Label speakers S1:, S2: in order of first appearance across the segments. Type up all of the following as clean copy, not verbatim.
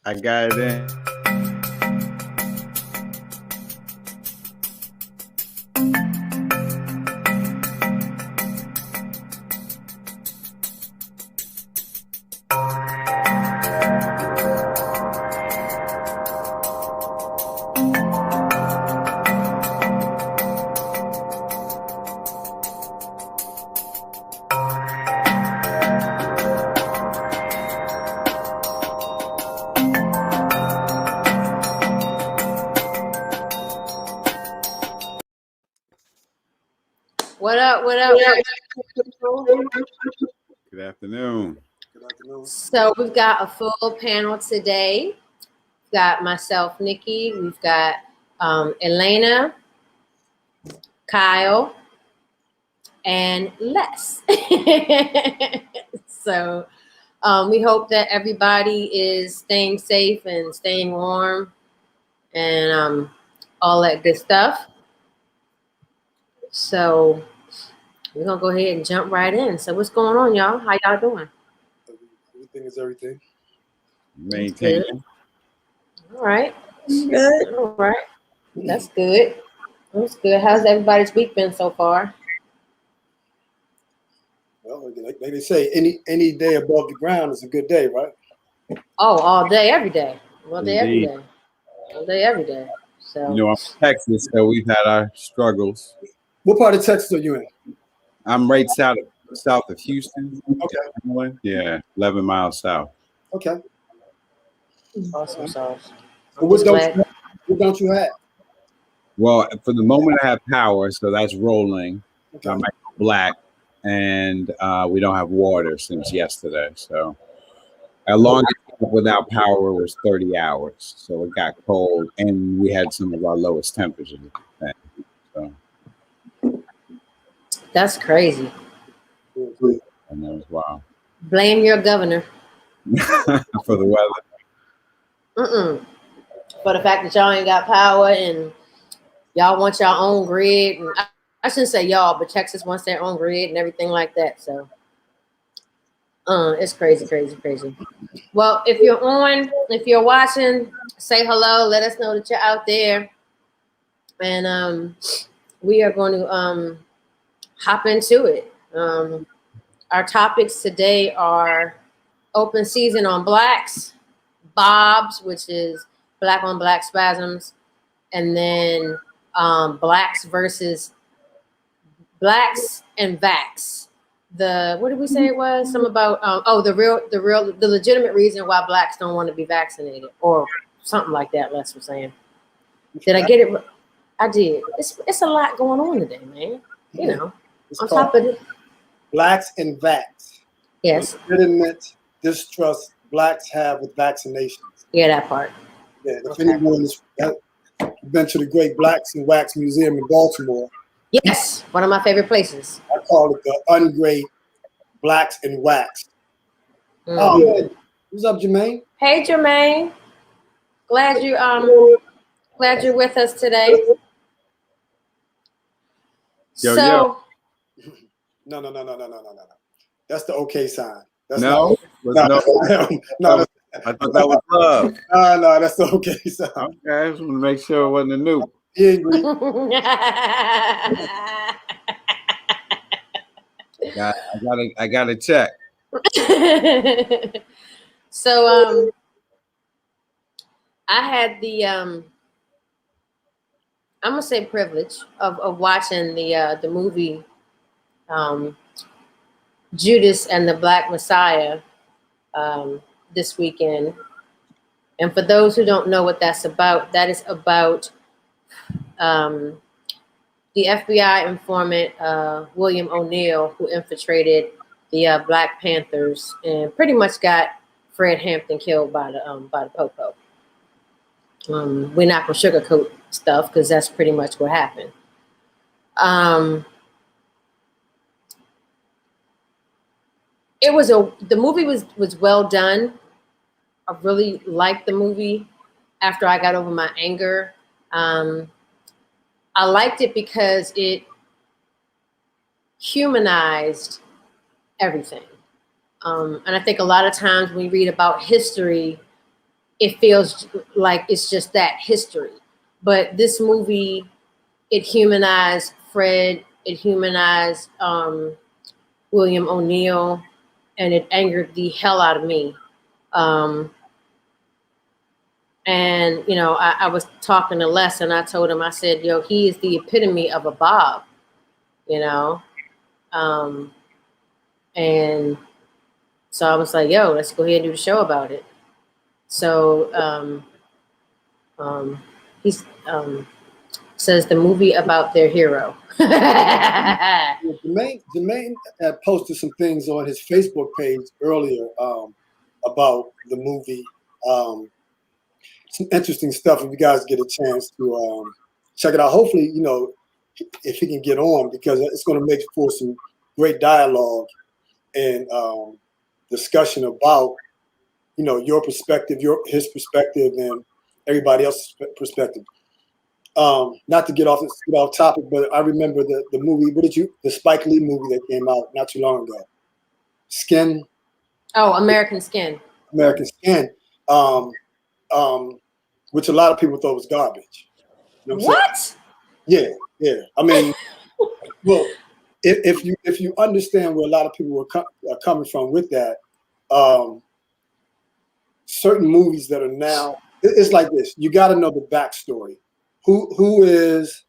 S1: I got it in.
S2: What up? What up?
S1: Good afternoon.
S3: Good afternoon.
S2: So we've got a full panel today. We've got myself, Nikki. We've got Elena, Kyle, and Les. So we hope that everybody is staying safe and staying warm and all that good stuff. So we're going to go ahead and jump right in. So what's going on, y'all? How y'all doing?
S3: Everything is everything.
S1: Maintaining.
S2: All right. Good. All right. That's good. That's good. How's everybody's week been so far?
S3: Well, like they say, any day above the ground is a good day, right?
S2: Oh, all day, every day. All day, every
S1: Indeed.
S2: day. All day, every day. So
S1: You know, I'm from Texas, so we've had our struggles.
S3: What part of Texas are you in?
S1: I'm right south of Houston.
S3: Okay.
S1: Yeah, 11 miles south.
S3: Okay.
S2: awesome sauce.
S3: So what don't you have?
S1: Well, for the moment, I have power, so that's rolling.
S3: Okay.
S1: I might go black, and we don't have water since yesterday. So our longest without power was 30 hours. So it got cold, and we had some of our lowest temperatures. So
S2: That's crazy.
S1: and that was wild
S2: Blame your governor.
S1: for the weather.
S2: For the fact that y'all ain't got power and y'all want your own grid. And I shouldn't say y'all, but Texas wants their own grid and everything like that. So it's crazy, crazy, crazy. Well, if you're watching, say hello. Let us know that you're out there. And we are going to hop into it. Our topics today are open season on blacks, B.O.B.S, which is black on black spasms, and then blacks versus blacks and vax. What did we say it was? Some about the legitimate reason why blacks don't want to be vaccinated, or something like that. Les was saying. Did I get it? I did. It's a lot going on today, man. You know,
S3: It's
S2: on top of it.
S3: Blacks and vax.
S2: Yes.
S3: Legitimate distrust blacks have with vaccinations.
S2: Yeah, that part.
S3: Yeah. If anyone has been to the Great Blacks and Wax Museum in Baltimore.
S2: Yes, one of my favorite places.
S3: I call it the ungreat blacks and wax. Oh, yeah. What's up, Jermaine?
S2: Hey, Jermaine. Glad you're with us today.
S1: Yo.
S3: No. That's the okay sign. That's
S1: no.
S3: No.
S1: I thought that was love.
S3: No, that's the okay sign.
S1: Okay, I just want to make sure it wasn't a nuke. I got to check.
S2: So I had the I'm gonna say privilege of watching the movie Judas and the Black Messiah this weekend. And for those who don't know what that's about, that is about the FBI informant William O'Neill, who infiltrated the Black Panthers and pretty much got Fred Hampton killed by the Popo. We're not gonna sugarcoat stuff because that's pretty much what happened. The movie was well done. I really liked the movie after I got over my anger. I liked it because it humanized everything. And I think a lot of times when we read about history, it feels like it's just that history. But this movie, it humanized Fred, it humanized William O'Neill, and it angered the hell out of me. And, you know, I was talking to Les, and I told him, I said, yo, he is the epitome of a Bob, you know? And so I was like, yo, let's go ahead and do the show about it. So he's says the movie about their hero.
S3: Jermaine had posted some things on his Facebook page earlier about the movie. Some interesting stuff. If you guys get a chance to check it out, hopefully, you know, if he can get on, because it's going to make for some great dialogue and discussion about, you know, your perspective, his perspective, and everybody else's perspective. Not to get off topic, but I remember the movie. The Spike Lee movie that came out not too long ago, Skin.
S2: Oh, American Skin.
S3: American Skin, which a lot of people thought was garbage. You know what? Yeah. I mean, well, if you understand where a lot of people are coming from with that, certain movies that are now, it's like this. You got to know the backstory. Who is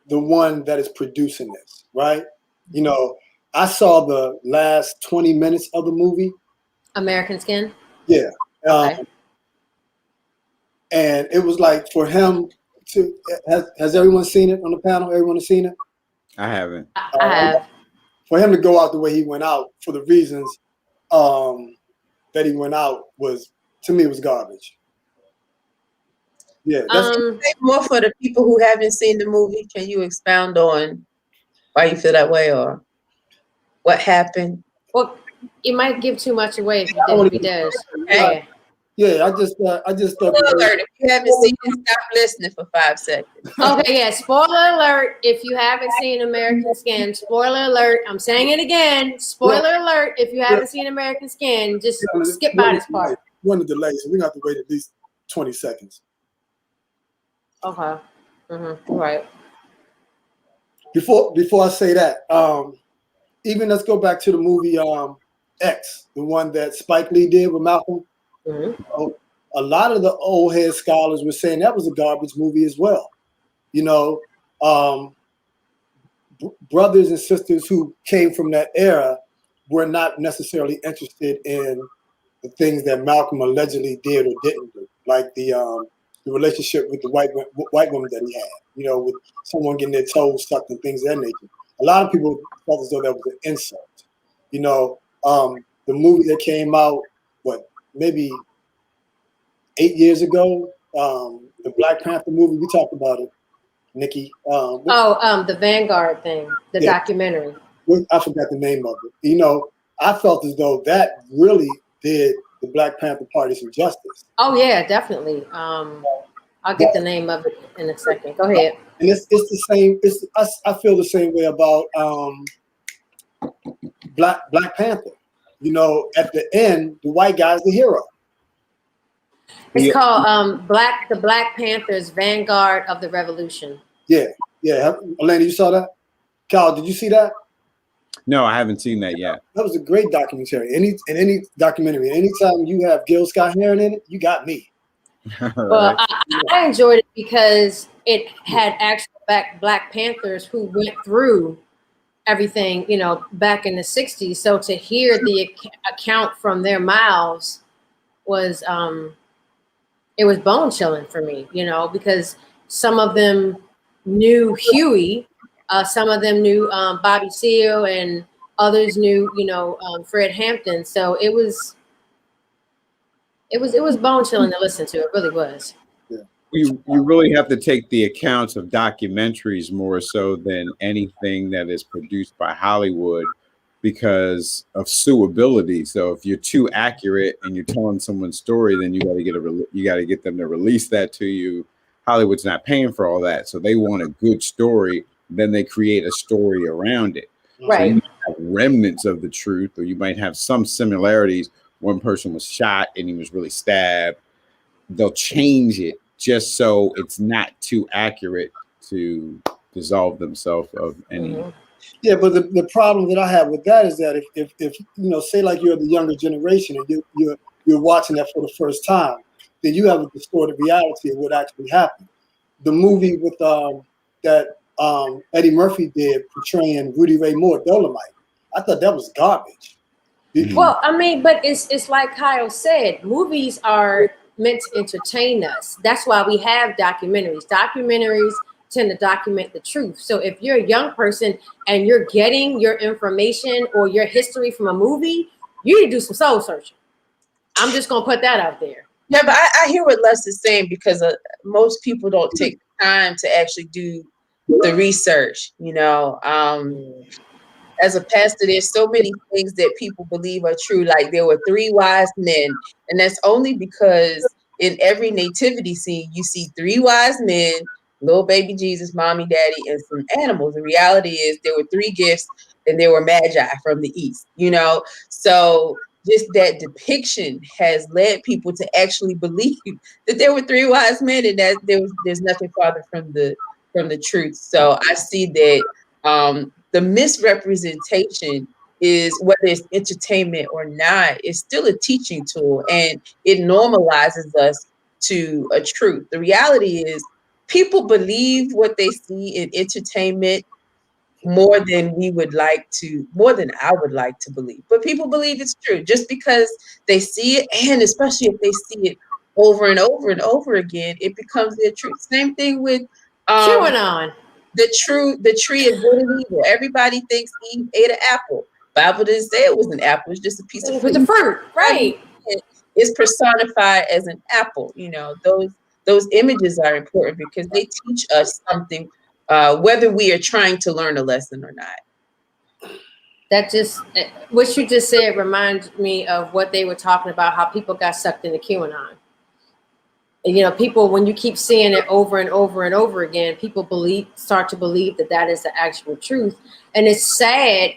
S3: the one that is producing this, right? You know, I saw the last 20 minutes of the movie.
S2: American Skin?
S3: Yeah.
S2: Okay.
S3: And it was like for him to, has everyone seen it on the panel? Everyone has seen it?
S1: I haven't.
S2: I have.
S3: For him to go out the way he went out for the reasons that he went out to me, was garbage. Yeah. That's
S4: more for the people who haven't seen the movie. Can you expound on why you feel that way or what happened?
S2: Well, it might give too much away if he does.
S4: Okay.
S3: Yeah, I just thought.
S4: Spoiler alert! If you haven't seen it, stop listening for 5 seconds.
S2: Okay, yeah. Spoiler alert! If you haven't seen American Skin, spoiler alert! I'm saying it again. Spoiler alert! If you haven't seen American Skin, just skip by this part.
S3: One of the delays, so we have to wait at least 20 seconds.
S2: Okay. Right.
S3: Before I say that, even let's go back to the movie X, the one that Spike Lee did with Malcolm. Mm-hmm. A lot of the old head scholars were saying that was a garbage movie as well. You know, brothers and sisters who came from that era were not necessarily interested in the things that Malcolm allegedly did or didn't do, like the relationship with the white woman that he had. You know, with someone getting their toes sucked and things of that nature. A lot of people felt as though that was an insult. You know, the movie that came out, maybe 8 years ago, the Black Panther movie, we talked about it, Nikki.
S2: The Vanguard thing, the documentary.
S3: I forgot the name of it. You know, I felt as though that really did the Black Panther Party some justice.
S2: Oh yeah, definitely. I'll get the name of it in a second. Go ahead.
S3: And it's the same. I feel the same way about Black Panther. You know, at the end, the white guy's the hero.
S2: It's called the Black Panthers Vanguard of the Revolution. Yeah.
S3: Elena, you saw that? Kyle, did you see that?
S1: No, I haven't seen that yet.
S3: That was a great documentary. Any documentary, anytime you have Gil Scott-Heron in it, you got me.
S2: Well, I enjoyed it because it had actual Black Panthers who went through everything, you know, back in the 60s. So to hear the account from their mouths was it was bone chilling for me, you know, because some of them knew Huey, some of them knew Bobby Seale, and others knew, you know, Fred Hampton. So it was bone chilling to listen to. It really was.
S1: You really have to take the accounts of documentaries more so than anything that is produced by Hollywood because of suability. So if you're too accurate and you're telling someone's story, then you got to get them to release that to you. Hollywood's not paying for all that, so they want a good story. Then they create a story around it.
S2: Right.
S1: So you might have remnants of the truth, or you might have some similarities one person was shot and he was really stabbed. They'll change it just so it's not too accurate to dissolve themselves of any.
S3: Yeah, but the problem that I have with that is that if you know, say like you're the younger generation and you're watching that for the first time, then you have a distorted reality of what actually happened. The movie with that Eddie Murphy did portraying Rudy Ray Moore, Dolomite, I thought that was garbage.
S2: Well, I mean, but it's like Kyle said, movies are meant to entertain us. That's why we have documentaries. Documentaries tend to document the truth. So if you're a young person and you're getting your information or your history from a movie, you need to do some soul searching. I'm just gonna put that out there.
S4: Yeah, but I hear what Les is saying, because most people don't take the time to actually do the research. You know, as a pastor, there's so many things that people believe are true. Like there were 3 wise men, and that's only because in every nativity scene you see 3 wise men, little baby Jesus, mommy, daddy, and some animals. The reality is there were 3 gifts, and there were magi from the east. You know, so just that depiction has led people to actually believe that there were 3 wise men, and that there's nothing farther from the truth. So I see that the misrepresentation is, whether it's entertainment or not, it's still a teaching tool, and it normalizes us to a truth. The reality is people believe what they see in entertainment more than I would like to believe. But people believe it's true just because they see it, and especially if they see it over and over and over again, it becomes their truth. Same thing with
S2: QAnon.
S4: the tree of good and evil. Everybody thinks Eve ate an apple. Bible didn't say it was an apple. It's just a piece of fruit.
S2: With the fruit, right?
S4: It's personified as an apple. You know, those images are important because they teach us something, whether we are trying to learn a lesson or not.
S2: That just, what you just said reminds me of what they were talking about, how people got sucked into QAnon. You know, people, when you keep seeing it over and over and over again, people start to believe that is the actual truth. And it's sad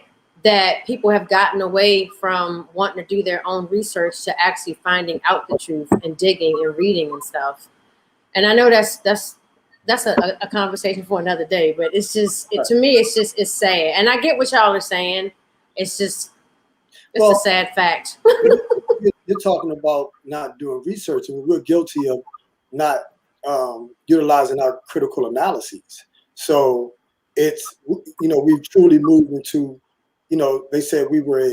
S2: that people have gotten away from wanting to do their own research to actually finding out the truth and digging and reading and stuff. And I know that's a conversation for another day, but it's just, to me, it's sad. And I get what y'all are saying. It's just, a sad fact.
S3: You're talking about not doing research, and we're guilty of not utilizing our critical analyses. So it's, you know, we've truly moved into, you know, they said we were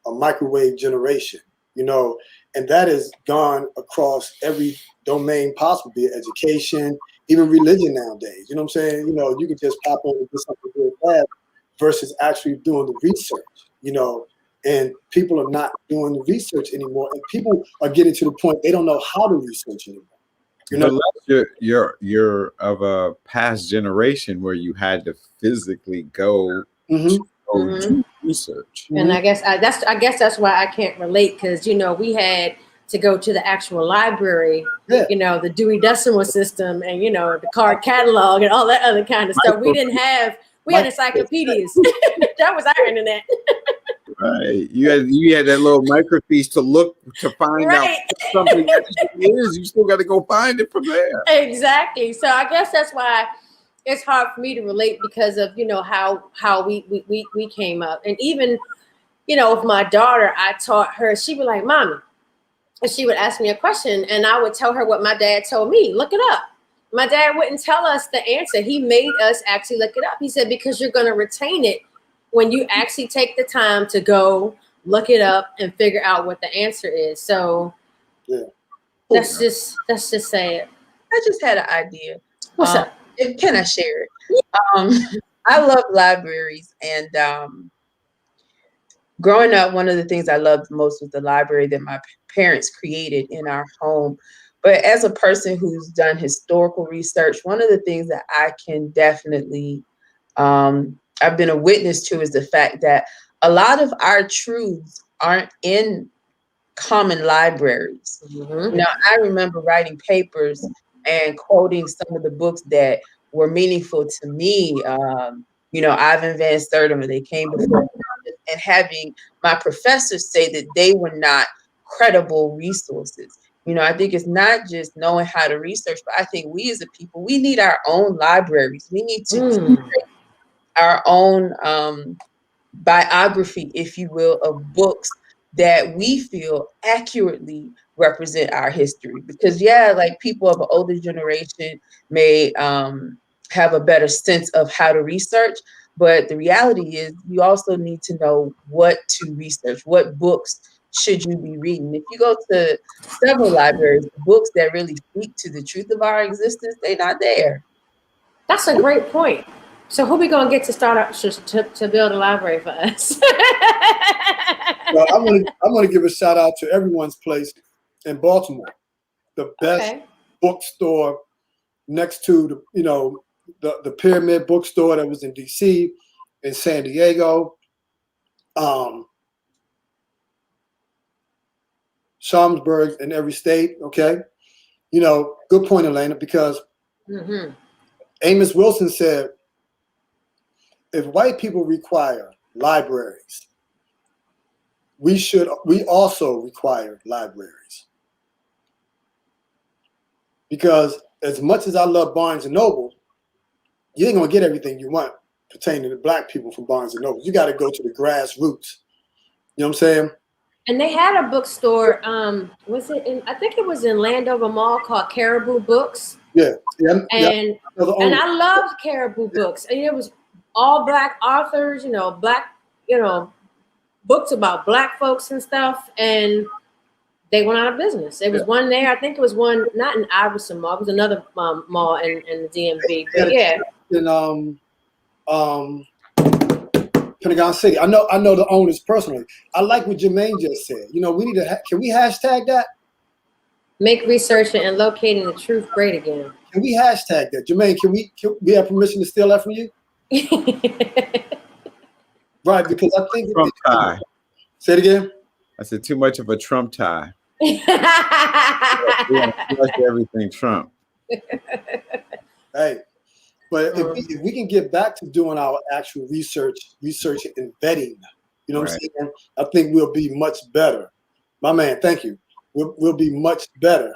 S3: a microwave generation, you know, and that has gone across every domain possible, be it education, even religion nowadays. You know what I'm saying? You know, you can just pop on and do something real fast versus actually doing the research, you know, and people are not doing the research anymore. And people are getting to the point they don't know how to research anymore. You know,
S1: you're of a past generation where you had to physically go do research.
S2: And I guess that's why I can't relate, because, you know, we had to go to the actual library, you know, the Dewey Decimal System, and, you know, the card catalog and all that other kind of stuff. We had encyclopedias. That was our internet.
S1: Right. You had that little microfiche to look to find out what something actually is. You still got to go find it from there.
S2: Exactly. So I guess that's why it's hard for me to relate, because of, you know, how we came up. And even, you know, with my daughter, I taught her, she'd be like, Mommy, and she would ask me a question, and I would tell her what my dad told me. Look it up. My dad wouldn't tell us the answer. He made us actually look it up. He said, because you're going to retain it when you actually take the time to go look it up and figure out what the answer is. So that's just sad.
S4: I just had an idea.
S2: What's up?
S4: Can I share it? I love libraries, and growing up, one of the things I loved most was the library that my parents created in our home. But as a person who's done historical research, one of the things that I can definitely I've been a witness to is the fact that a lot of our truths aren't in common libraries. You know, I remember writing papers and quoting some of the books that were meaningful to me. You know, Ivan Van Sertima, They Came Before, and having my professors say that they were not credible resources. You know, I think it's not just knowing how to research, but I think we as a people, we need our own libraries. We need to curate our own biography, if you will, of books that we feel accurately represent our history. Because yeah, like people of an older generation may have a better sense of how to research, but the reality is you also need to know what to research, what books should you be reading. If you go to several libraries, books that really speak to the truth of our existence, they're not there.
S2: That's a great point. So who we gonna get to start up to build a library for us?
S3: Well, I want to give a shout out to Everyone's Place in Baltimore, the best bookstore next to the Pyramid Bookstore that was in DC, in San Diego, Schaumburg in every state. Okay, good point, Elena, because Amos Wilson said, if white people require libraries, we also require libraries. Because as much as I love Barnes and Noble, you ain't gonna get everything you want pertaining to black people from Barnes and Noble. You got to go to the grassroots. You know what I'm saying? And
S2: they had a bookstore. Was it in? I think it was in Landover Mall called Caribou Books.
S3: Yeah.
S2: And I loved Caribou Books. And it was all black authors. Black. Books about black folks and stuff. And they went out of business. There was one there. I think it was one not in Iverson Mall. It was another mall in the DMV. But yeah.
S3: In Pentagon City. I know the owners personally. I like what Jermaine just said. We need to. Can we hashtag that?
S2: Make research and locating the truth great again.
S3: Can we hashtag that, Jermaine? Can we have permission to steal that from you? Right, because I think
S1: Trump tie.
S3: Say it again.
S1: I said too much of a Trump tie. Everything Trump.
S3: Hey. But if we can get back to doing our actual research and vetting, what I'm saying? I think we'll be much better. My man, thank you. We'll be much better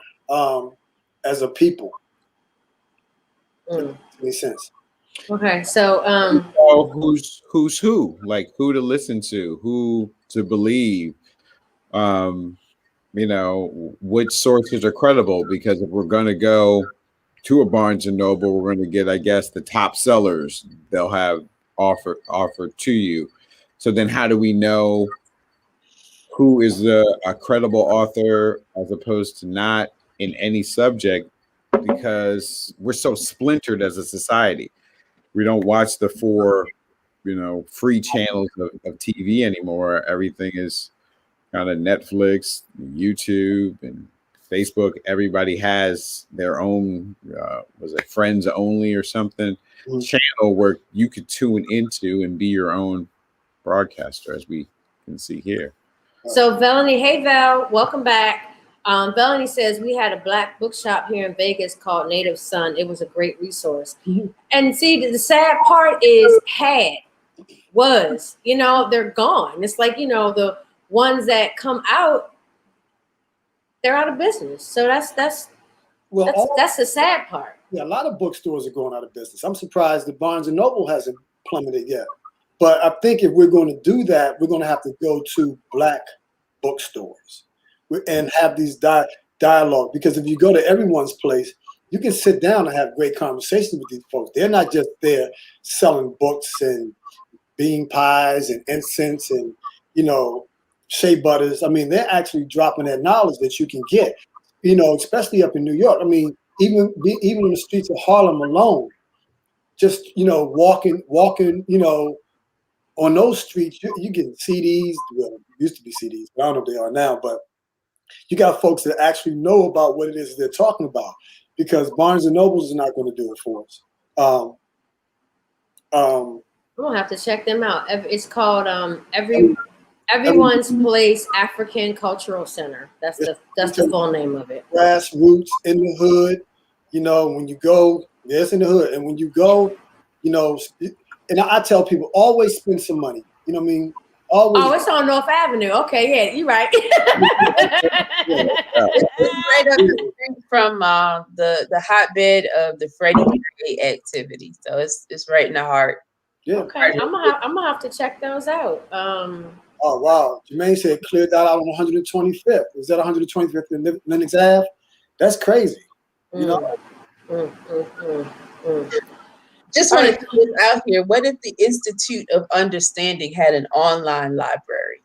S3: as a people. Makes sense.
S2: Okay, so
S1: who's who? Like who to listen to, who to believe, which sources are credible, because if we're gonna go to a Barnes and Noble, we're going to get, I guess, the top sellers they'll have offered to you. So then how do we know who is a credible author as opposed to not in any subject? Because we're so splintered as a society. We don't watch the 4, free channels of TV anymore. Everything is kind of Netflix, YouTube, and Facebook. Everybody has their own, was it Friends Only or something, channel where you could tune into and be your own broadcaster, as we can see here.
S2: So Melanie, hey Val, welcome back. Melanie says we had a black bookshop here in Vegas called Native Son. It was a great resource. And see, the sad part is they're gone. It's like, the ones that come out, they're out of business. So that's the sad part.
S3: Yeah, a lot of bookstores are going out of business. I'm surprised that Barnes and Noble hasn't plummeted yet. But I think if we're going to do that, we're going to have to go to black bookstores and have these dialogue. Because if you go to Everyone's Place, you can sit down and have great conversations with these folks. They're not just there selling books and bean pies and incense and shea butters. I mean, they're actually dropping that knowledge that you can get, especially up in New York. I mean, even in the streets of Harlem alone, just, walking, on those streets, you get CDs. Well, it used to be CDs, but I don't know if they are now, but you got folks that actually know about what it is they're talking about, because Barnes and Noble is not going to do it for us.
S2: I'm gonna have to check them out. It's called Everyone's Place African Cultural Center. That's the full name of it.
S3: Grassroots in the hood. When you go, it's in the hood, and when you go, and I tell people always spend some money. Always.
S2: Oh, it's on North Avenue. Okay, yeah, you're right.
S4: It's right up the street from the hotbed of the Freddie Gray activity. So it's right in the heart.
S3: Yeah.
S2: Okay, I'm gonna have to check those out.
S3: Oh wow, Jermaine said cleared that out on 125th. Is that 125th in Lenox Ave? That's crazy. You know.
S4: Just want to put this out here. What if the Institute of Understanding had an online library?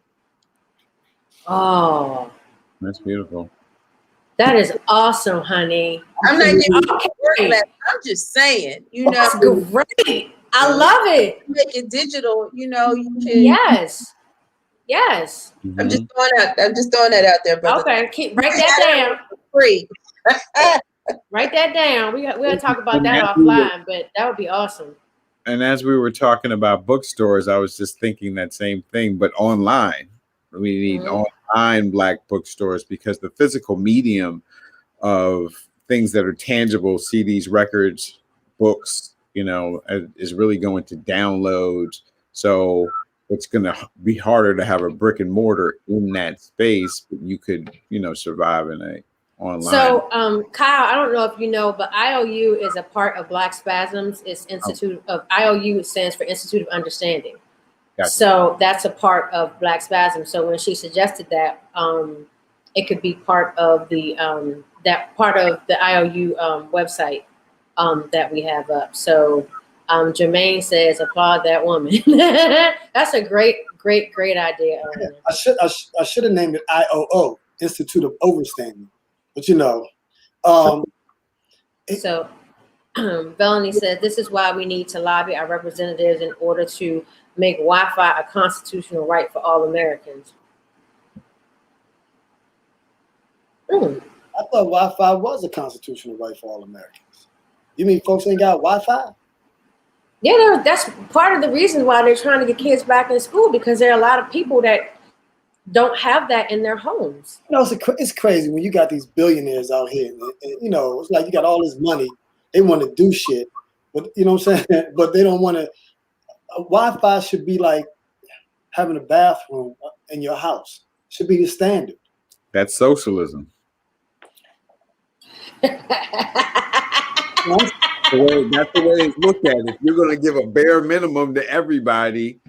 S2: Oh,
S1: That's beautiful.
S2: that is awesome, honey.
S4: I'm not giving you
S2: Okay.
S4: that. I'm just saying, you know,
S2: That's great. I love it.
S4: make it digital. You know, you can.
S2: Yes. Yes.
S4: I'm just throwing that out there, brother.
S2: Okay. Write that down.
S4: Free.
S2: Write that down. We'll talk about that offline, but that would be awesome.
S1: And as we were talking about bookstores, I was just thinking that same thing, but online. We need online Black bookstores because the physical medium of things that are tangible, CDs, records, books, you know, is really going to downloads. So it's going to be harder to have a brick and mortar in that space, but you could, you know, survive in a online.
S2: So, Kyle, I don't know if you know, but IOU is a part of Black Spasms. It's Institute of IOU stands for Institute of Understanding. Gotcha. So that's a part of Black Spasms. So when she suggested that, it could be part of the that part of the IOU website that we have up. So Jermaine says, applaud that woman. That's a great idea.
S3: I should have named it IOO, Institute of Overstanding. But you know,
S2: so Bellany says this is why we need to lobby our representatives in order to make Wi-Fi a constitutional right for all Americans.
S3: I thought Wi-Fi was a constitutional right for all Americans. You mean folks ain't got Wi-Fi?
S2: Yeah, that's part of the reason why they're trying to get kids back in school, because there are a lot of people that don't have that in their homes.
S3: You know, it's crazy when you got these billionaires out here. And, you know, it's like you got all this money. They want to do shit, but you know what I'm saying? But they don't want to. Wi-Fi should be like having a bathroom in your house. It should be the standard.
S1: That's socialism. That's the way it's looked at. If you're going to give a bare minimum to everybody,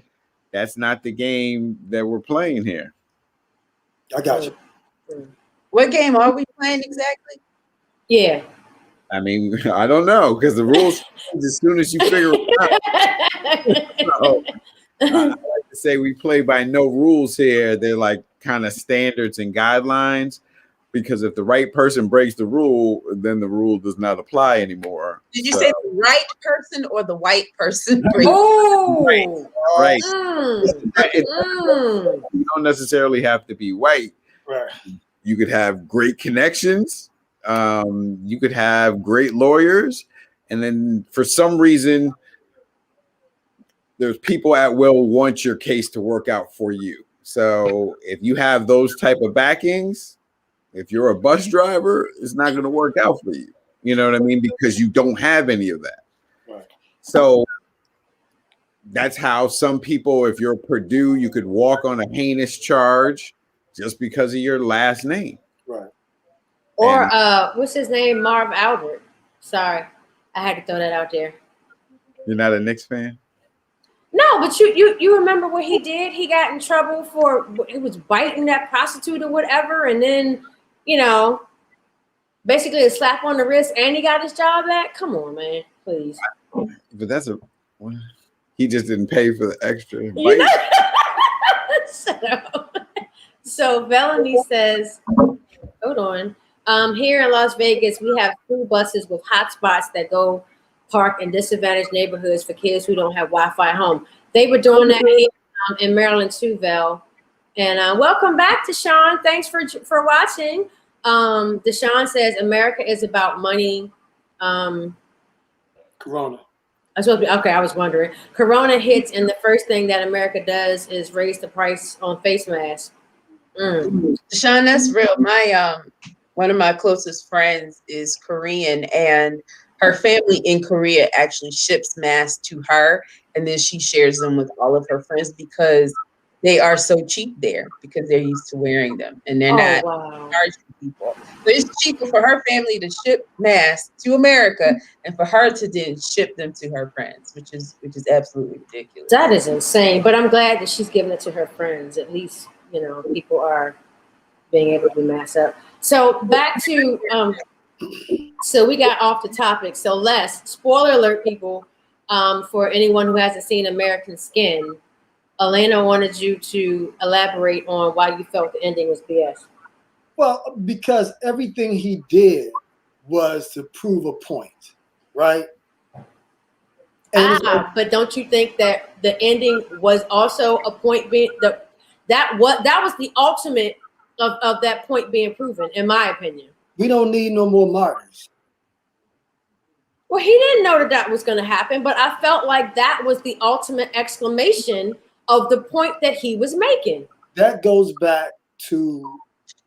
S1: that's not the game that we're playing here.
S3: I got you.
S4: What game are we playing exactly?
S2: Yeah.
S1: I mean, I don't know, because the rules change as soon as you figure it out. So, I like to say we play by no rules here. They're like kind of standards and guidelines, because if the right person breaks the rule, then the rule does not apply anymore.
S4: Did you say the right person or the white person?
S2: Oh,
S1: right. You don't necessarily have to be white.
S3: Right.
S1: You could have great connections. You could have great lawyers, and then for some reason, there's people at will want your case to work out for you. So if you have those type of backings, if you're a bus driver, it's not going to work out for you. You know what I mean? Because you don't have any of that.
S3: Right.
S1: So that's how some people, if you're Purdue, you could walk on a heinous charge just because of your last name.
S3: Right.
S2: Or what's his name? Marv Albert. Sorry, I had to throw that out there.
S1: You're not a Knicks fan?
S2: No, but you remember what he did? He got in trouble for he was biting that prostitute or whatever, and then basically a slap on the wrist, and he got his job back. Come on, man, please.
S1: But he just didn't pay for the extra.
S2: So Bellany says, hold on. Here in Las Vegas, we have school buses with hotspots that go park in disadvantaged neighborhoods for kids who don't have Wi-Fi home. They were doing that here, in Maryland too, Val. And welcome back, Deshaun. Thanks for watching. Deshaun says America is about money.
S3: Corona.
S2: I was wondering. Corona hits, and the first thing that America does is raise the price on face masks.
S4: Deshaun, that's real. My one of my closest friends is Korean, and her family in Korea actually ships masks to her, and then she shares them with all of her friends because they are so cheap there because they're used to wearing them and they're not charging people. So it's cheaper for her family to ship masks to America and for her to then ship them to her friends, which is absolutely ridiculous.
S2: That is insane. But I'm glad that she's giving it to her friends. At least, you know, people are being able to mask up. So back to so we got off the topic. So Les, spoiler alert, people, for anyone who hasn't seen American Skin, Elena wanted you to elaborate on why you felt the ending was BS.
S3: Well, because everything he did was to prove a point, right?
S2: But don't you think that the ending was also a point being that was the ultimate of that point being proven, in my opinion?
S3: We don't need no more martyrs.
S2: Well, he didn't know that was going to happen, but I felt like that was the ultimate exclamation of the point that he was making.
S3: That goes back to.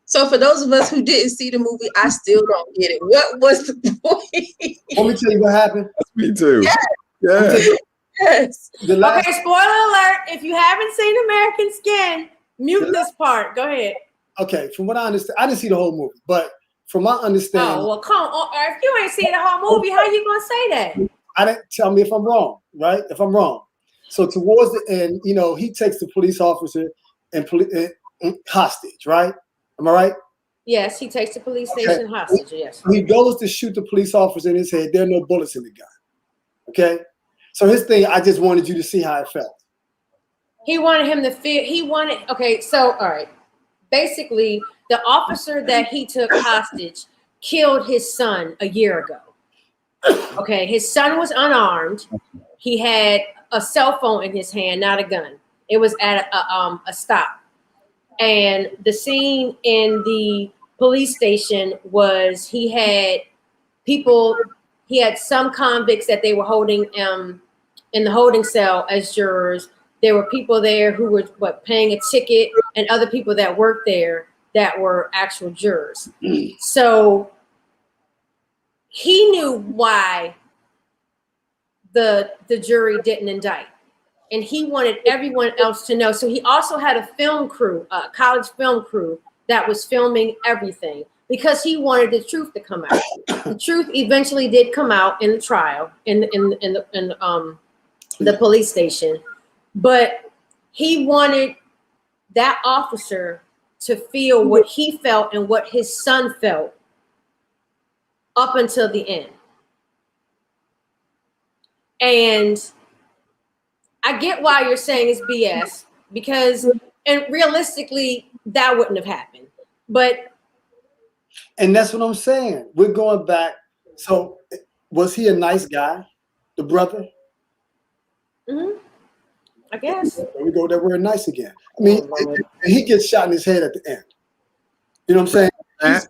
S4: So for those of us who didn't see the movie, I still don't get it. What was the point?
S3: Let me tell you what happened.
S1: Me too.
S4: Yes.
S1: Yeah.
S4: Yes.
S2: Okay, spoiler alert. If you haven't seen American Skin, mute this part. Go ahead.
S3: Okay, from what I understand, I didn't see the whole movie, but from my understanding.
S2: Oh, well, come on. If you ain't seen the whole movie, how you going to say that?
S3: I didn't tell me if I'm wrong, right? If I'm wrong. So towards the end, you know, he takes the police officer and hostage, right? Am I right?
S2: Yes, he takes the police station hostage, yes.
S3: He goes to shoot the police officer in his head. There are no bullets in the gun. Okay? So his thing, I just wanted you to see how it felt.
S2: He wanted him to feel, okay, so, all right. Basically, the officer that he took hostage killed his son a year ago. Okay, his son was unarmed. He had a cell phone in his hand, not a gun. It was at a stop. And the scene in the police station was he had some convicts that they were holding in the holding cell as jurors. There were people there who were paying a ticket, and other people that worked there that were actual jurors. So he knew why the jury didn't indict, and he wanted everyone else to know. So he also had a film crew, a college film crew that was filming everything because he wanted the truth to come out. The truth eventually did come out in the trial in the police station. But he wanted that officer to feel what he felt and what his son felt up until the end. And I get why you're saying it's BS because, and realistically, that wouldn't have happened.
S3: And that's what I'm saying. We're going back. So was he a nice guy, the brother?
S2: Mm-hmm. I guess.
S3: There we go. That word nice again. I mean, he gets shot in his head at the end. You know what I'm saying?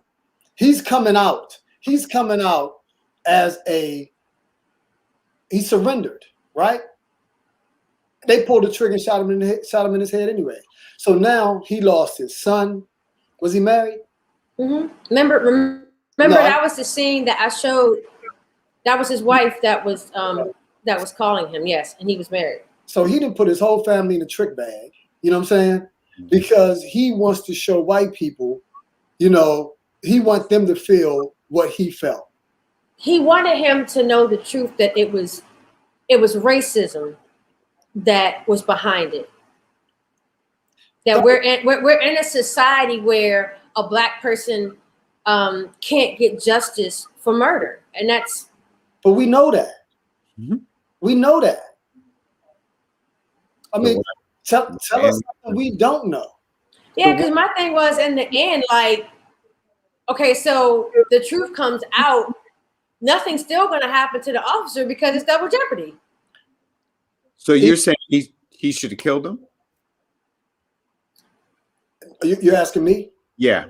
S3: He's coming out. He's coming out as he surrendered, right? They pulled the trigger and shot him in his head anyway. So now he lost his son. Was he married?
S2: Mm-hmm. Remember that was the scene that I showed. That was his wife that was calling him. Yes, and he was married.
S3: So he didn't put his whole family in a trick bag. You know what I'm saying? Because he wants to show white people, you know, he wants them to feel what he felt.
S2: He wanted him to know the truth that it was racism that was behind it. That we're in a society where a black person can't get justice for murder, and that's.
S3: But we know that.
S1: Mm-hmm.
S3: We know that. I mean, tell us something we don't know.
S2: Yeah, because my thing was in the end, like, okay, so the truth comes out, nothing's still going to happen to the officer because it's double jeopardy.
S1: So you're saying he should have killed him?
S3: You're asking me?
S1: Yeah.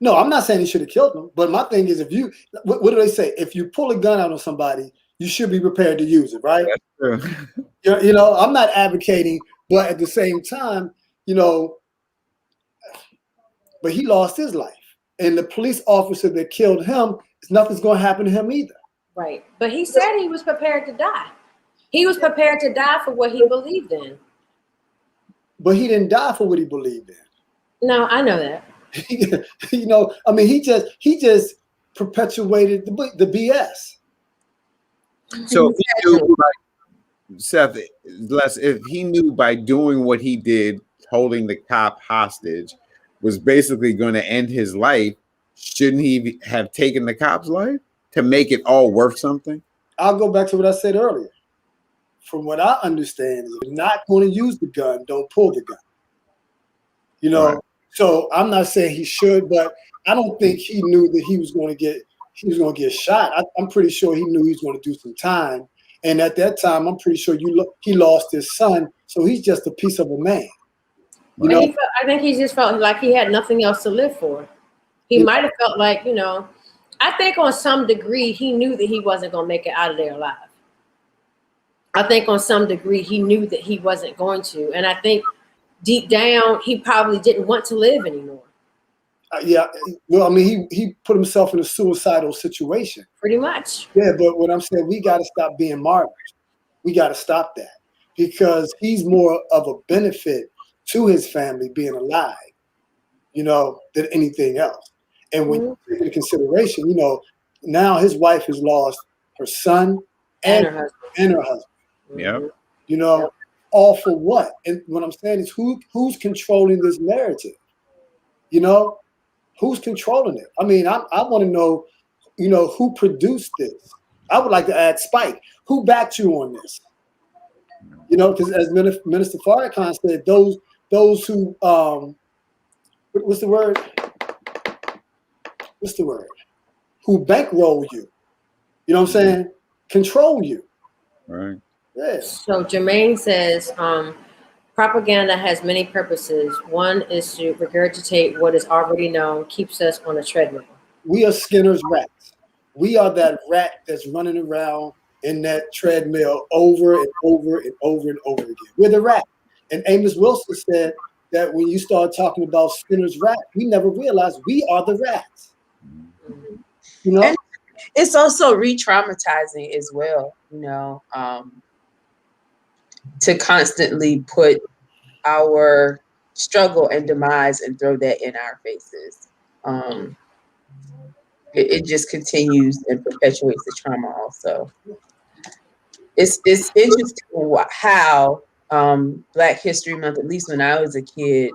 S3: No, I'm not saying he should have killed him. But my thing is, what do they say? If you pull a gun out on somebody, you should be prepared to use it, right?
S1: That's true.
S3: You know, I'm not advocating, but at the same time, you know, but he lost his life. And the police officer that killed him, nothing's going to happen to him either.
S2: Right. But he said he was prepared to die. He was prepared to die for what he believed in.
S3: but he didn't die for what he believed in.
S2: No, I know that.
S3: You know, I mean, he just perpetuated the BS.
S1: So he knew, Seth, if he knew by doing what he did, holding the cop hostage, was basically going to end his life, shouldn't he have taken the cop's life to make it all worth something?
S3: I'll go back to what I said earlier. From what I understand, is if you're not going to use the gun, don't pull the gun. You know, right. So I'm not saying he should, but I don't think he knew that he was going to get shot. I'm pretty sure he knew he was going to do some time. And at that time, I'm pretty sure he lost his son, so he's just a piece of a man. You know?
S2: I think he just felt like he had nothing else to live for. He might have felt like, you know, I think on some degree he knew that he wasn't going to make it out of there alive. I think on some degree he knew that he wasn't going to, and I think deep down he probably didn't want to live anymore.
S3: Yeah, well, I mean, he put himself in a suicidal situation.
S2: Pretty much.
S3: Yeah, but what I'm saying, we got to stop being martyrs. We got to stop that, because he's more of a benefit to his family being alive, you know, than anything else. And when you take into consideration, you know, now his wife has lost her son and her husband.
S1: Yeah.
S3: You know, all for what? And what I'm saying is, who's controlling this narrative? You know, who's controlling it? I mean, I want to know, you know, who produced this? I would like to add Spike. Who backed you on this? You know, because as Minister Farrakhan said, those who what's the word? What's the word? Who bankroll you? You know what I'm saying? Control you.
S1: Right.
S3: Yeah.
S2: So Jermaine says, propaganda has many purposes. One is to regurgitate what is already known, keeps us on a treadmill.
S3: We are Skinner's rats. We are that rat that's running around in that treadmill over and over and over and over again. We're the rat. And Amos Wilson said that when you start talking about Skinner's rat, we never realized we are the rats. You know?
S4: And it's also re-traumatizing as well, you know, to constantly put our struggle and demise and throw that in our faces. It just continues and perpetuates the trauma also. It's interesting how Black History Month, at least when I was a kid,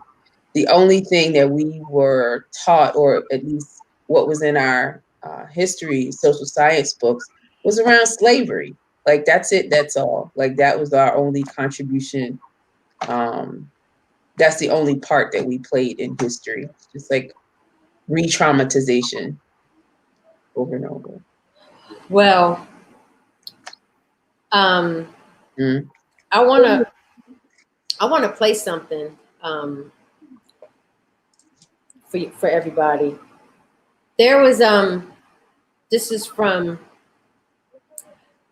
S4: the only thing that we were taught, or at least what was in our history, social science books, was around slavery. Like, that's it, that's all. Like, that was our only contribution. That's the only part that we played in history. Just like re-traumatization over and over.
S2: Well, I wanna play something for everybody. There was this is from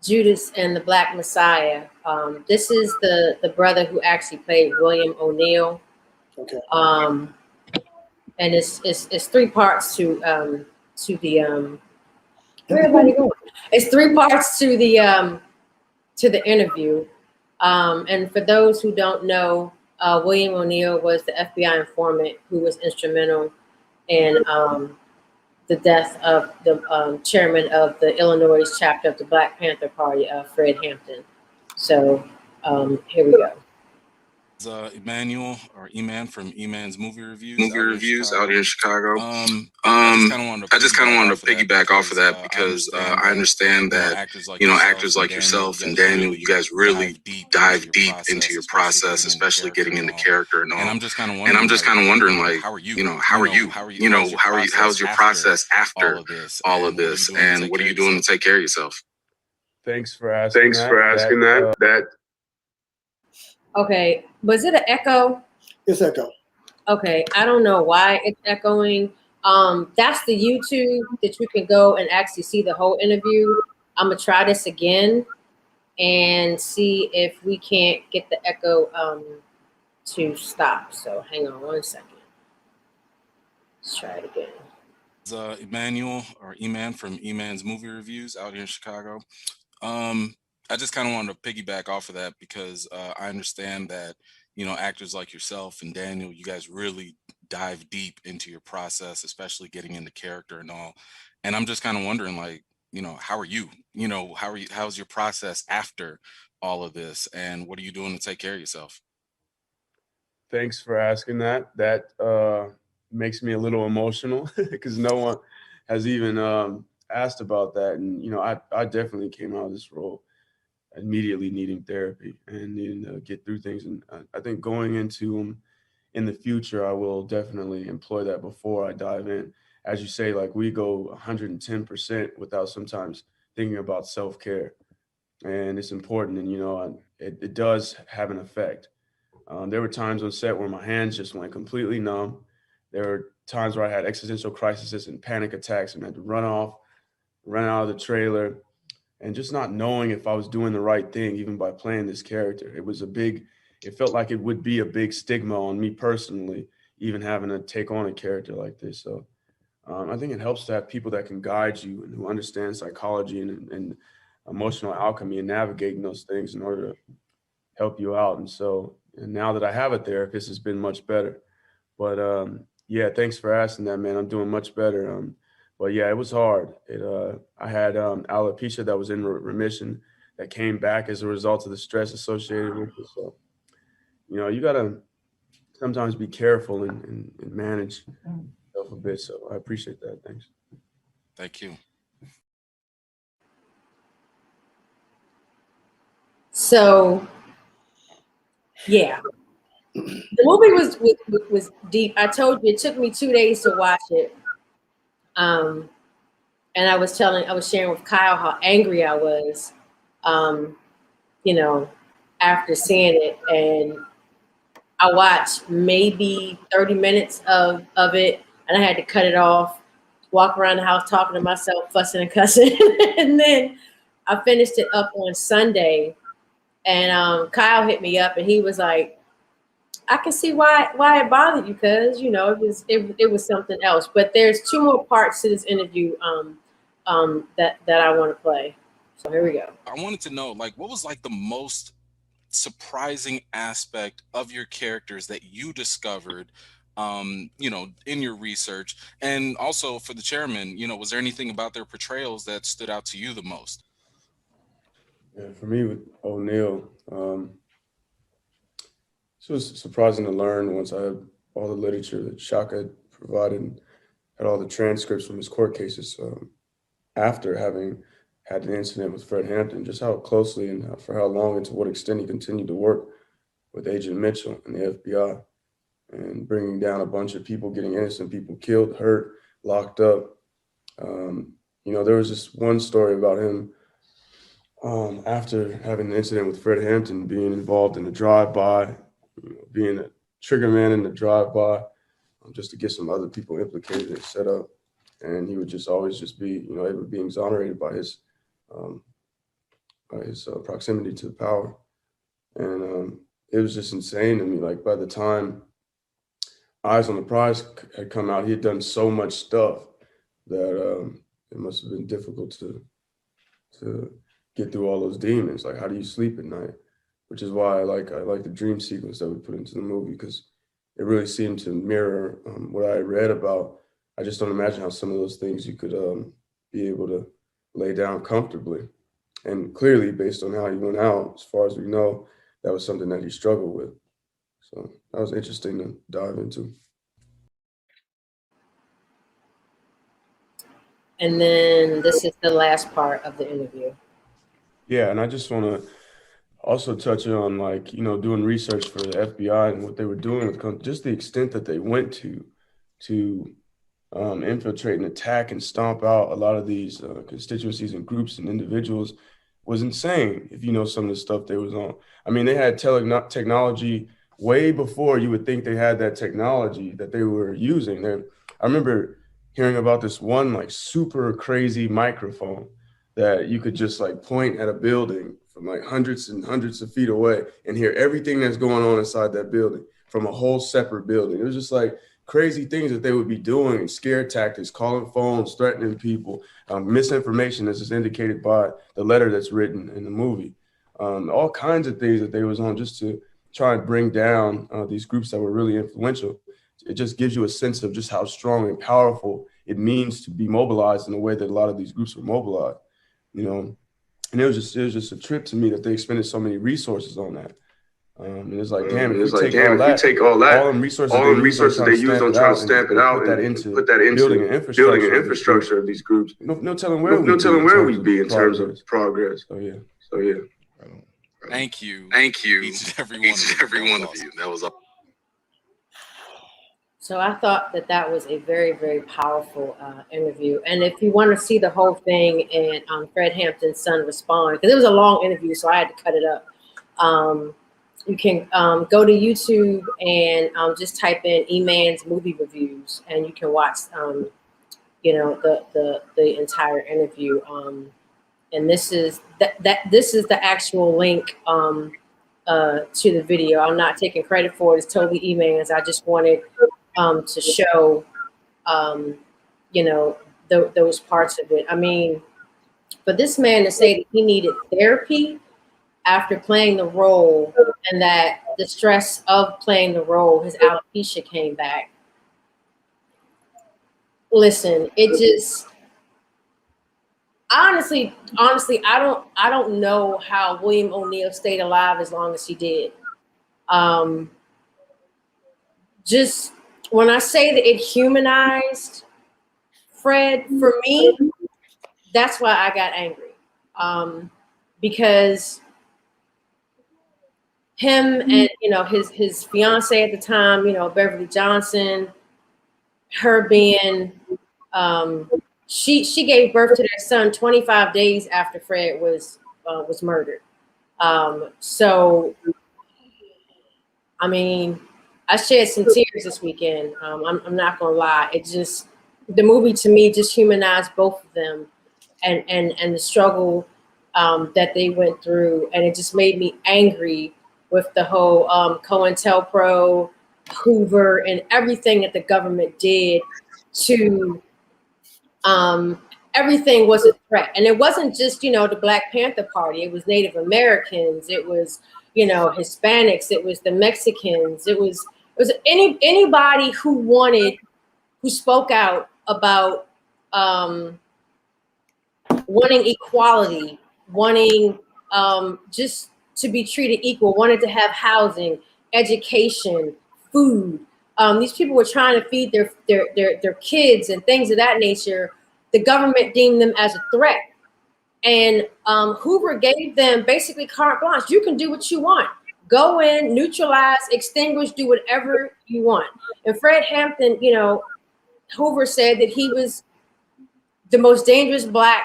S2: Judas and the Black Messiah. This is the brother who actually played William O'Neill.
S3: Okay.
S2: And it's three parts to the where everybody going? It's three parts to the interview. And for those who don't know, William O'Neill was the FBI informant who was instrumental in the death of the chairman of the Illinois chapter of the Black Panther Party, Fred Hampton. So here we go.
S5: Emmanuel or Eman from Eman's movie reviews
S6: out here in Chicago. I just kind of wanted to piggyback off of that because I understand that, you know, actors like yourself and Daniel, you guys really dive deep into your process, especially getting into character and all. And I'm just kind of wondering, like, how's your process after all of this, and what are you doing to take care of yourself?
S7: Thanks for asking that.
S2: Okay, was it an echo?
S3: It's echo.
S2: Okay, I don't know why it's echoing. That's the YouTube that you can go and actually see the whole interview. I'm gonna try this again and see if we can't get the echo to stop. So hang on 1 second. Let's try it again.
S5: Emmanuel or Eman from Eman's movie reviews out here in Chicago. I just kind of wanted to piggyback off of that because I understand that, actors like yourself and Daniel, you guys really dive deep into your process, especially getting into character and all. And I'm just kind of wondering, like, how are you? How's your process after all of this? And what are you doing to take care of yourself?
S7: Thanks for asking that. That makes me a little emotional because no one has even asked about that. And, I definitely came out of this role immediately needing therapy and needing to get through things. And I think going into in the future, I will definitely employ that before I dive in. As you say, like we go 110% without sometimes thinking about self-care. And it's important. And, it does have an effect. There were times on set where my hands just went completely numb. There were times where I had existential crises and panic attacks and had to run out of the trailer, and just not knowing if I was doing the right thing, even by playing this character. It felt like it would be a big stigma on me personally, even having to take on a character like this. So I think it helps to have people that can guide you and who understand psychology and emotional alchemy and navigating those things in order to help you out. And now that I have a therapist, it's been much better. But yeah, thanks for asking that, man. I'm doing much better. But yeah, it was hard. I had alopecia that was in remission that came back as a result of the stress associated with it. So, you gotta sometimes be careful and manage yourself a bit. So I appreciate that. Thanks.
S5: Thank you.
S2: So, yeah, the movie was deep. I told you it took me 2 days to watch it. And I was sharing with Kyle how angry I was, after seeing it. And I watched maybe 30 minutes of it, and I had to cut it off, walk around the house talking to myself, fussing and cussing. And then I finished it up on Sunday, and Kyle hit me up, and he was like, I can see why it bothered you, because it was something else. But there's 2 more parts to this interview that I want to play. So here we go.
S5: I wanted to know, like, what was like the most surprising aspect of your characters that you discovered in your research? And also for the chairman, was there anything about their portrayals that stood out to you the most?
S7: Yeah, for me with O'Neill, it was surprising to learn once I had all the literature that Shaka had provided and had all the transcripts from his court cases after having had an incident with Fred Hampton, just how closely and for how long and to what extent he continued to work with Agent Mitchell and the FBI and bringing down a bunch of people, getting innocent people killed, hurt, locked up. There was just one story about him after having an incident with Fred Hampton, being involved in a drive-by, being a trigger man in the drive-by, just to get some other people implicated and set up. And he would just always just be, able to be exonerated by his proximity to the power. And it was just insane to me. Like, by the time Eyes on the Prize had come out, he had done so much stuff that it must have been difficult to get through all those demons. Like, how do you sleep at night? Which is why I like the dream sequence that we put into the movie, because it really seemed to mirror what I read about. I just don't imagine how some of those things you could be able to lay down comfortably. And clearly, based on how he went out, as far as we know, that was something that he struggled with. So that was interesting to dive into.
S2: And then this is the last part of the interview.
S7: Yeah, and I just want to also touch on, like, doing research for the FBI and what they were doing with just the extent that they went to infiltrate and attack and stomp out a lot of these constituencies and groups and individuals was insane. If you know some of the stuff they was on. I mean, they had technology way before you would think they had that technology that they were using. I remember hearing about this one like super crazy microphone that you could just like point at a building from like hundreds and hundreds of feet away and hear everything that's going on inside that building from a whole separate building. It was just like crazy things that they would be doing, and scare tactics, calling phones, threatening people, misinformation, as is indicated by the letter that's written in the movie, all kinds of things that they was on just to try and bring down these groups that were really influential. It just gives you a sense of just how strong and powerful it means to be mobilized in the way that a lot of these groups were mobilized, you know. And it was just a trip to me that they expended so many resources on that. And it's like, damn, if we take all that, all the resources they used on trying to stamp it out and put that into building an infrastructure of these groups, no telling where we'd be in terms of progress. So yeah.
S5: Thank you.
S6: Each and every one of you. That was all.
S2: So I thought that was a very, very powerful interview. And if you want to see the whole thing and Fred Hampton's son respond, because it was a long interview, so I had to cut it up. You can go to YouTube and just type in E-Man's movie reviews, and you can watch, you know, the entire interview. And this is this is the actual link to the video. I'm not taking credit for it. It's totally E-Man's. I just wanted to show, you know, those parts of it. I mean, for this man to say that he needed therapy after playing the role, and that the stress of playing the role, his alopecia came back. Listen, it just honestly, I don't know how William O'Neill stayed alive as long as he did. Just when I say that it humanized Fred, for me, that's why I got angry. Because him and, you know, his fiance at the time, you know, Beverly Johnson, her being, she gave birth to their son 25 days after Fred was murdered. So, I mean, I shed some tears this weekend. I'm not gonna lie. It just, the movie to me just humanized both of them, and the struggle that they went through, and it just made me angry with the whole COINTELPRO, Hoover, and everything that the government did to, everything was a threat. And it wasn't just, you know, the Black Panther Party. It was Native Americans. It was, you know, Hispanics. It was the Mexicans. It was anybody who spoke out about wanting equality, wanting just to be treated equal, wanted to have housing, education, food. These people were trying to feed their kids and things of that nature. The government deemed them as a threat. And Hoover gave them basically carte blanche. You can do what you want. Go in, neutralize, extinguish, do whatever you want. And Fred Hampton, you know, Hoover said that he was the most dangerous Black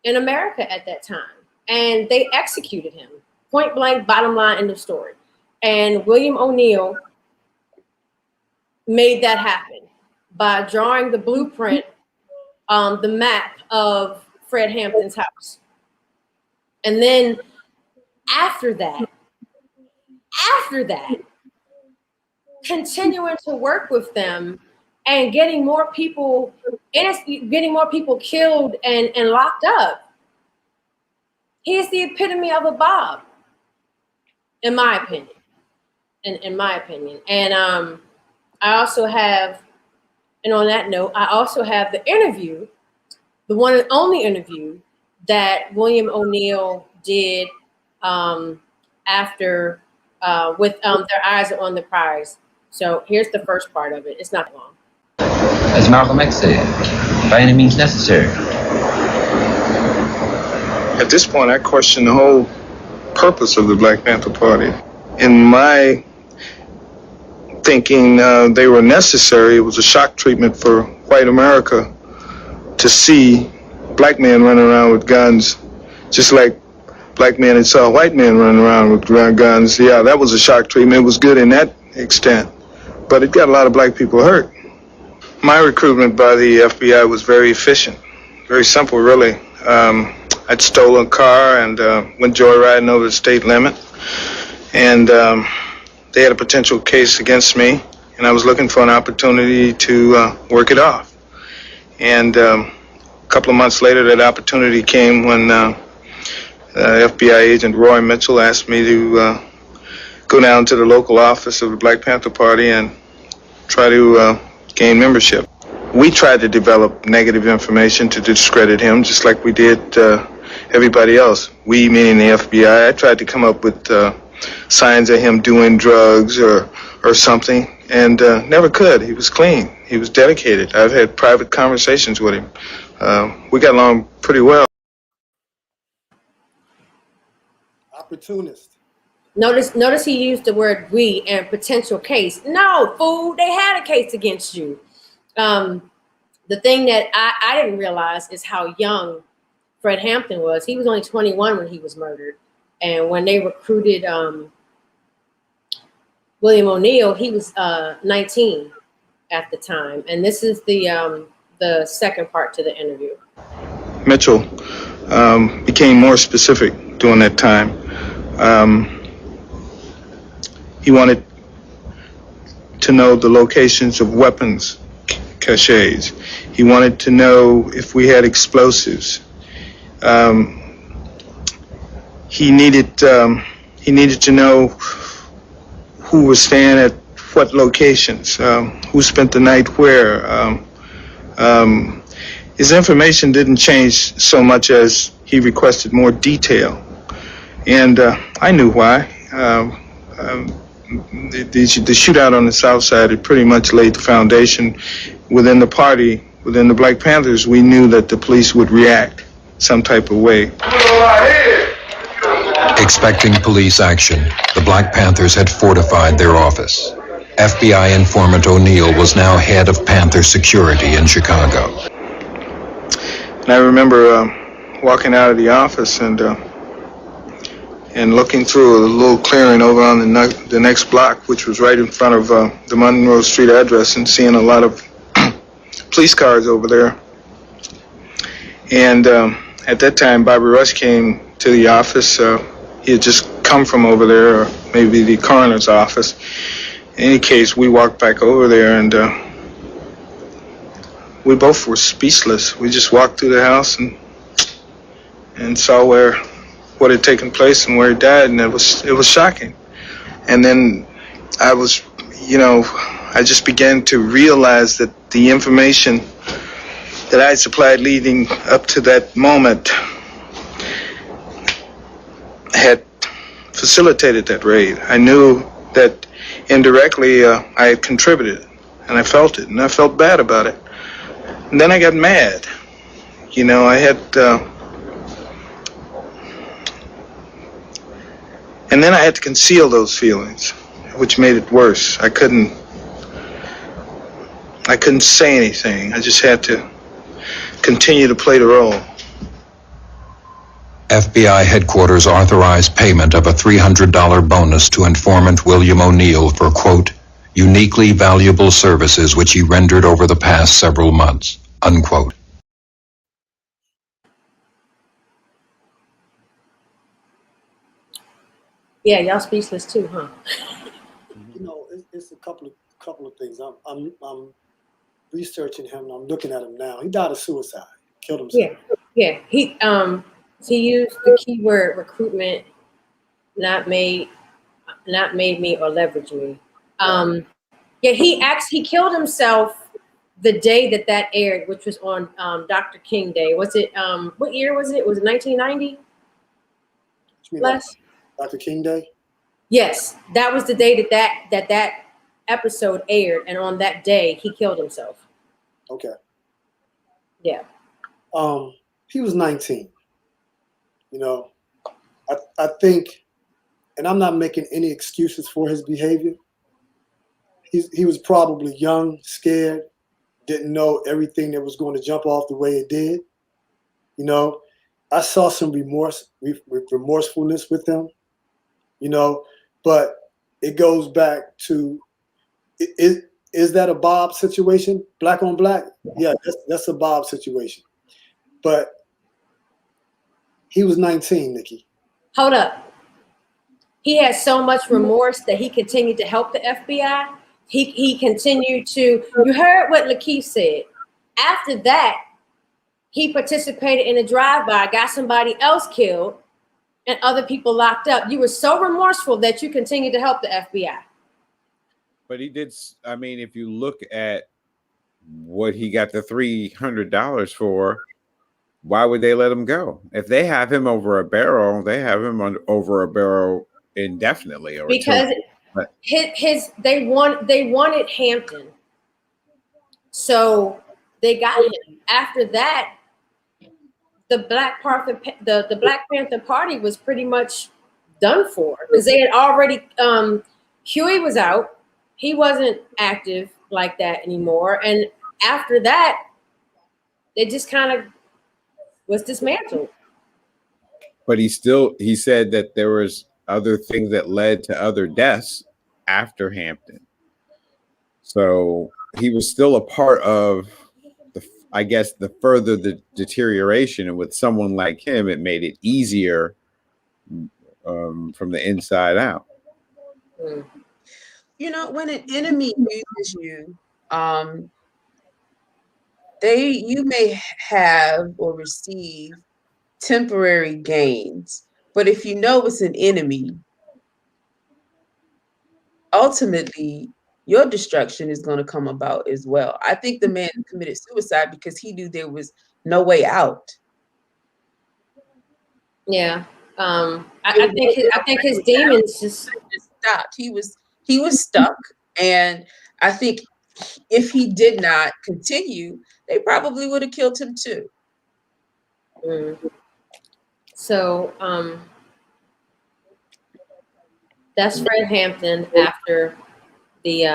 S2: in America at that time. And they executed him. Point blank, bottom line, end of story. And William O'Neill made that happen by drawing the blueprint, the map of Fred Hampton's house. And then after that, continuing to work with them and getting more people killed and locked up. He is the epitome of a B.O.B, in my opinion. In my opinion. And I also have, and on that note, I also have the interview, the one and only interview that William O'Neill did after with Their Eyes Are on the Prize. So here's the first part of it. It's not long.
S8: As Malcolm X said, by any means necessary.
S9: At this point, I question the whole purpose of the Black Panther Party. In my thinking, they were necessary. It was a shock treatment for white America to see Black men running around with guns, just like Black men had saw white men running around with guns. Yeah, that was a shock treatment. It was good in that extent, but it got a lot of Black people hurt. My recruitment by the FBI was very efficient, very simple, really. I'd stolen a car and went joyriding over the state limit, and they had a potential case against me, and I was looking for an opportunity to work it off. And a couple of months later, that opportunity came when FBI agent Roy Mitchell asked me to go down to the local office of the Black Panther Party and try to gain membership. We tried to develop negative information to discredit him, just like we did everybody else. We, meaning the FBI, I tried to come up with signs of him doing drugs or something, and never could. He was clean. He was dedicated. I've had private conversations with him. We got along pretty well.
S3: Opportunist.
S2: Notice he used the word "we" and potential case. No, fool, they had a case against you. The thing that I didn't realize is how young Fred Hampton was. He was only 21 when he was murdered. And when they recruited William O'Neill, he was 19 at the time. And this is the second part to the interview.
S9: Mitchell became more specific during that time. He wanted to know the locations of weapons caches. He wanted to know if we had explosives. He needed to know who was staying at what locations, who spent the night where. His information didn't change so much as he requested more detail, and I knew why. The shootout on the South Side had pretty much laid the foundation. Within the party, within the Black Panthers, we knew that the police would react some type of way.
S10: Expecting police action, the Black Panthers had fortified their office. FBI informant O'Neill was now head of Panther security in Chicago.
S9: And I remember walking out of the office and looking through a little clearing over on the next block, which was right in front of the Monroe Street address, and seeing a lot of police cars over there. And at that time, Bobby Rush came to the office. He had just come from over there, or maybe the coroner's office. In any case, we walked back over there, and we both were speechless. We just walked through the house and saw what had taken place and where he died, and it was shocking. And then I just began to realize that the information that I supplied leading up to that moment had facilitated that raid. I knew that indirectly I had contributed, and I felt it, and I felt bad about it. And then I got mad. I had and then I had to conceal those feelings, which made it worse. I couldn't say anything. I just had to continue to play the role.
S10: FBI headquarters authorized payment of a $300 bonus to informant William O'Neill for, quote, uniquely valuable services which he rendered over the past several months, unquote.
S2: Yeah, y'all speechless too, huh?
S3: It's a couple of things. I'm researching him. I'm looking at him now. He died of suicide. Killed himself.
S2: Yeah. He used the keyword recruitment, not made me or leverage me. He killed himself the day that aired, which was on Dr. King Day. Was it what year was it? Was it 1990?
S3: Dr. King Day?
S2: Yes, that was the day that episode aired, and on that day he killed himself.
S3: Okay.
S2: Yeah.
S3: He was 19. I think, and I'm not making any excuses for his behavior. He was probably young, scared, didn't know everything that was going to jump off the way it did. I saw some remorsefulness with him, but it goes back to, is that a B.O.B situation? Black on black? Yeah, that's a B.O.B situation. But he was 19, Nikki.
S2: Hold up. He had so much remorse that he continued to help the FBI. He continued to, you heard what Lakeith said. After that, he participated in a drive-by, got somebody else killed, and other people locked up. You were so remorseful that you continued to help the FBI.
S1: But he did. I mean, if you look at what he got the $300 for, why would they let him go? If they have him over a barrel, they have him over a barrel indefinitely. Or
S2: because they wanted Hampton, so they got him. After that, the Black Panther Party was pretty much done for because they had already. Huey was out; he wasn't active like that anymore, and after that, they just kind of was dismantled.
S1: But he said that there was other things that led to other deaths after Hampton. So he was still a part of the further the deterioration. And with someone like him, it made it easier from the inside out.
S4: You know, when an enemy uses you, you may have or receive temporary gains, but if you know it's an enemy, ultimately your destruction is going to come about as well. I think the man committed suicide because he knew there was no way out.
S2: Yeah, I think his demons just
S4: stopped. He was stuck, and I think if he did not continue, they probably would have killed him too.
S2: So that's Fred Hampton after they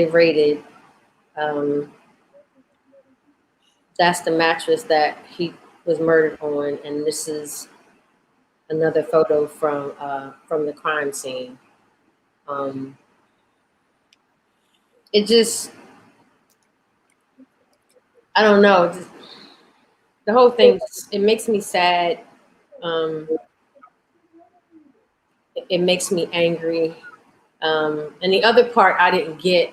S2: raided. That's the mattress that he was murdered on, and this is another photo from the crime scene. It just, I don't know. The whole thing, it makes me sad. It makes me angry. And the other part I didn't get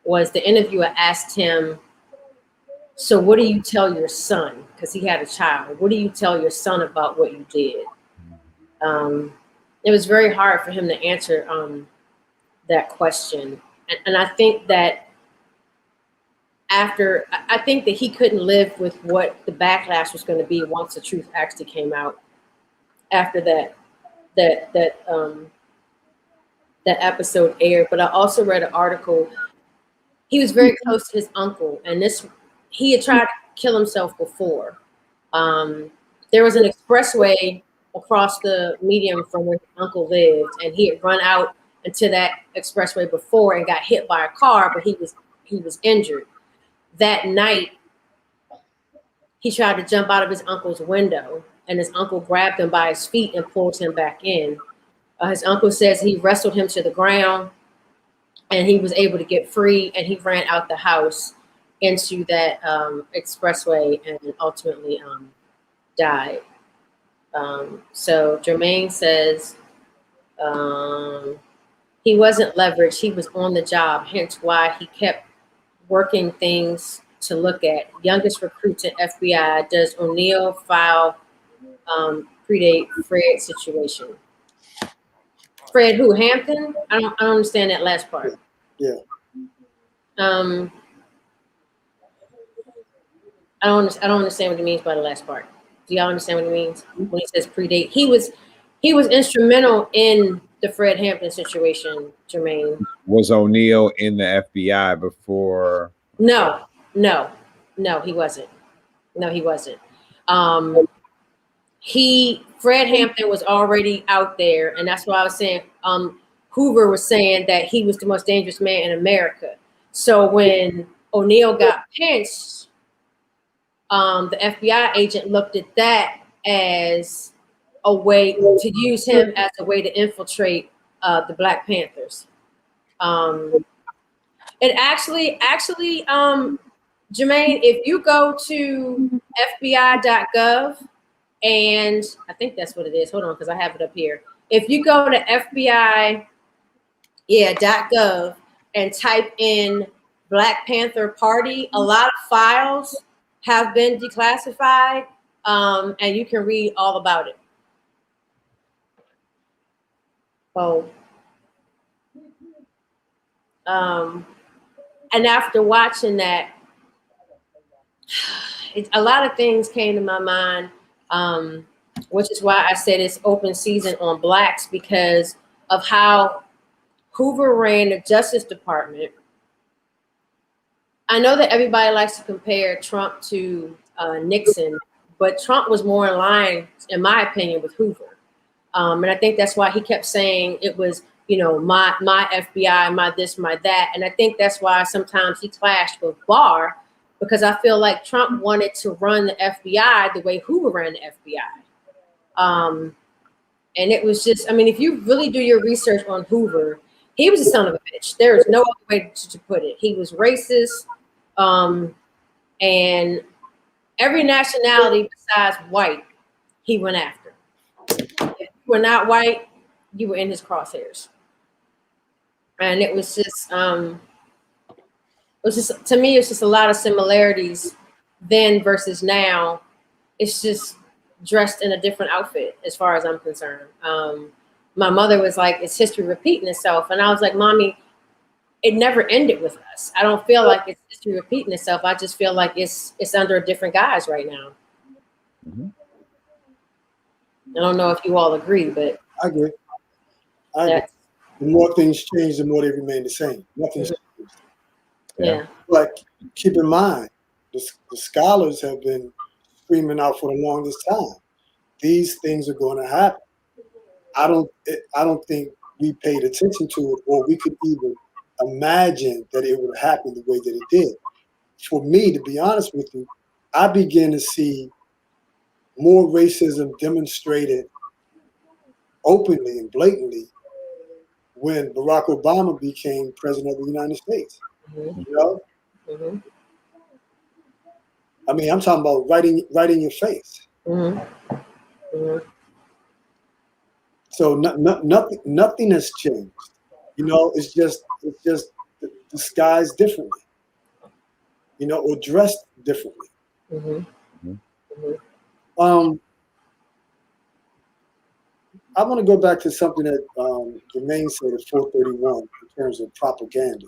S2: was the interviewer asked him, so what do you tell your son? Because he had a child. What do you tell your son about what you did? It was very hard for him to answer that question. And I think that I think that he couldn't live with what the backlash was going to be once the truth actually came out. After that episode aired. But I also read an article. He was very close to his uncle, and he had tried to kill himself before. There was an expressway across the median from where his uncle lived, and he had run out into that expressway before and got hit by a car, but he was injured. That night, he tried to jump out of his uncle's window, and his uncle grabbed him by his feet and pulled him back in. His uncle says he wrestled him to the ground, and he was able to get free, and he ran out the house into that expressway and ultimately died. So Jermaine says he wasn't leveraged, he was on the job, hence why he kept working things to look at. Youngest recruits in FBI, does O'Neill file predate Fred situation? Fred who, Hampton? I don't understand that last part.
S3: Yeah.
S2: I don't understand what he means by the last part. Do y'all understand what he means when he says predate? He was instrumental in the Fred Hampton situation, Jermaine. Was
S1: O'Neill in the FBI before?
S2: No, he wasn't. No, he wasn't. Fred Hampton was already out there, and that's why I was saying Hoover was saying that he was the most dangerous man in America. So when O'Neill got pinched, the FBI agent looked at that as a way to use him as a way to infiltrate the Black Panthers. It actually, Jermaine, if you go to FBI.gov, and I think that's what it is. Hold on, because I have it up here. If you go to FBI.gov and type in Black Panther Party, a lot of files have been declassified, and you can read all about it. So, and after watching that, a lot of things came to my mind, which is why I said it's open season on blacks, because of how Hoover ran the Justice Department. I know that everybody likes to compare Trump to Nixon, but Trump was more in line, in my opinion, with Hoover. And I think that's why he kept saying it was, you know, my FBI, my this, my that. And I think that's why sometimes he clashed with Barr, because I feel like Trump wanted to run the FBI the way Hoover ran the FBI. And it was just, I mean, if you really do your research on Hoover, he was a son of a bitch. There is no other way to put it. He was racist, and every nationality besides white, he went after. If you were not white, you were in his crosshairs. And it was just, to me, it's just a lot of similarities then versus now. It's just dressed in a different outfit, as far as I'm concerned. My mother was like, it's history repeating itself. And I was like, Mommy, it never ended with us. I don't feel like it's history repeating itself. I just feel like it's under a different guise right now.
S3: Mm-hmm.
S2: I don't know if you all agree, but
S3: I agree. The more things change, the more they remain the same. Nothing's changed.
S2: Yeah.
S3: But keep in mind, the scholars have been screaming out for the longest time. These things are going to happen. I don't think we paid attention to it, or we could even imagine that it would happen the way that it did. For me, to be honest with you, I began to see more racism demonstrated openly and blatantly when Barack Obama became president of the United States.
S2: Mm-hmm.
S3: You know?
S2: Mm-hmm.
S3: I mean, I'm talking about right in your face.
S2: Mm-hmm. Mm-hmm.
S3: So nothing has changed. You know, it's just disguised differently. You know, or dressed differently.
S2: Mm-hmm. Mm-hmm.
S3: I want to go back to something that Jermaine said at 431 in terms of propaganda.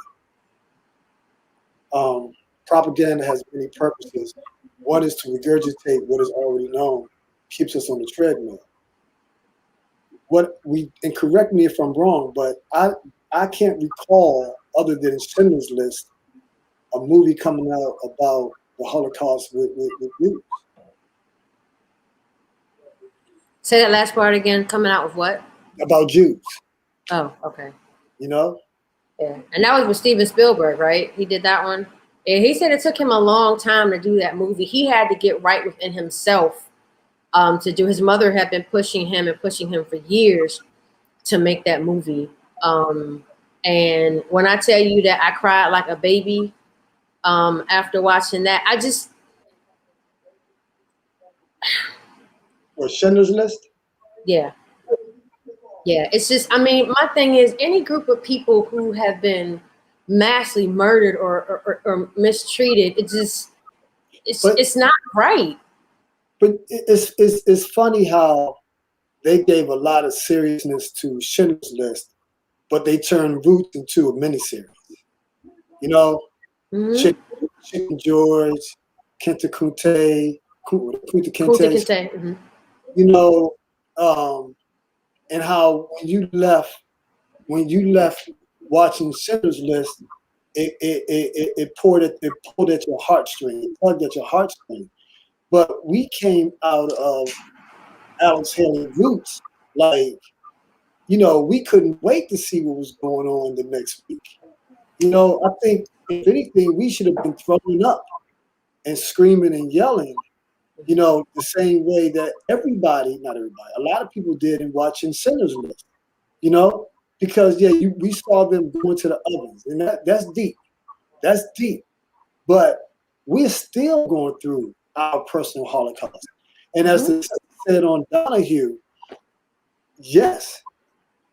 S3: Propaganda has many purposes. One is to regurgitate what is already known, keeps us on the treadmill. And correct me if I'm wrong, but I can't recall, other than Schindler's List, a movie coming out about the Holocaust with Jews.
S2: Say that last part again. Coming out with what?
S3: About Jews.
S2: Oh, okay.
S3: You know?
S2: Yeah, and that was with Steven Spielberg, right? He did that one. And he said it took him a long time to do that movie. He had to get right within himself to do. His mother had been pushing him for years to make that movie. And when I tell you that I cried like a baby after watching that, I just...
S3: Or Schindler's List?
S2: Yeah. Yeah, it's just, I mean, my thing is, any group of people who have been massively murdered or mistreated, it's not right.
S3: But it's funny how they gave a lot of seriousness to Schindler's List, but they turned Roots into a miniseries. You know,
S2: Mm-hmm.
S3: Chicken George, Kunta Kinte,
S2: Mm-hmm.
S3: You know, and how when you left watching Schindler's List, it pulled at your heartstring, it tugged at your heartstring. But we came out of Alex Haley Roots, like, you know, we couldn't wait to see what was going on the next week. You know, I think if anything, we should have been throwing up and screaming and yelling, you know, the same way that not everybody, a lot of people did in watching Schindler's List, you know, because we saw them going to the ovens, and that's deep. That's deep. But we're still going through our personal Holocaust. And as the sister said on Donahue, yes,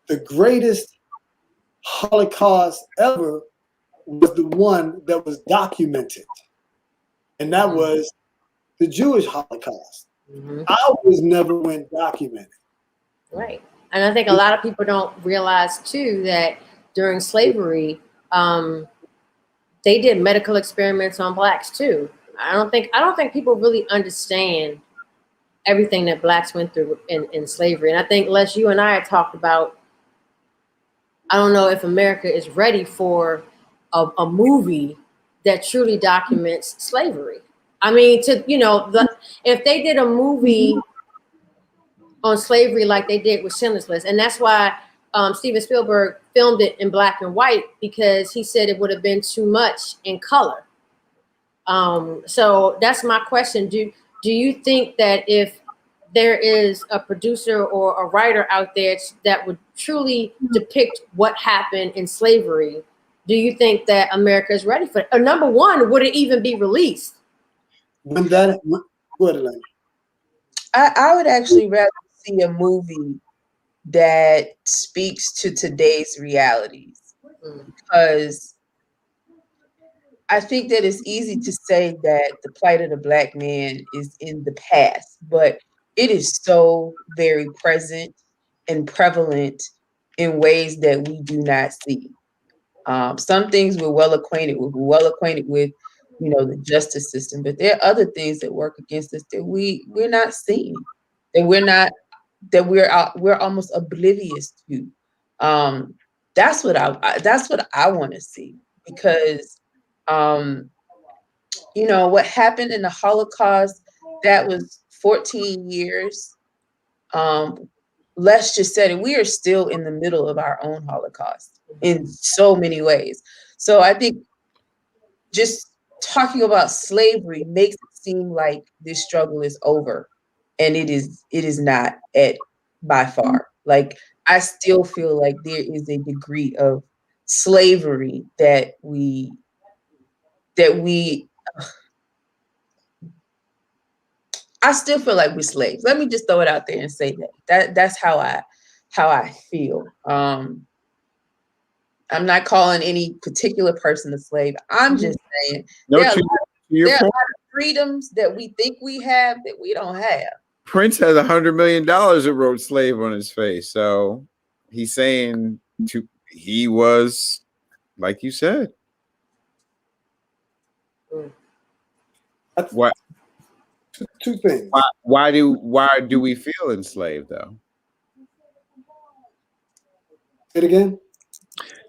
S3: the greatest Holocaust ever was the one that was documented. And that was the Jewish Holocaust. Ours never went documented.
S2: Right. And I think a lot of people don't realize too that during slavery, they did medical experiments on blacks too. I don't think people really understand everything that blacks went through in slavery. And I think, Les, you and I had talked about, I don't know if America is ready for a movie that truly documents slavery. I mean, if they did a movie on slavery like they did with Schindler's List, and that's why Steven Spielberg filmed it in black and white, because he said it would have been too much in color. So that's my question. Do you think that if there is a producer or a writer out there that would truly depict what happened in slavery, do you think that America is ready for it? Or number one, would it even be released?
S3: When that, what, Elaine?
S4: I would actually rather see a movie that speaks to today's realities, because I think that it's easy to say that the plight of the black man is in the past, but it is so very present and prevalent in ways that we do not see. Some things we're well acquainted with. We're well acquainted with, the justice system, but there are other things that work against us that we're not seeing, that we're almost oblivious to. That's what I want to see, because what happened in the Holocaust, that was 14 years. Les just said it, we are still in the middle of our own Holocaust in so many ways. So I think just talking about slavery makes it seem like this struggle is over, and it is not by far. Like, I still feel like there is a degree of slavery that we I still feel like we're slaves. Let me just throw it out there and say that's how I feel. I'm not calling any particular person a slave. I'm just saying there are a lot of freedoms that we think we have that we don't have.
S1: Prince has $100 million that wrote slave on his face. So he's saying he was, like you said. What?
S3: Two things.
S1: Why do we feel enslaved though?
S3: Say it again.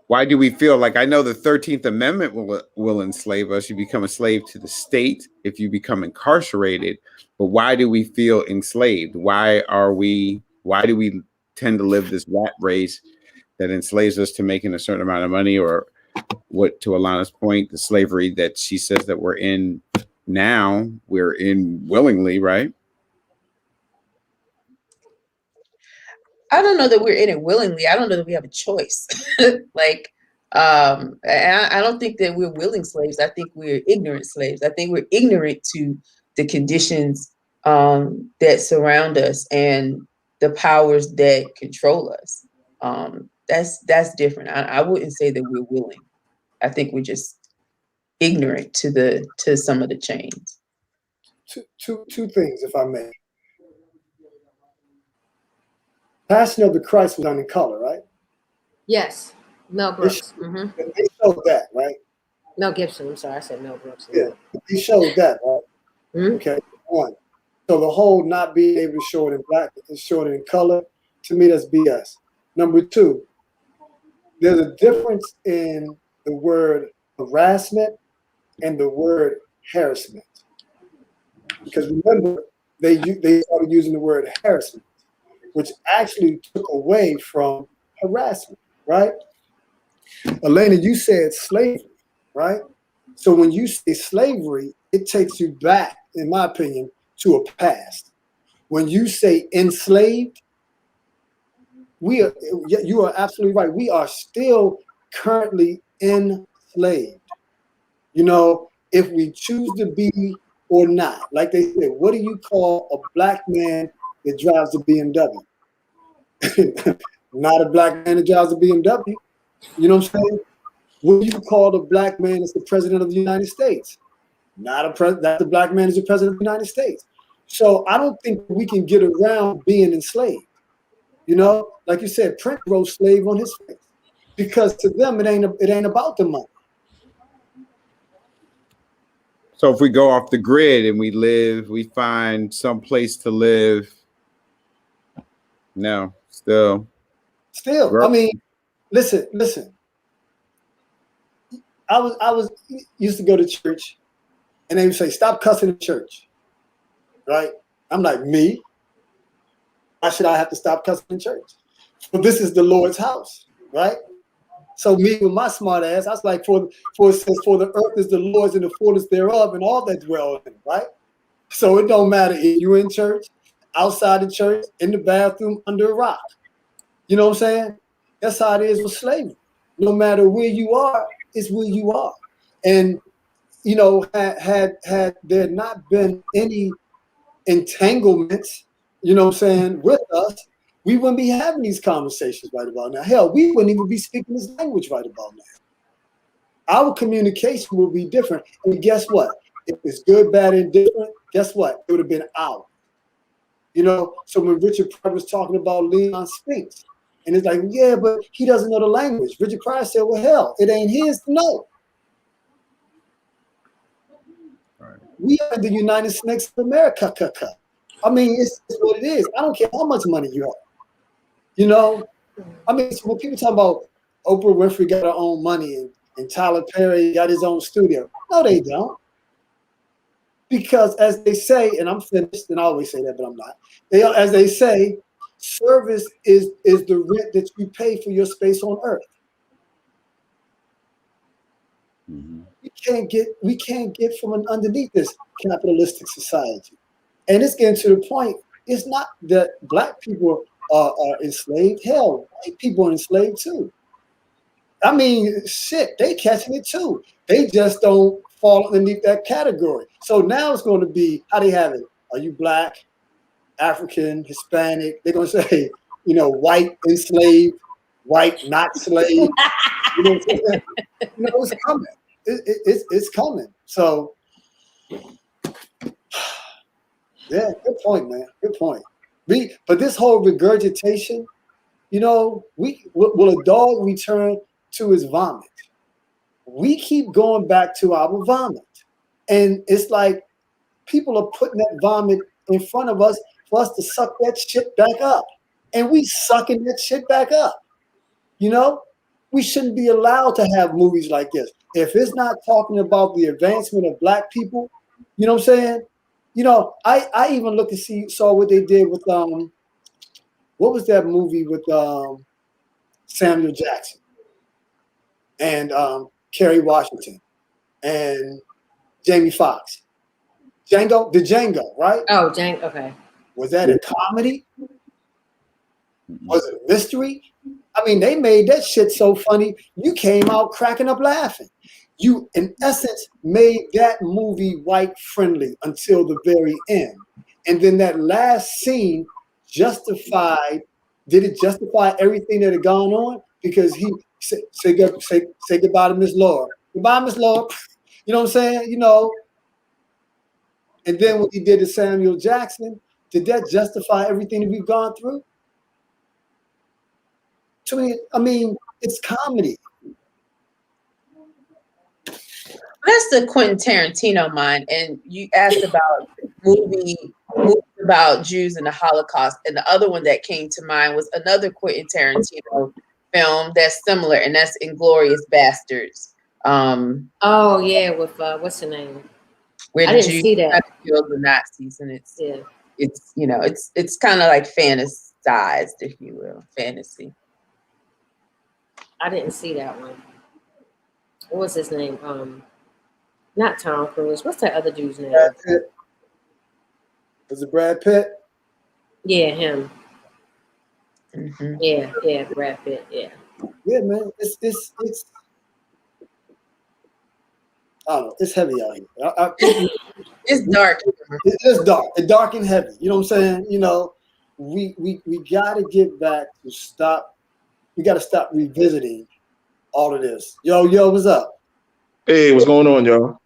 S1: Why do we feel like, I know the 13th Amendment will enslave us. You become a slave to the state if you become incarcerated. But why do we feel enslaved? Why do we tend to live this rat race that enslaves us to making a certain amount of money, or what, to Alana's point, the slavery that she says that we're in now, we're in willingly, right?
S4: I don't know that we're in it willingly. I don't know that we have a choice. I don't think that we're willing slaves. I think we're ignorant slaves. I think we're ignorant to the conditions that surround us and the powers that control us. That's different. I wouldn't say that we're willing. I think we're just ignorant to some of the chains.
S3: Two things, if I may. Passion of the Christ was done in color, right?
S2: Yes. Mel Brooks.
S3: They showed that, right?
S2: Mel Gibson. I'm sorry, I said Mel Brooks.
S3: Yeah, he showed that, right? Okay, one. So the whole not being able to show it in black and show it in color, to me, that's BS. Number two, there's a difference in the word harassment and the word harassment. Because remember, they started using the word harassment, which actually took away from harassment, right? Elena, you said slavery, right? So when you say slavery, it takes you back, in my opinion, to a past. When you say enslaved, you are absolutely right. We are still currently enslaved. If we choose to be or not. Like they said, what do you call a black man that drives a BMW? Not a black man that drives a BMW. You know what I'm saying? What do you call the black man that's the president of the United States? Not a president. That the black man is the president of the United States. So I don't think we can get around being enslaved. You know, like you said, Prince wrote slave on his face because to them it ain't about the money.
S1: So if we go off the grid and we find some place to live. No, still.
S3: I mean, listen. I used to go to church, and they would say, "Stop cussing in church." Right? I'm like, me? Why should I have to stop cussing in church? Well, this is the Lord's house, right? So me with my smart ass, I was like, for it says, for the earth is the Lord's and the fullness thereof, and all that dwell in it, right? So it don't matter if you're in church, outside the church, in the bathroom, under a rock. You know what I'm saying? That's how it is with slavery. No matter where you are, it's where you are. And you know, had there not been any entanglements, you know what I'm saying, with us, we wouldn't be having these conversations right about now. Hell, we wouldn't even be speaking this language right about now. Our communication will be different. And guess what? If it's good, bad, and different, guess what? It would have been ours. You know, so when Richard Pryor was talking about Leon Spinks, and it's like, yeah, but he doesn't know the language. Richard Pryor said, well, hell, it ain't his to know. Right. We are the United Snakes of America. I mean, it's what it is. I don't care how much money you have. You know, I mean, so when people talk about Oprah Winfrey got her own money and Tyler Perry got his own studio, no, they don't. Because as they say, and I'm finished, and I always say that, but I'm not. As they say, service is the rent that you pay for your space on earth. Mm-hmm. We can't get from underneath this capitalistic society. And it's getting to the point, it's not that black people are enslaved. Hell, white people are enslaved too. I mean, shit, they catching it too. They just don't fall underneath that category. So now it's going to be, how they have it? Are you black, African, Hispanic? They're going to say, you know, white enslaved, white not slave. You know, it's coming. It's coming. So, yeah, good point, man. Good point. But this whole regurgitation, you know, will a dog return to his vomit? We keep going back to our vomit. And it's like people are putting that vomit in front of us for us to suck that shit back up. And we sucking that shit back up. You know, we shouldn't be allowed to have movies like this. If it's not talking about the advancement of black people, you know what I'm saying? You know, I even looked to saw what they did with what was that movie with Samuel Jackson and Kerry Washington and Jamie Foxx. Django, right?
S2: Oh, Django, okay.
S3: Was that a comedy? Was it a mystery? I mean, they made that shit so funny, you came out cracking up laughing. You, in essence, made that movie white friendly until the very end. And then that last scene did it justify everything that had gone on? Because he say goodbye to Miss Laura. Goodbye, Miss Laura. You know what I'm saying? You know. And then what he did to Samuel Jackson, did that justify everything that we've gone through? To me, I mean, it's comedy.
S4: That's the Quentin Tarantino mind. And you asked about movies about Jews and the Holocaust. And the other one that came to mind was another Quentin Tarantino film that's similar, and that's Inglourious Bastards.
S2: Oh yeah, with what's the name?
S4: Where
S2: I didn't see that.
S4: Killed the Nazis, and it's you know, it's kind of like fantasized, if you will, fantasy.
S2: I didn't see that one. What was his name? Not Tom Cruise. What's that other dude's name?
S3: Brad Pitt. Was it Brad Pitt?
S2: Yeah, him.
S4: Mm-hmm.
S2: Yeah, Brad Pitt. Yeah.
S3: Yeah, man. It's I don't know. It's heavy out here.
S4: It's dark.
S3: It's dark. It's dark and heavy. You know what I'm saying? You know, we got to get back to stop. We got to stop revisiting all of this. Yo, what's up?
S11: Hey, what's going on, y'all?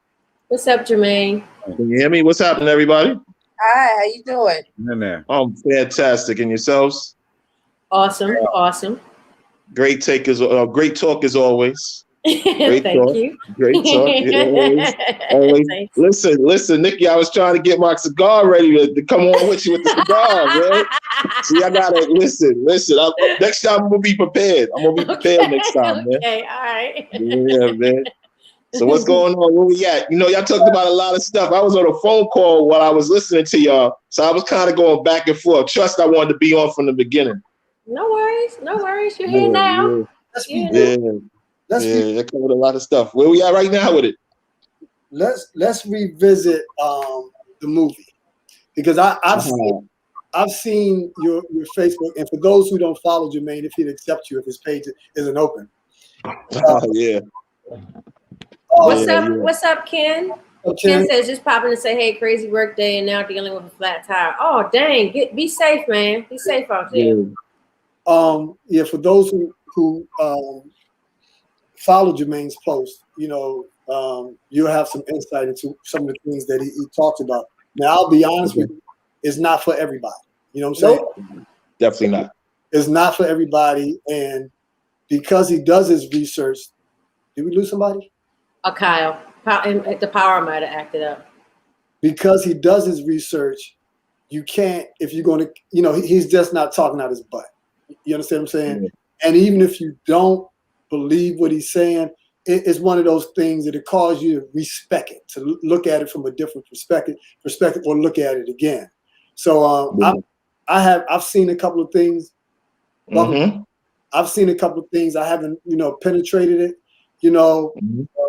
S2: What's up, Jermaine?
S11: Can you hear me? What's happening, everybody?
S4: Hi, how you doing?
S1: In there.
S6: I'm fantastic. And yourselves?
S2: Awesome. Awesome.
S6: Great talk as always. Great
S2: Thank
S6: talk.
S2: you.
S6: Great talk. Always.
S2: Thanks.
S6: Listen, Nikki, I was trying to get my cigar ready to come on with you with the cigar, man. See, I gotta listen. Next time I'm gonna be prepared. I'm gonna be prepared next time, man.
S2: Okay, all right.
S6: Yeah, man. So what's going on? Where we at? You know, y'all talked about a lot of stuff. I was on a phone call while I was listening to y'all, so I was kind of going back and forth. Trust, I wanted to be on from the beginning.
S2: No worries. You're here now.
S6: That covered a lot of stuff. Where we at right now with it?
S3: Let's revisit the movie, because I've seen your Facebook, and for those who don't follow Jermaine, if he'd accept you if his page isn't open.
S2: What's up, Ken? Ken says just popping to say, hey, crazy work day and now dealing with a flat tire. Oh, dang. Be safe, man. Be safe out there.
S3: For those who follow Jermaine's post, you'll have some insight into some of the things that he talks about. Now, I'll be honest with you, it's not for everybody. You know what I'm saying?
S6: Definitely not.
S3: It's not for everybody. And because he does his research, did we lose somebody?
S2: Kyle. The power might have acted up.
S3: Because he does his research, you can't, if you're going to, he's just not talking out his butt. You understand what I'm saying? Mm-hmm. And even if you don't believe what he's saying, it's one of those things that it calls you to respect it, to look at it from a different perspective, or look at it again. So I've seen a couple of things.
S6: Mm-hmm.
S3: I've seen a couple of things. I haven't, penetrated it,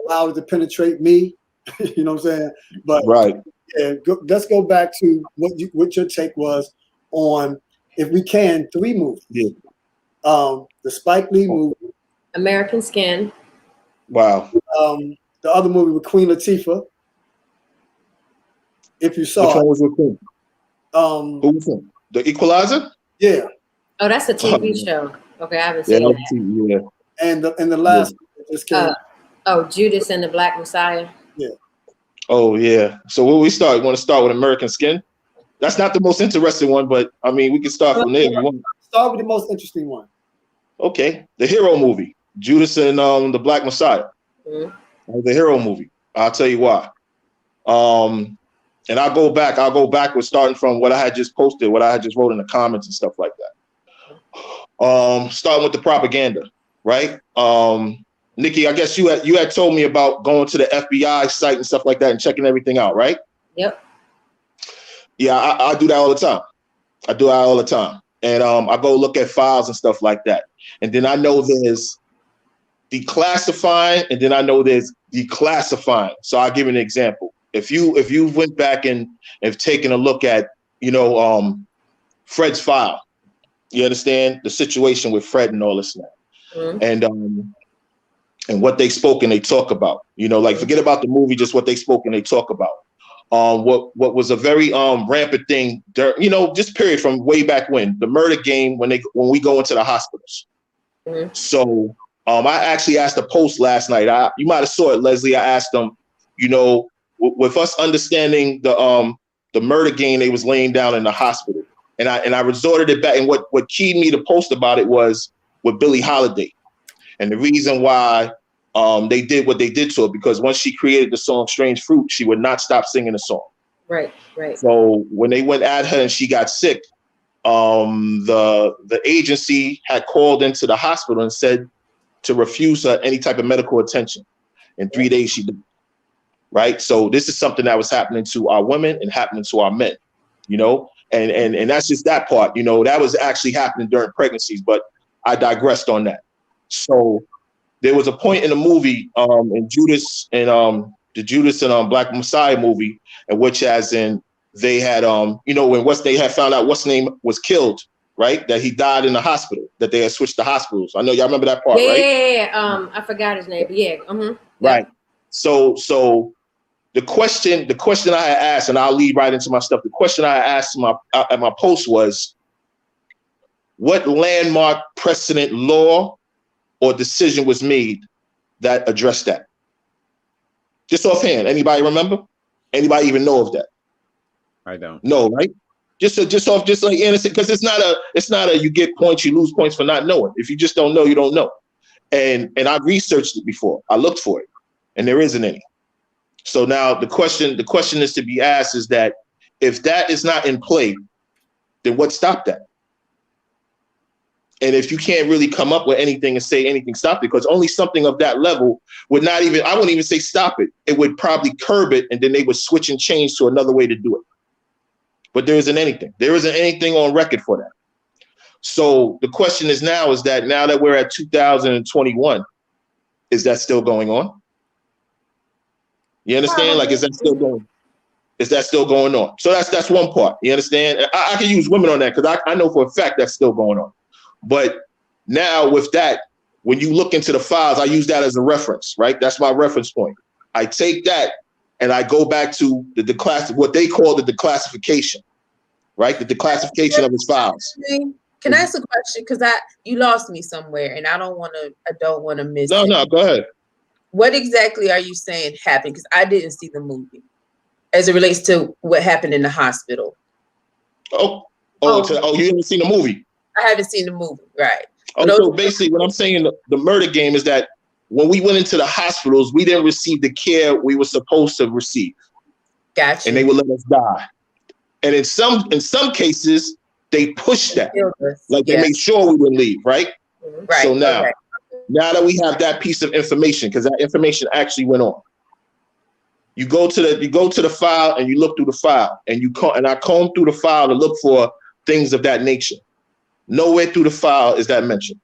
S3: allowed it to penetrate me. You know what I'm saying? But let's go back to what your take was on, if we can, 3 movies.
S6: Yeah.
S3: The Spike Lee movie,
S2: American Skin.
S6: Wow.
S3: The other movie with Queen Latifah. If you saw
S6: Which one was it? Who was it? The Equalizer?
S3: Yeah.
S2: Oh, that's a TV show. Okay, I haven't seen that.
S3: Yeah. And the last one just came.
S2: Judas and the Black Messiah.
S3: Yeah.
S6: Oh yeah. So where we start? You want to start with American Skin? That's not the most interesting one, but I mean we can start from there.
S3: Start with the most interesting one.
S6: Okay. The hero movie. Judas and the Black Messiah. Mm-hmm. The hero movie. I'll tell you why. And I'll go backwards, starting from what I had just posted, what I had just wrote in the comments and stuff like that. Starting with the propaganda, right? Nikki, I guess you had told me about going to the FBI site and stuff like that and checking everything out, right?
S2: Yep.
S6: Yeah, I do that all the time. And I go look at files and stuff like that. And then I know there's declassifying, and then I know there's declassifying. So I'll give you an example. If you went back and have taken a look at, Fred's file, you understand the situation with Fred and all this now. Mm-hmm. And what they spoke and they talk about, forget about the movie, just what they spoke and they talk about. What was a very rampant thing, just period from way back when, the murder game, when we go into the hospitals. Mm-hmm. So I actually asked a post last night. You might have saw it, Leslie. I asked them, with us understanding the murder game they was laying down in the hospital, and I resorted it back. And what keyed me to post about it was with Billie Holiday, and the reason why they did what they did to her, because once she created the song "Strange Fruit," she would not stop singing the song.
S2: Right.
S6: So when they went at her and she got sick, the agency had called into the hospital and said to refuse her any type of medical attention. In 3 days, she did. Right. So this is something that was happening to our women and happening to our men, and that's just that part, that was actually happening during pregnancies. But I digressed on that. So there was a point in the movie in Judas and the Judas and Black Messiah movie, in which as in they had, when they had found out what's name was killed, right? That he died in the hospital, that they had switched the hospitals. I know y'all remember that part, right?
S2: Yeah. I forgot his name, but yeah. Mm-hmm.
S6: Right. So the question I had asked, and I'll lead right into my stuff. The question I asked at my post was, what landmark precedent law or decision was made that addressed that? Just offhand, anybody remember? Anybody even know of that?
S1: I don't.
S6: No, right? Just like innocent, because it's not a you get points, you lose points for not knowing. If you just don't know, you don't know. And I researched it before. I looked for it, and there isn't any. So now the question is to be asked is that if that is not in play, then what stopped that? And if you can't really come up with anything and say anything stopped it, because only something of that level would not even, I wouldn't even say stop it. It would probably curb it, and then they would switch and change to another way to do it. But there isn't anything. There isn't anything on record for that. So the question is now that we're at 2021, is that still going on? You understand? Like, is that still going on? So that's one part. You understand? I can use women on that because I know for a fact that's still going on. But now with that, when you look into the files, I use that as a reference, right? That's my reference point. I take that and I go back to what they call the declassification, right? The declassification of his files.
S4: Can I ask a question? Because you lost me somewhere, and I don't want to miss it.
S6: No, go ahead.
S4: What exactly are you saying happened? Because I didn't see the movie as it relates to what happened in the hospital.
S6: You haven't seen the movie?
S4: I haven't seen the movie, right?
S6: So basically what I'm saying, the murder game is that when we went into the hospitals, we didn't receive the care we were supposed to receive.
S4: Gotcha.
S6: And they would let us die. And in some cases, they pushed that. Like they made sure we wouldn't leave, right?
S4: Right.
S6: So now that we have that piece of information, because that information actually went on. You go to the file and you look through the file, and I comb through the file to look for things of that nature. Nowhere through the file is that mentioned.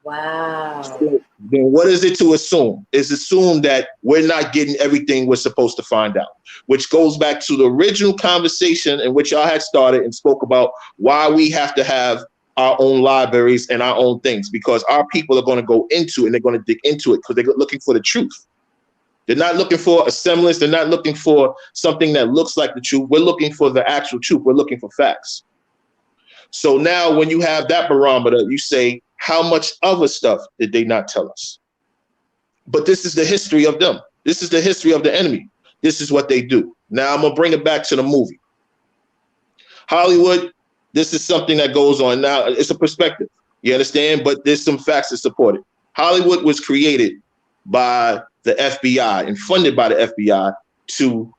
S2: Wow.
S6: So then what is it to assume? It's assumed that we're not getting everything we're supposed to find out, which goes back to the original conversation in which y'all had started and spoke about why we have to have our own libraries and our own things, because our people are going to go into and they're going to dig into it because they're looking for the truth. They're not looking for a semblance. They're not looking for something that looks like the truth. We're looking for the actual truth. We're looking for facts. So now when you have that barometer, you say, how much other stuff did they not tell us? But this is the history of them. This is the history of the enemy. This is what they do. Now I'm going to bring it back to the movie. Hollywood, this is something that goes on now. It's a perspective. You understand? But there's some facts that support it. Hollywood was created by the FBI and funded by the FBI to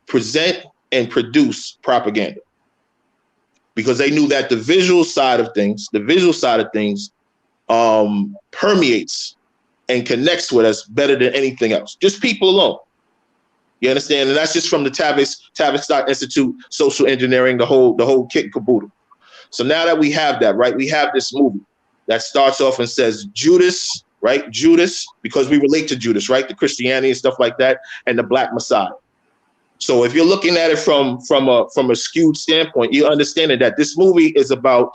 S6: present and produce propaganda, because they knew that the visual side of things permeates and connects with us better than anything else. Just people alone. You understand? And that's just from the Tavistock Institute, social engineering, the whole kit and caboodle. So now that we have that, right, we have this movie that starts off and says Judas, right? Judas, because we relate to Judas, right? The Christianity and stuff like that, and the Black Messiah. So if you're looking at it from a skewed standpoint, you're understanding that this movie is about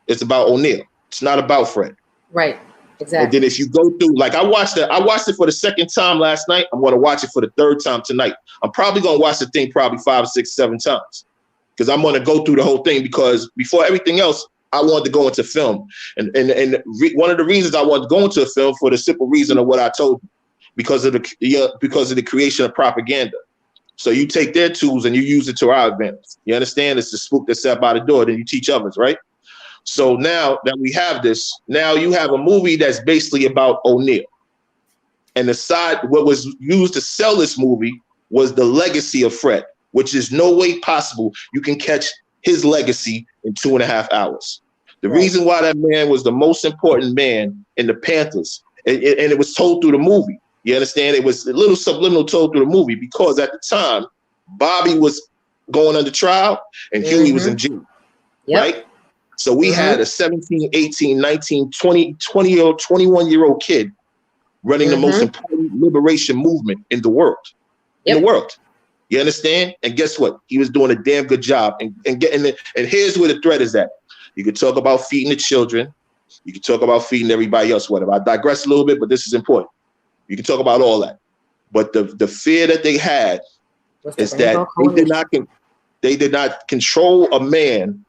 S6: O'Neal. It's not about Fred.
S2: Right. Exactly.
S6: And then if you go through, like I watched it for the second time last night. I'm going to watch it for the third time tonight. I'm probably going to watch the thing probably 5, 6, 7 times, because I'm going to go through the whole thing, because before everything else, I wanted to go into film. And one of the reasons I wanted to go into a film for the simple reason of what I told you, because of the creation of propaganda. So you take their tools and you use it to our advantage. You understand? It's the spook that sat by the door, then you teach others, right? So now that we have this, now you have a movie that's basically about O'Neal. And what was used to sell this movie was the legacy of Fred, which is no way possible you can catch his legacy in 2.5 hours. The reason why that man was the most important man in the Panthers, and it was told through the movie. You understand? It was a little subliminal told through the movie, because at the time, Bobby was going under trial and Huey was in jail, right? So we had a 17, 18, 19, 20, 21-year-old kid running the most important liberation movement in the world. In the world. You understand? And guess what? He was doing a damn good job. And here's where the threat is at. You could talk about feeding the children. You could talk about feeding everybody else, whatever. I digress a little bit, but this is important. You can talk about all that. But the fear that they had is that they did not control a man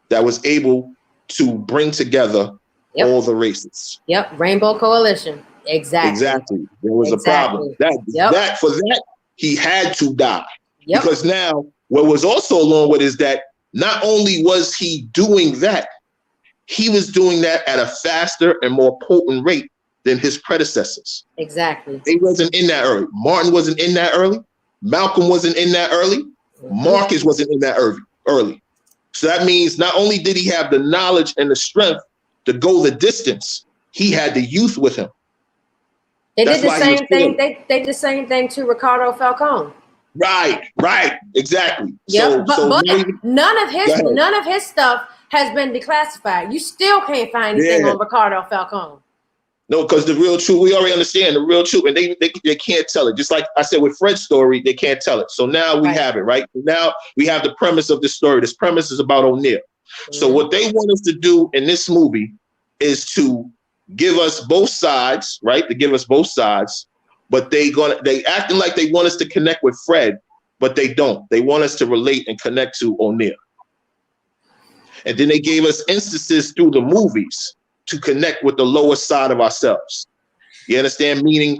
S6: that was able to bring together all the races.
S2: Rainbow Coalition. Exactly.
S6: There was a problem. That he had to die.
S2: Yep.
S6: Because now what was also along with is that not only was he doing that, he was doing that at a faster and more potent rate than his predecessors.
S2: Exactly.
S6: They wasn't in that early. Martin wasn't in that early. Malcolm wasn't in that early. Marcus wasn't in that early. So that means not only did he have the knowledge and the strength to go the distance, he had the youth with him.
S2: They did the same thing. They did the same thing to Ricardo Falcone.
S6: Right, exactly.
S2: Yep.
S6: So
S2: but none of his stuff has been declassified. You still can't find anything on Ricardo Falcone.
S6: No, because the real truth, we already understand the real truth, and they can't tell it. Just like I said with Fred's story, they can't tell it. So now we have it, right? Now we have the premise of this story. This premise is about O'Neal. So what they want us to do in this movie is to give us both sides, right? To give us both sides, but they acting like they want us to connect with Fred, but they don't. They want us to relate and connect to O'Neal. And then they gave us instances through the movies to connect with the lower side of ourselves. You understand? Meaning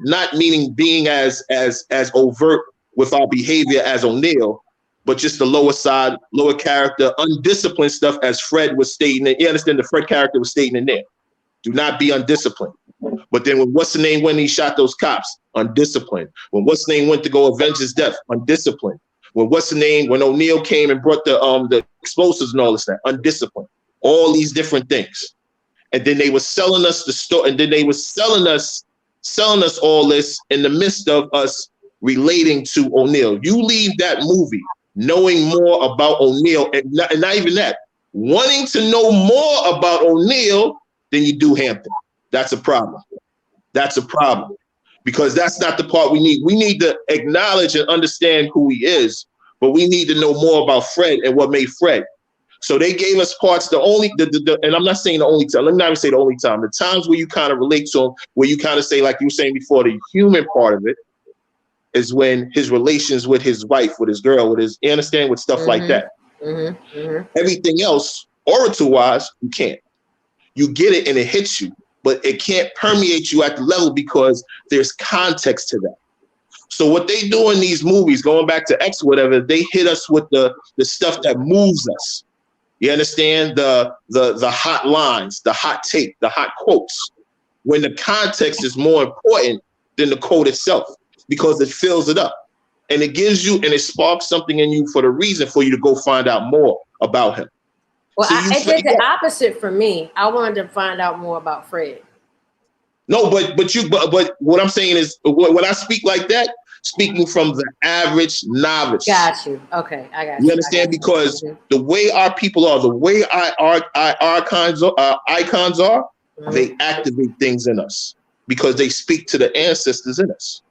S6: not being as overt with our behavior as O'Neal, but just the lower side, lower character, undisciplined stuff, as Fred was stating. You understand? The Fred character was stating in there. Do not be undisciplined. But then when what's the name when he shot those cops? Undisciplined. When what's the name went to go avenge his death? Undisciplined. When what's the name when O'Neal came and brought the explosives and all this stuff? Undisciplined. All these different things. And then they were selling us the story, and then they were selling us all this in the midst of us relating to O'Neal. You leave that movie knowing more about O'Neal, and not even that, wanting to know more about O'Neal than you do Hampton. That's a problem. That's a problem. Because that's not the part we need. We need to acknowledge and understand who he is, but we need to know more about Fred and what made Fred. So they gave us parts, and I'm not saying the only time, let me not even say the only time, the times where you kind of relate to him, where you kind of say, like you were saying before, the human part of it is when his relations with his wife, with his girl, with his, you understand, with stuff like that. Everything else, orator-wise, you can't. You get it and it hits you, but it can't permeate you at the level because there's context to that. So what they do in these movies, going back to X, whatever, they hit us with the stuff that moves us. You understand? The hot lines, the hot take, the hot quotes, when the context is more important than the quote itself, because it fills it up and it gives you, and it sparks something in you for the reason for you to go find out more about him.
S2: Well, it did the opposite for me. I wanted to find out more about Fred. No, but
S6: what I'm saying is, when I speak like that, speaking from the average novice.
S2: Got you. Okay, I got you.
S6: You understand? Because the way our people are, the way our icons are, they activate things in us because they speak to the ancestors in us.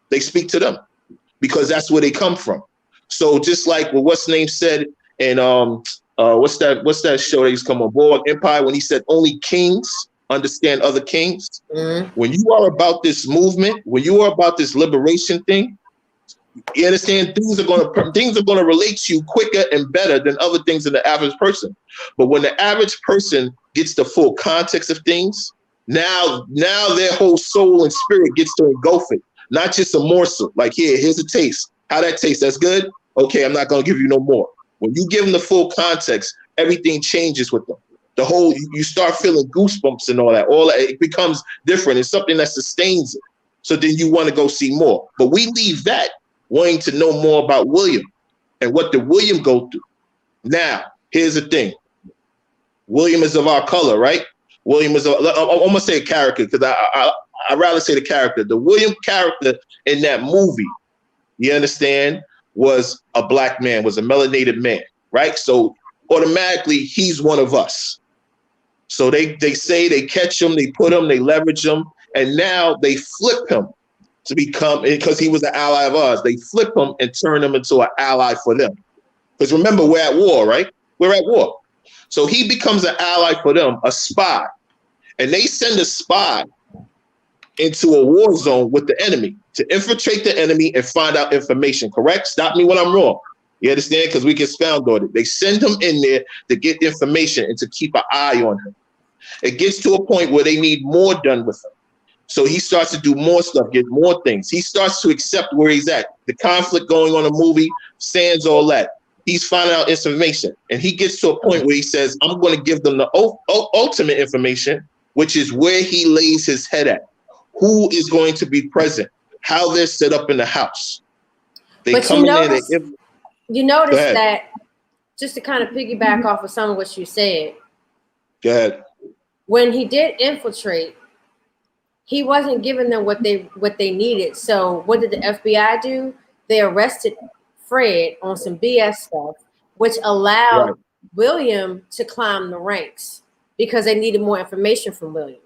S6: They speak to them because that's where they come from. So just like what what's name said in what's that show that used to come on Boardwalk Empire, when he said only kings understand other kings. When you are about this movement, when you are about this liberation thing, you understand things are going to relate to you quicker and better than other things than the average person. But when the average person gets the full context of things, now their whole soul and spirit gets to engulf it, not just a morsel. Like here's a taste. How that tastes? That's good. Okay, I'm not going to give you no more. When you give them the full context, everything changes with them. The whole, you start feeling goosebumps and all that. It becomes different. It's something that sustains it. So then you want to go see more. But we leave that wanting to know more about William and what did William go through. Now, here's the thing. William is of our color, right? William is, I'm going to say a character because I'd rather say the character. The William character in that movie, you understand, was a black man, was a melanated man, right? So automatically he's one of us. So they say they catch him, they put him, they leverage him, and now they flip him to become, because he was an ally of ours, they flip him and turn him into an ally for them. Because remember, we're at war, right? We're at war. So he becomes an ally for them, a spy. And they send a spy into a war zone with the enemy to infiltrate the enemy and find out information, correct? Stop me when I'm wrong. You understand? Because we can expound on it. They send him in there to get information and to keep an eye on him. It gets to a point where they need more done with him.
S11: So he starts to do more stuff, get more things. He starts to accept where he's at. The conflict going on in the movie, stands all that. He's finding out information. And he gets to a point where he says, I'm going to give them the ultimate information, which is where he lays his head at. Who is going to be present? How they're set up in the house. They
S2: but
S11: come
S2: you
S11: in
S2: notice,
S11: there.
S2: You notice that, just to kind of piggyback off of some of what you said.
S11: Go ahead.
S2: When he did infiltrate, he wasn't giving them what they needed. So what did the FBI do? They arrested Fred on some BS stuff, which allowed William to climb the ranks because they needed more information from William.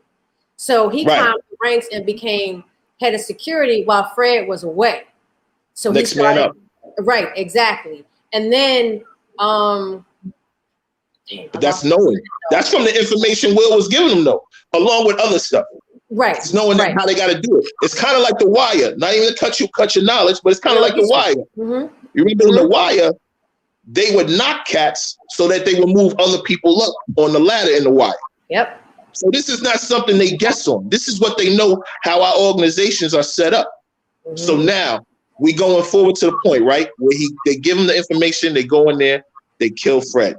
S2: So he climbed the ranks and became head of security while Fred was away. So
S11: next
S2: he started,
S11: man up.
S2: Right, exactly. And then
S11: but that's knowing. That's from the information Will was giving them, though, along with other stuff.
S2: Right.
S11: It's knowing how they got to do it. It's kind of like The Wire. Not even to cut your knowledge, but it's kind of like The Wire.
S2: Mm-hmm.
S11: You remember in The Wire, they would knock cats so that they would move other people up on the ladder in The Wire.
S2: Yep.
S11: So this is not something they guess on. This is what they know how our organizations are set up. Mm-hmm. So now we going forward to the point, right, where they give them the information, they go in there, they kill Fred,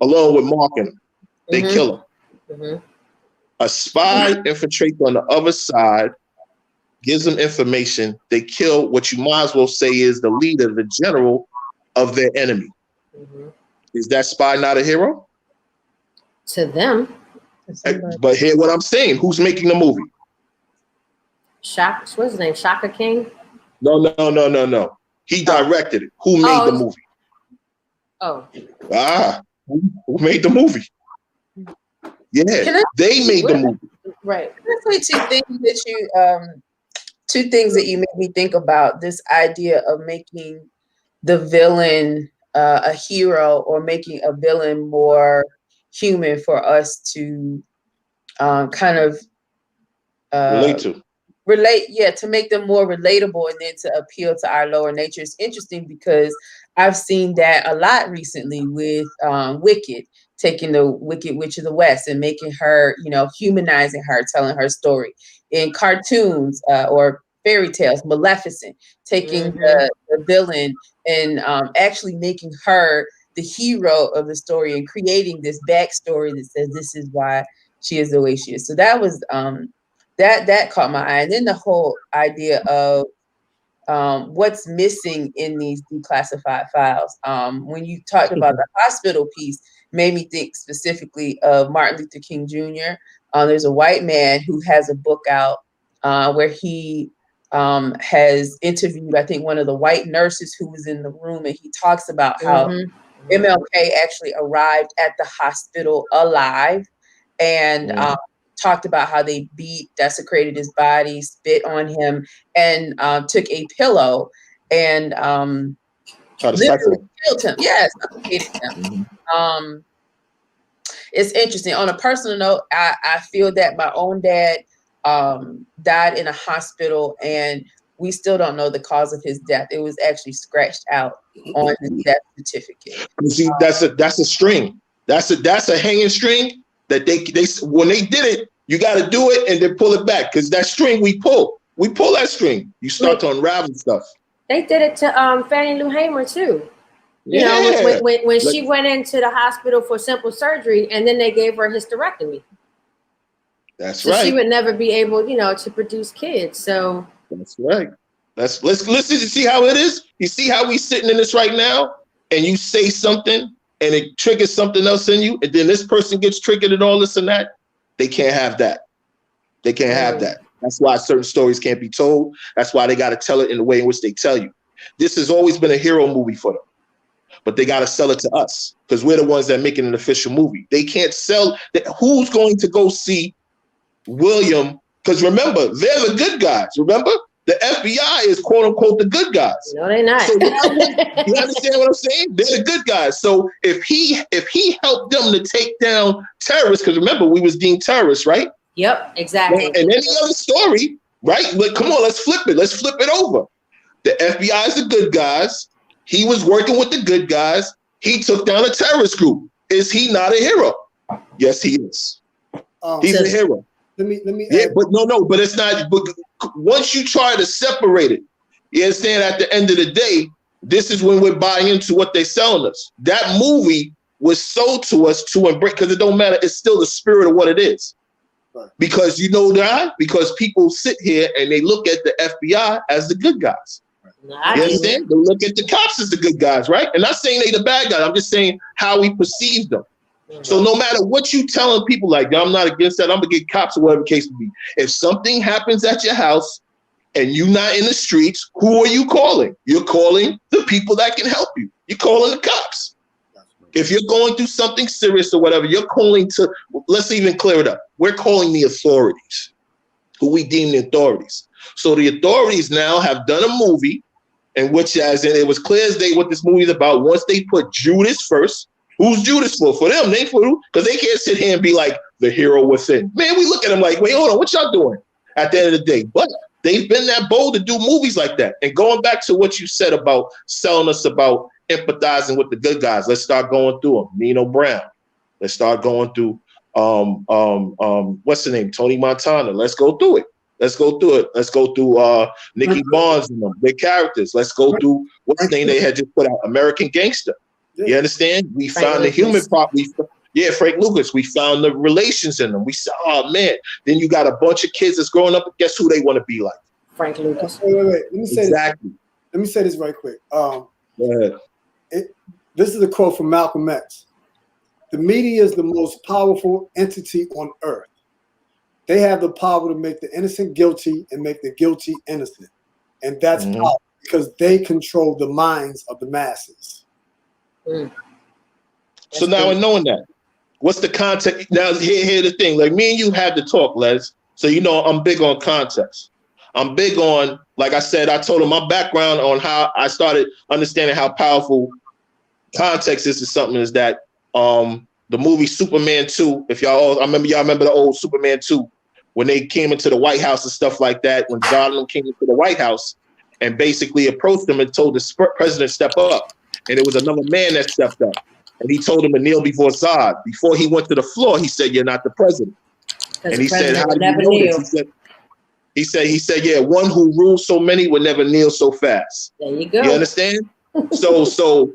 S11: along with Mark and him. They kill him. Mm-hmm. A spy infiltrates on the other side, gives them information. They kill what you might as well say is the leader, the general of their enemy. Mm-hmm. Is that spy not a hero?
S2: To them.
S11: But hear what I'm saying. Who's making the movie?
S2: What's his name? Shaka King?
S11: No. He directed it. Who made the movie? Who made the movie? Yeah, they made the movie.
S4: Right. Can I say two things that you made me think about? This idea of making the villain a hero, or making a villain more human for us to kind of to make them more relatable and then to appeal to our lower nature. It's interesting because I've seen that a lot recently with Wicked, taking the Wicked Witch of the West and making her, humanizing her, telling her story. In cartoons or fairy tales, Maleficent, taking the villain and actually making her the hero of the story and creating this backstory that says this is why she is the way she is. So that was that caught my eye. And then the whole idea of what's missing in these declassified files. When you talked about the hospital piece, made me think specifically of Martin Luther King Jr. There's a white man who has a book out where he has interviewed, I think, one of the white nurses who was in the room, and he talks about how MLK actually arrived at the hospital alive and talked about how they desecrated his body, spit on him, and took a pillow and literally killed him. Yes, him. It's interesting. On a personal note, I feel that my own dad died in a hospital, and we still don't know the cause of his death. It was actually scratched out on his death certificate.
S11: You see, that's a string. That's a hanging string that they when they did it, you got to do it and then pull it back, because that string we pull that string. You start to unravel stuff.
S2: They did it to Fannie Lou Hamer too. You know, when she went into the hospital for simple surgery, and then they gave her a hysterectomy.
S11: That's right.
S2: She would never be able, to produce kids. So
S11: that's right. Let's listen to see how it is. You see how we sitting in this right now, and you say something and it triggers something else in you, and then this person gets triggered and all this and that. They can't have that. They can't have that. That's why certain stories can't be told. That's why they got to tell it in the way in which they tell you. This has always been a hero movie for them, but they got to sell it to us because we're the ones that make it an official movie. They can't sell that. Who's going to go see William? Because remember, they're the good guys. Remember, the FBI is quote unquote the good guys.
S2: No, they're not.
S11: So you understand what I'm saying? They're the good guys. So if he helped them to take down terrorists, because remember, we was deemed terrorists, right?
S2: Yep, exactly.
S11: And any other story, right? But come on, let's flip it. Let's flip it over. The FBI is the good guys. He was working with the good guys. He took down a terrorist group. Is he not a hero? Yes, he is. He's a hero.
S3: Let me.
S11: Yeah, but but it's not. But once you try to separate it, you understand. At the end of the day, this is when we're buying into what they're selling us. That movie was sold to us to embrace, because it don't matter. It's still the spirit of what it is. Right. Because you know that, because people sit here and they look at the FBI as the good guys. You understand? They look at the cops as the good guys, right? And not saying they the bad guys. I'm just saying how we perceive them. Mm-hmm. So no matter what you telling people, like, I'm not against that, I'm gonna get cops or whatever the case may be. If something happens at your house and you're not in the streets, who are you calling? You're calling the people that can help you. You're calling the cops. If you're going through something serious or whatever, you're calling to, let's even clear it up. We're calling the authorities, who we deem the authorities. So the authorities now have done a movie in which, as in, it was clear as day what this movie is about. Once they put Judas first, who's Judas for? For them, they for who? Because they can't sit here and be like the hero within. Man, we look at them like, wait, hold on, what y'all doing at the end of the day? But they've been that bold to do movies like that. And going back to what you said about selling us about empathizing with the good guys, let's start going through them. Nino Brown. Let's start going through what's the name? Tony Montana. Let's go through it. Let's go through it. Let's go through Nicky Barnes and them, their characters. Let's go through what's the name they had just put out, American Gangster. You understand? We found the human part. Frank Lucas. We found the relations in them. We saw, oh man. Then you got a bunch of kids that's growing up. And guess who they want to be like?
S2: Frank Lucas.
S3: Wait. Let me say
S11: exactly.
S3: Let me say this right quick.
S11: Go ahead.
S3: This is a quote from Malcolm X. The media is the most powerful entity on earth. They have the power to make the innocent guilty and make the guilty innocent. And that's power, because they control the minds of the masses.
S11: So now in knowing that, what's the context? Now here's the thing. Like, me and you had to talk, Les. So you know I'm big on context. I'm big on, like I said, I told him my background on how I started understanding how powerful context is to something is that the movie Superman 2, if y'all remember the old Superman 2, when they came into the White House and stuff like that, when Donald came into the White House and basically approached them and told the president step up. And it was another man that stepped up. And he told him to kneel before Zod. Before he went to the floor, he said, "You're not the president." And he said, "How do you know this?" He said, "Yeah, one who rules so many would never kneel so fast."
S2: There you go.
S11: You understand? So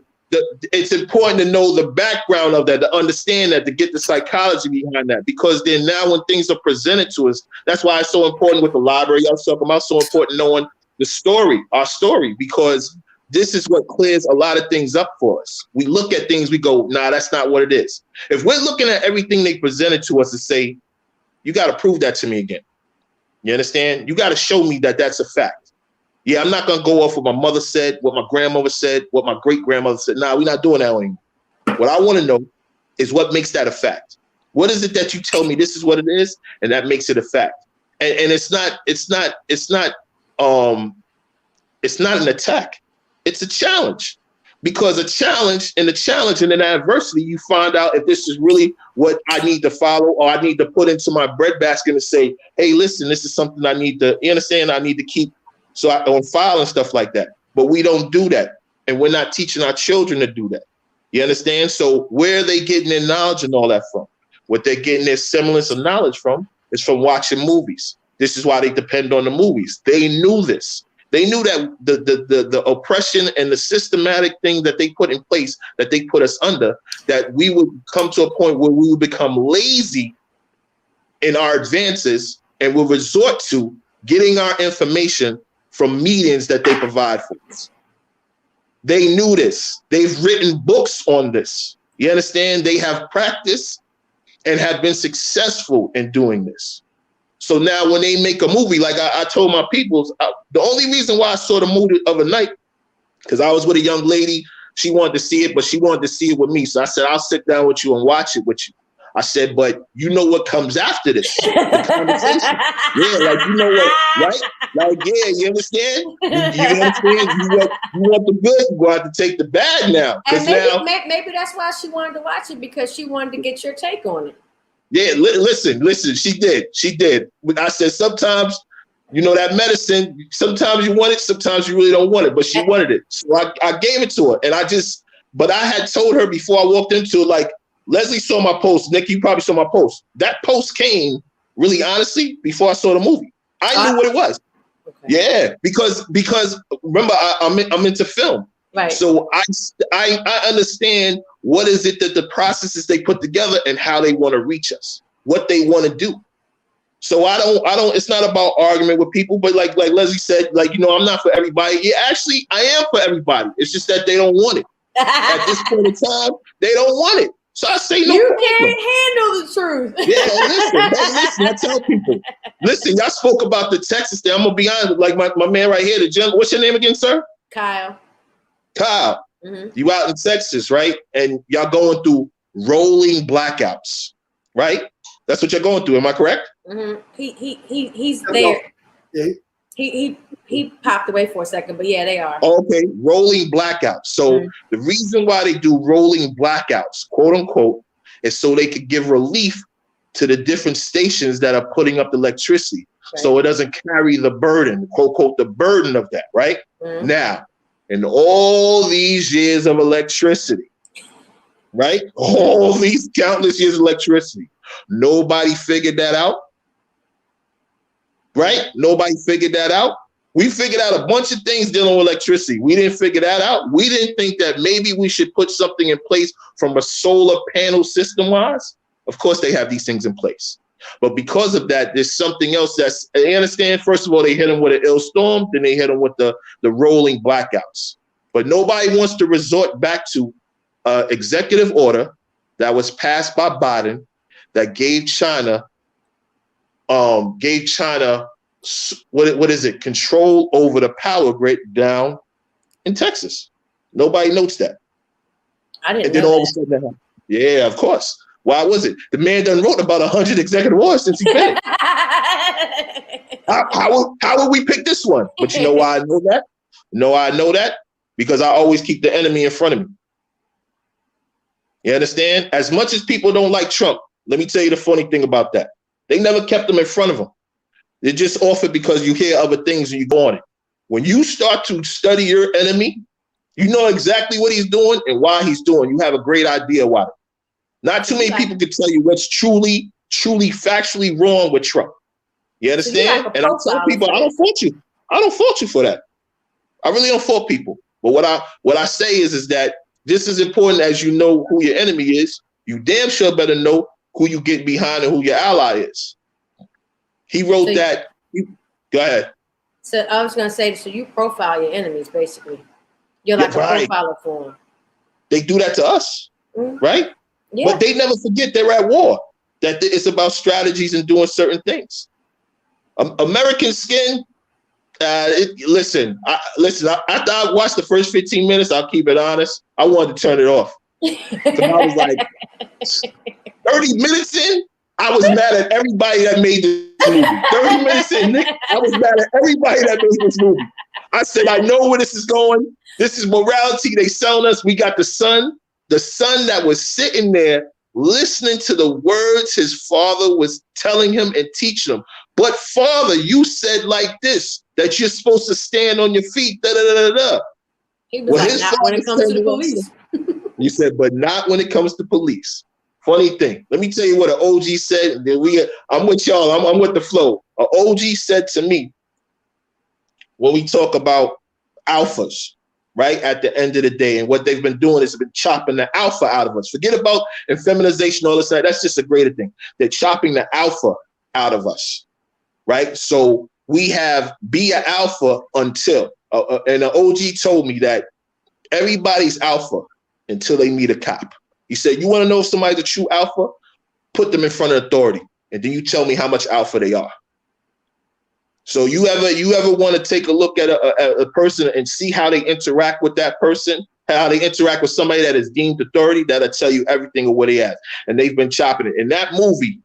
S11: it's important to know the background of that, to understand that, to get the psychology behind that, because then now when things are presented to us, that's why it's so important with the library. I was talking about, so important knowing the story, our story, because this is what clears a lot of things up for us. We look at things, we go, nah, that's not what it is. If we're looking at everything they presented to us and say, you got to prove that to me again. You understand? You got to show me that that's a fact. Yeah, I'm not going to go off what my mother said, what my grandmother said, what my great-grandmother said. Nah, we're not doing that anymore. What I want to know is what makes that a fact. What is it that you tell me this is what it is, and that makes it a fact? And it's not an attack. It's a challenge. Because a challenge and then adversity, you find out if this is really what I need to follow, or I need to put into my breadbasket and say, hey, listen, this is something I need to, you understand, I need to keep so I on file and stuff like that. But we don't do that. And we're not teaching our children to do that. You understand? So where are they getting their knowledge and all that from? What they're getting their semblance of knowledge from is from watching movies. This is why they depend on the movies. They knew this. They knew that the oppression and the systematic thing that they put in place, that they put us under, that we would come to a point where we would become lazy in our advances and will resort to getting our information from meetings that they provide for us. They knew this. They've written books on this. You understand? They have practiced and have been successful in doing this. So now when they make a movie, like I told my people, the only reason why I saw the movie the other night, because I was with a young lady, she wanted to see it, but she wanted to see it with me. So I said, I'll sit down with you and watch it with you. I said, but you know what comes after this? The conversation. Yeah, like, you know what, right? Like, yeah, you understand? You understand? You want the good, you're going to have to take the bad now.
S2: And maybe that's why she wanted to watch it, because she wanted to get your take on it.
S11: Yeah, listen, she did. I said, sometimes, you know, that medicine, sometimes you want it, sometimes you really don't want it, but she wanted it. So I gave it to her. And but I had told her before I walked into it, like, Leslie saw my post. Nick, you probably saw my post. That post came really honestly, before I saw the movie. I knew what it was. Okay. Yeah, because remember, I'm into film.
S2: Right.
S11: So I understand what is it that the processes they put together and how they want to reach us, what they want to do. So I don't, it's not about argument with people, but like Leslie said, like, you know, I'm not for everybody. Yeah, actually I am for everybody. It's just that they don't want it. At this point in time, they don't want it. So I say no.
S2: You can't handle the truth.
S11: Yeah, listen, I tell people, listen, y'all spoke about the Texas thing. I'm gonna be honest, like my man right here, the gentleman, what's your name again, sir?
S2: Kyle.
S11: Mm-hmm. You out in Texas, right? And y'all going through rolling blackouts, right? That's what you're going through. Am I correct?
S2: Mm-hmm. He's there. Yeah. He popped away for a second, but yeah, they are.
S11: Okay, rolling blackouts. So the reason why they do rolling blackouts, quote unquote, is so they could give relief to the different stations that are putting up the electricity. Right. So it doesn't carry the burden, quote unquote, the burden of that, right? Now, in all these years of electricity, right? All these countless years of electricity, nobody figured that out. Right? Nobody figured that out. We figured out a bunch of things dealing with electricity. We didn't figure that out. We didn't think that maybe we should put something in place from a solar panel system wise. Of course, they have these things in place. But because of that, there's something else that's, I understand, first of all, they hit them with an ill storm, then they hit them with the rolling blackouts. But nobody wants to resort back to executive order that was passed by Biden that gave China what is it? Control over the power grid down in Texas. Nobody notes that.
S2: I didn't.
S11: And then all of a sudden that happened. Yeah, of course. Why was it? The man done wrote about 100 executive orders since he finished. How would we pick this one? But you know why I know that? I know that because I always keep the enemy in front of me. You understand? As much as people don't like Trump, let me tell you the funny thing about that. They never kept them in front of them. They just offered because you hear other things and you go on it. When you start to study your enemy, you know exactly what he's doing and why he's doing. You have a great idea why. Not too many people can tell you what's truly factually wrong with Trump. You understand? And I tell people, I don't fault you. I don't fault you for that. I really don't fault people. But what I say is that just as important as you know who your enemy is, you damn sure better know who you get behind and who your ally is. He wrote that. Go ahead.
S2: So I was going to say, so you profile your enemies, basically. You're like a profiler for them.
S11: They do that to us, right? Yeah. But they never forget they're at war. That it's about strategies and doing certain things. American skin. Listen. After I watched the first 15 minutes, I'll keep it honest. I wanted to turn it off. I was like 30 minutes in. I was mad at everybody that made this movie. 30 minutes in, I was mad at everybody that made this movie. I said, I know where this is going. This is morality. They selling us. We got the son that was sitting there listening to the words his father was telling him and teaching him. But father, you said like this, that you're supposed to stand on your feet. Da, da, da, da.
S2: He was like, not when it comes to the police.
S11: You said, but not when it comes to police. Funny thing. Let me tell you what an OG said. And then I'm with y'all. I'm with the flow. An OG said to me, when we talk about alphas, right? At the end of the day, and what they've been doing is been chopping the alpha out of us. Forget about feminization, all this. That's just a greater thing. They're chopping the alpha out of us, right? So we have be an alpha until, and an OG told me that everybody's alpha until they meet a cop. He said, you want to know if somebody's a true alpha? Put them in front of authority, and then you tell me how much alpha they are. So you ever want to take a look at a person and see how they interact with that person, how they interact with somebody that is deemed authority, that'll tell you everything of what they have. And they've been chopping it. In that movie,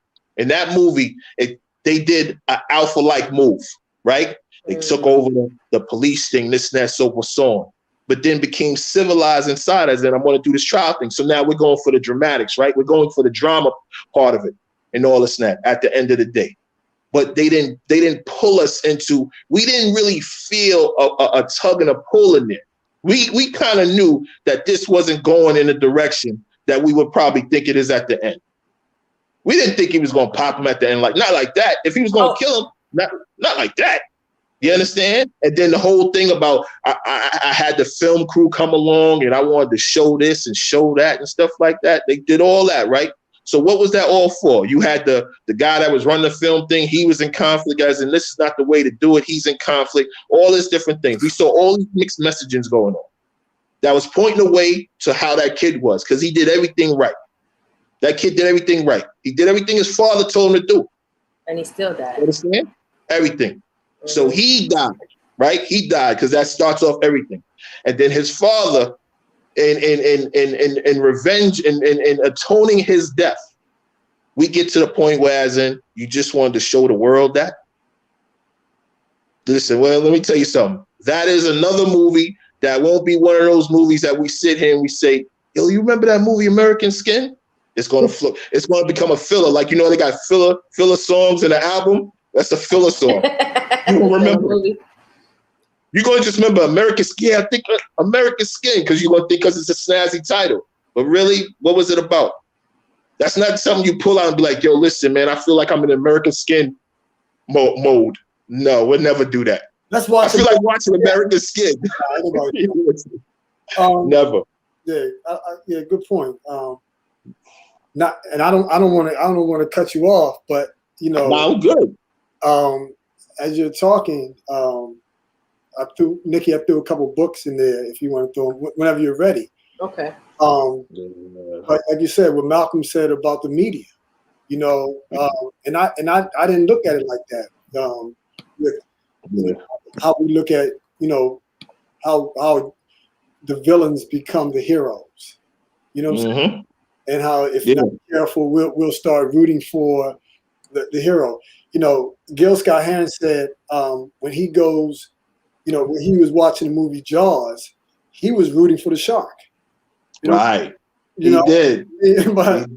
S11: they did an alpha-like move, right? They took over the police thing, this and that, so forth, so on. But then became civilized inside us, and I'm going to do this trial thing. So now we're going for the dramatics, right? We're going for the drama part of it and all this and that at the end of the day. But they didn't pull us into, we didn't really feel a tug and a pull in there. We kind of knew that this wasn't going in the direction that we would probably think it is at the end. We didn't think he was going to pop him at the end, like not like that. If he was going to kill him, not like that. You understand? And then the whole thing about I had the film crew come along and I wanted to show this and show that and stuff like that. They did all that, right? So what was that all for? You had the guy that was running the film thing. He was in conflict, as in this is not the way to do it. He's in conflict. All these different things. We saw all these mixed messagings going on. That was pointing away to how that kid was, because he did everything right. That kid did everything right. He did everything his father told him to do.
S2: And he still died.
S11: You understand? Everything. So he died, right? He died because that starts off everything. And then his father, in revenge and atoning his death, we get to the point where, as in, you just wanted to show the world that. Listen, well, let me tell you something. That is another movie that won't be one of those movies that we sit here and we say, yo, you remember that movie American Skin? It's going to flip. It's going to become a filler. Like, they got filler songs in the album. That's a filler song. You don't remember. You're going to just remember American Skin. I think American Skin, because you're going to think because it's a snazzy title. But really, what was it about? That's not something you pull out and be like, yo, listen, man, I feel like I'm in American Skin mode. No, we'll never do that.
S3: Let's watch.
S11: I feel like watching American Skin. Never.
S3: Yeah, good point. I don't want to cut you off, but
S11: no, I'm good.
S3: As you're talking, I threw a couple books in there if you want to throw them whenever you're ready.
S2: Okay.
S3: But like you said, what Malcolm said about the media, and I didn't look at it like that. How we look at, how the villains become the heroes, what I'm saying? And how if you're not careful, we'll start rooting for the hero. Gil Scott-Heron said when he goes, when he was watching the movie Jaws, he was rooting for the shark.
S11: Right. He did.
S3: But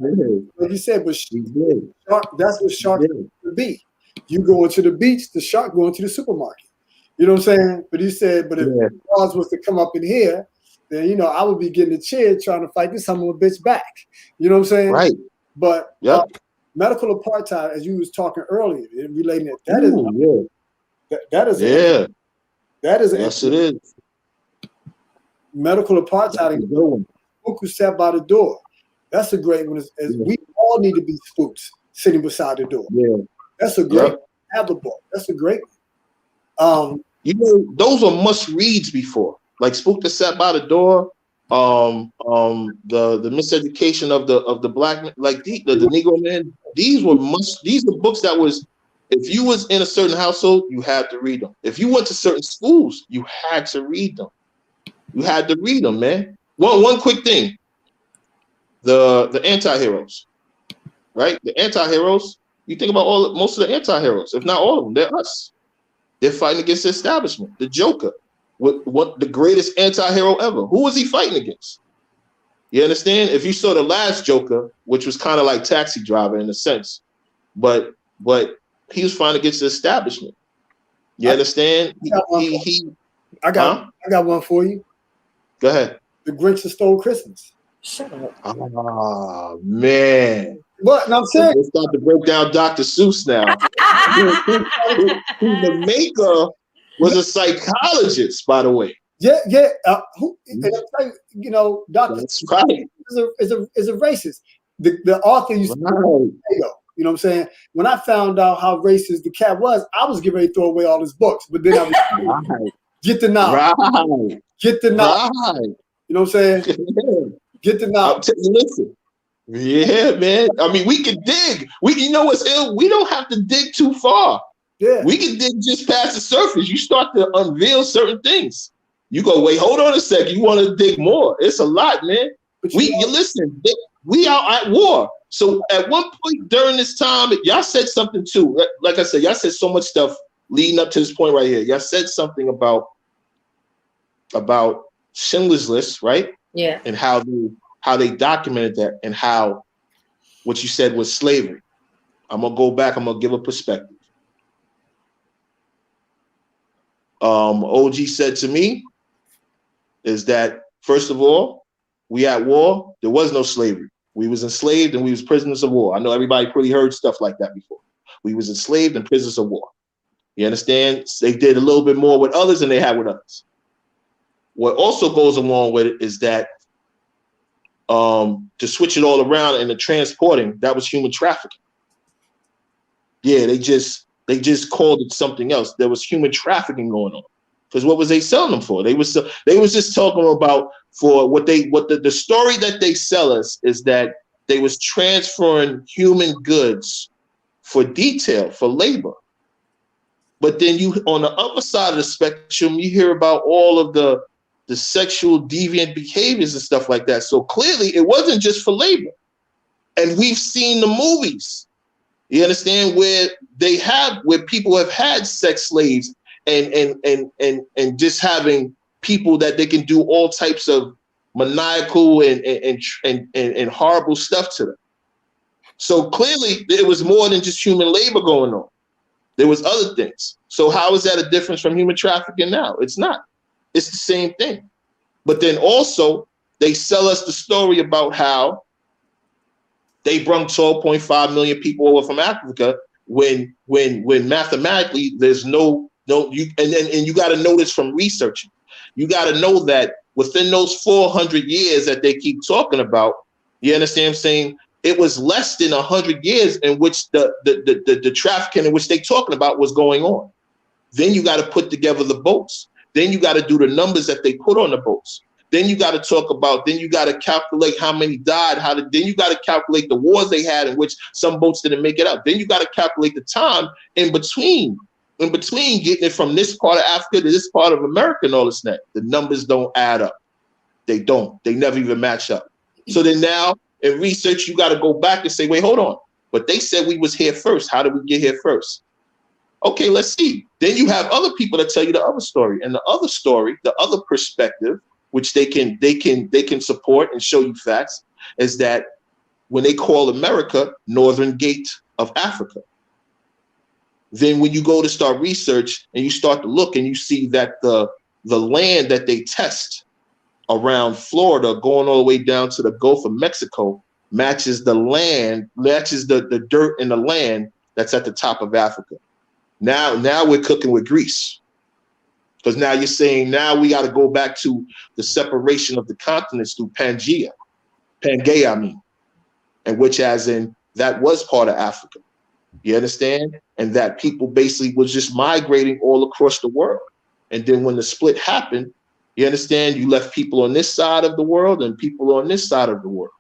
S3: like you said, but shark, that's what sharks would be. You go into the beach, the shark go into the supermarket. You know what I'm saying? But he said, but if Jaws was to come up in here, then I would be getting a cheer trying to fight this son of a bitch back. You know what I'm saying?
S11: Right.
S3: But medical apartheid, as you was talking earlier, relating it, that is
S11: yes, it is.
S3: Medical apartheid. Spook who sat by the door. That's a great one. We all need to be spooks sitting beside the door. Yeah, that's a great have the book. That's a great one.
S11: Those are must reads before. Like Spook that sat by the door, the miseducation of the black man, like the Negro man. These are books that was, if you was in a certain household, you had to read them. If you went to certain schools, you had to read them. You had to read them, man. One quick thing. The anti-heroes, right? The anti-heroes, you think about most of the anti-heroes, if not all of them, they're us. They're fighting against the establishment. The Joker, what the greatest anti-hero ever. Who was he fighting against? You understand? If you saw the last Joker, which was kind of like Taxi Driver in a sense, but he was fighting against the establishment. You understand?
S3: I got one for you.
S11: Go ahead.
S3: The Grinch That Stole Christmas.
S2: Shut up.
S11: Oh man.
S3: What? No, I'm saying.
S11: Let's start to break down Dr. Seuss now. The maker was a psychologist, by the way.
S3: Yeah. And I'll tell you, Dr.
S11: That's right.
S3: is a racist. The author used to you know what I'm saying? When I found out how racist the cat was, I was getting ready to throw away all his books. But then I was get the knowledge.
S11: Right.
S3: Get the knowledge.
S11: Right.
S3: You know what I'm saying? Get the knowledge.
S11: Listen. Yeah, man. I mean, we can dig. What's ill? We don't have to dig too far.
S3: Yeah.
S11: We can dig just past the surface. You start to unveil certain things. You go, wait, hold on a second. You want to dig more? It's a lot, man. You listen. We are at war. So at one point during this time, y'all said something too. Like I said, y'all said so much stuff leading up to this point right here. Y'all said something about Schindler's List, right?
S2: Yeah.
S11: And how they documented that, and how what you said was slavery. I'm gonna go back. I'm gonna give a perspective. OG said to me is that, first of all, we at war. There was no slavery. We was enslaved and we was prisoners of war. I know everybody pretty heard stuff like that before. We was enslaved and prisoners of war. You understand? They did a little bit more with others than they had with others. What also goes along with it is that to switch it all around and the transporting, that was human trafficking. Yeah, they just called it something else. There was human trafficking going on. Because what was they selling them for? They was just talking about for the story that they sell us is that they was transferring human goods for detail, for labor. But then you, on the other side of the spectrum, you hear about all of the sexual deviant behaviors and stuff like that. So clearly it wasn't just for labor. And we've seen the movies, you understand, where people have had sex slaves and just having people that they can do all types of maniacal and horrible stuff to them. So clearly it was more than just human labor going on. There was other things. So how is that a difference from human trafficking now? It's not. It's the same thing. But then also they sell us the story about how they brought 12.5 million people over from Africa when mathematically there's and you got to know this from researching. You got to know that within those 400 years that they keep talking about, you understand what I'm saying? It was less than 100 years in which the trafficking in which they talking about was going on. Then you got to put together the boats. Then you got to do the numbers that they put on the boats. Then you got to then you got to calculate how many died, then you got to calculate the wars they had in which some boats didn't make it out. Then you got to calculate the time in between getting it from this part of Africa to this part of America and all this and that. The numbers don't add up. They don't. They never even match up. So then now in research, you got to go back and say, wait, hold on. But they said we was here first. How did we get here first? Okay, let's see. Then you have other people that tell you the other story. And the other story, the other perspective, which they can support and show you facts, is that when they call America Northern Gate of Africa, then when you go to start research and you start to look and you see that the land that they test around Florida going all the way down to the Gulf of Mexico matches the dirt in the land that's at the top of Africa. Now we're cooking with grease. Because now you're saying now we got to go back to the separation of the continents through Pangea, I mean, and which as in that was part of Africa. You understand? And that people basically was just migrating all across the world. And then when the split happened, you understand, you left people on this side of the world and people on this side of the world.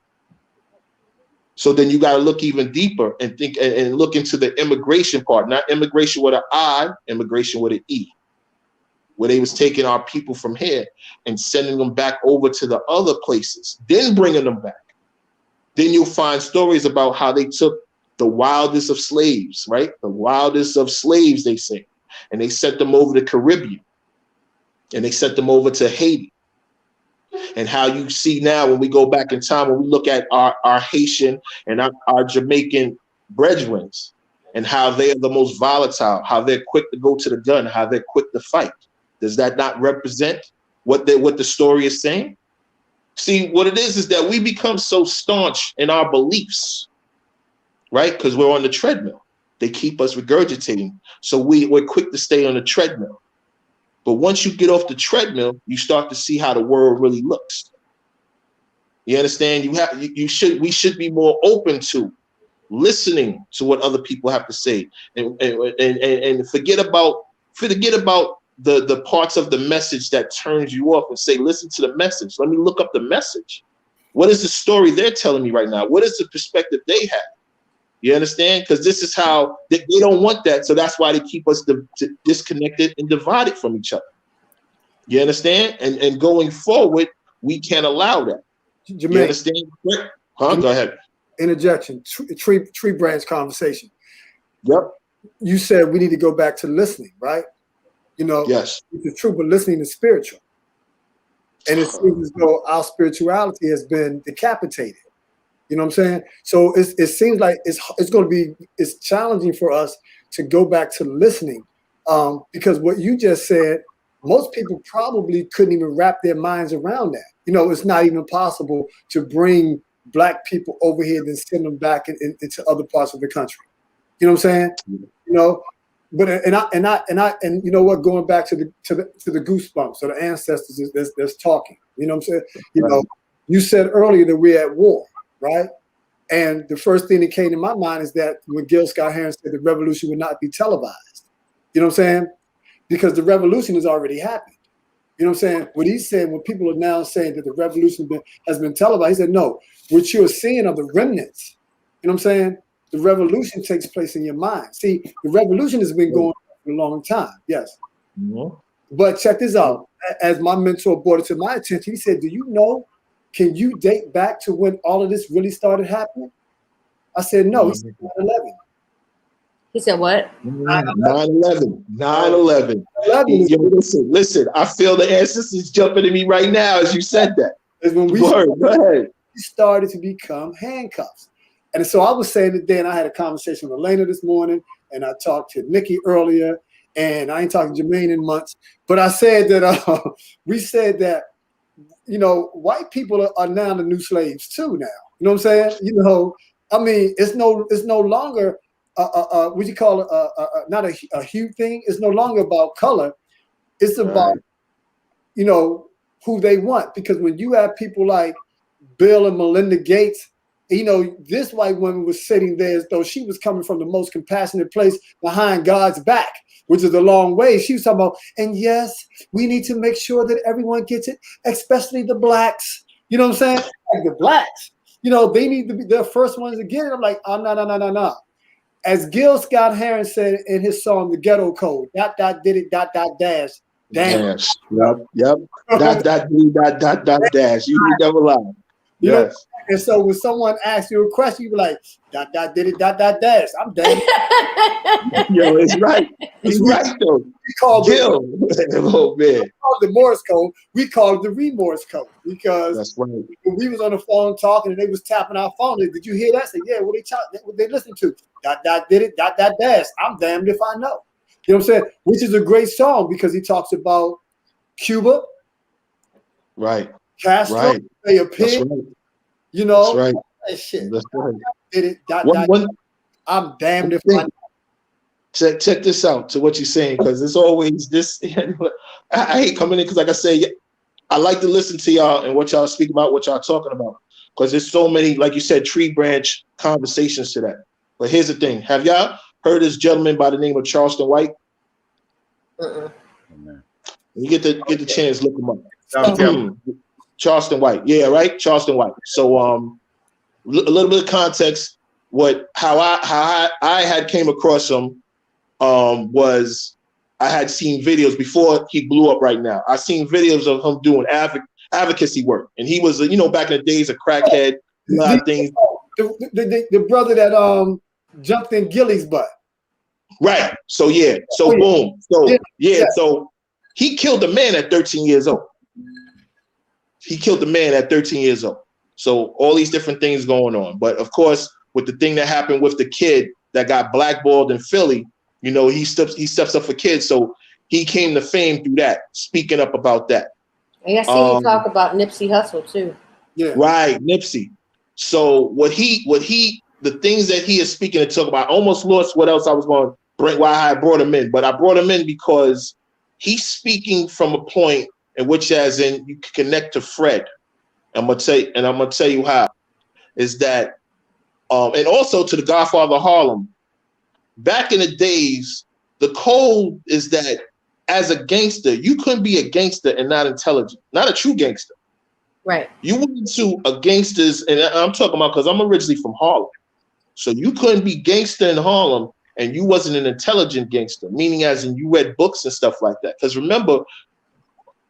S11: So then you got to look even deeper and think and look into the immigration part, not immigration with an I, immigration with an E, where they was taking our people from here and sending them back over to the other places, then bringing them back. Then you'll find stories about how they took the wildest of slaves, right? The wildest of slaves, they say, and they sent them over to the Caribbean and they sent them over to Haiti. And how you see now when we go back in time, when we look at our Haitian and our Jamaican brethren and how they are the most volatile, how they're quick to go to the gun, how they're quick to fight. Does that not represent what the story is saying? See, what it is that we become so staunch in our beliefs, right? Because we're on the treadmill. They keep us regurgitating. So we're quick to stay on the treadmill. But once you get off the treadmill, you start to see how the world really looks. You understand? We should be more open to listening to what other people have to say and forget about the parts of the message that turns you off and say, listen to the message. Let me look up the message. What is the story they're telling me right now? What is the perspective they have? You understand? Because this is how they don't want that. So that's why they keep us disconnected and divided from each other. You understand? And going forward, we can't allow that.
S3: Jermaine,
S11: you understand? Huh? Go ahead.
S3: Interjection. Tree branch conversation.
S11: Yep.
S3: You said we need to go back to listening, right? You know,
S11: yes,
S3: it's true, but listening is spiritual. And it seems as though our spirituality has been decapitated. You know what I'm saying? So it seems like it's challenging for us to go back to listening, because what you just said, most people probably couldn't even wrap their minds around that. You know, it's not even possible to bring black people over here than send them back into other parts of the country. You know what I'm saying? You know, but and you know what? Going back to the goosebumps or the ancestors that's talking. You know what I'm saying? You know, you said earlier that we're at war, right? And the first thing that came to my mind is that when Gil Scott-Heron said the revolution would not be televised. You know what I'm saying? Because the revolution has already happened. You know what I'm saying? What he said, when people are now saying that the revolution has been televised, he said, no, what you're seeing are the remnants. You know what I'm saying? The revolution takes place in your mind. See, the revolution has been going on for a long time. Yes. Mm-hmm. But check this out. As my mentor brought it to my attention, he said, do you know, can you date back to when all of this really started happening? I said, no. He said 9/11.
S2: He said what?
S11: 9/11. 9/11. Listen, I feel the ancestors jumping at me right now as you said that.
S3: When we started to become handcuffs. And so I was saying today, and I had a conversation with Elena this morning, and I talked to Nikki earlier, and I ain't talking to Jermaine in months, but I said that we said that, you know, white people are now the new slaves too now. You know what I'm saying? You know, I mean, it's no longer what you call it, not a hue thing. It's no longer about color. It's about, you know, who they want. Because when you have people like Bill and Melinda Gates, you know, this white woman was sitting there as though she was coming from the most compassionate place behind God's back, which is a long way. She was talking about, and yes, we need to make sure that everyone gets it, especially the blacks. You know what I'm saying? Like the blacks, you know, they need to be the first ones to get it. I'm like, oh, no. As Gil Scott-Heron said in his song, The Ghetto Code, ... did it, ... dash. Damn.
S11: Yep. ... dash. You never lie. Yes.
S3: You know, and so when someone asks you a question, you be like, ... did it, ... dash. I'm damn.
S11: Yo, it's right. It's right though.
S3: We call
S11: Gil. Oh man.
S3: We call it the Morse code. We call it the remorse code because
S11: that's right.
S3: When we was on the phone talking and they was tapping our phone, did you hear that? I said, yeah, what they listen to? ... did it, ... dash. I'm damned if I know. You know what I'm saying? Which is a great song because he talks about Cuba.
S11: Right.
S3: Castro.
S11: Right.
S3: They a pig.
S11: That's right.
S3: You know?
S11: That's right.
S3: That shit.
S11: That's right.
S3: Did it, ... I'm damned if I know.
S11: Check this out to what you're saying, because it's always this. I hate coming in because, like I say, I like to listen to y'all and what y'all speak about, what y'all talking about, because there's so many, like you said, tree branch conversations to that. But here's the thing: have y'all heard this gentleman by the name of Charleston White? You get the chance, look him up. Charleston White, yeah, right, Charleston White. So, a little bit of context. How I had came across him. Was I had seen videos before he blew up right now. I seen videos of him doing advocacy work. And he was, you know, back in the days, a crackhead, a lot of things.
S3: The brother that jumped in Gilly's butt.
S11: Right. So, yeah. So, boom. So, yeah. So he killed a man at 13 years old. So all these different things going on. But, of course, with the thing that happened with the kid that got blackballed in Philly, you know, he steps up for kids, so he came to fame through that, speaking up about that.
S2: And I see you talk about Nipsey Hussle too.
S3: Yeah.
S11: Right, Nipsey. So the things that he is speaking to talk about, I almost lost what else I was going to bring, why I brought him in, but I brought him in because he's speaking from a point in which, as in, you can connect to Fred. I'm gonna tell you how. Is that, and also to the Godfather Harlem. Back in the days, the code is that as a gangster, you couldn't be a gangster and not intelligent, not a true gangster.
S2: Right.
S11: You went to a gangsters, and I'm talking about because I'm originally from Harlem. So you couldn't be gangster in Harlem and you wasn't an intelligent gangster, meaning as in you read books and stuff like that. Because remember,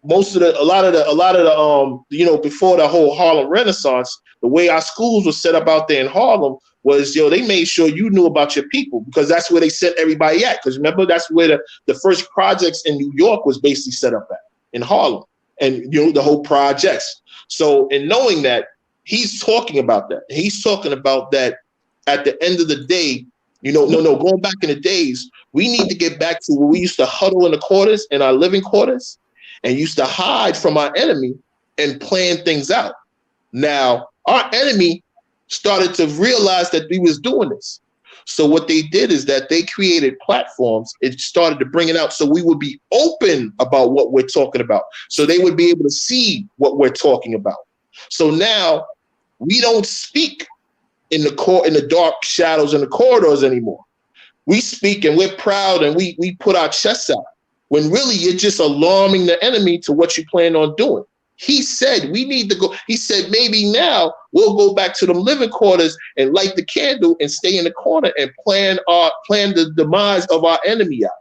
S11: a lot of the you know, before the whole Harlem Renaissance, the way our schools were set up out there in Harlem was, they made sure you knew about your people, because that's where they sent everybody at. Because remember, that's where the first projects in New York was basically set up at, in Harlem, and the whole projects. So in knowing that, he's talking about that. He's talking about that at the end of the day, going back in the days, we need to get back to where we used to huddle in the quarters, in our living quarters, and used to hide from our enemy and plan things out. Now, our enemy started to realize that we was doing this. So what they did is that they created platforms. It started to bring it out so we would be open about what we're talking about. So they would be able to see what we're talking about. So now we don't speak in the dark shadows in the corridors anymore. We speak and we're proud and we put our chests out when really you're just alarming the enemy to what you plan on doing. He said we need to go. He said maybe now we'll go back to the living quarters and light the candle and stay in the corner and plan the demise of our enemy out.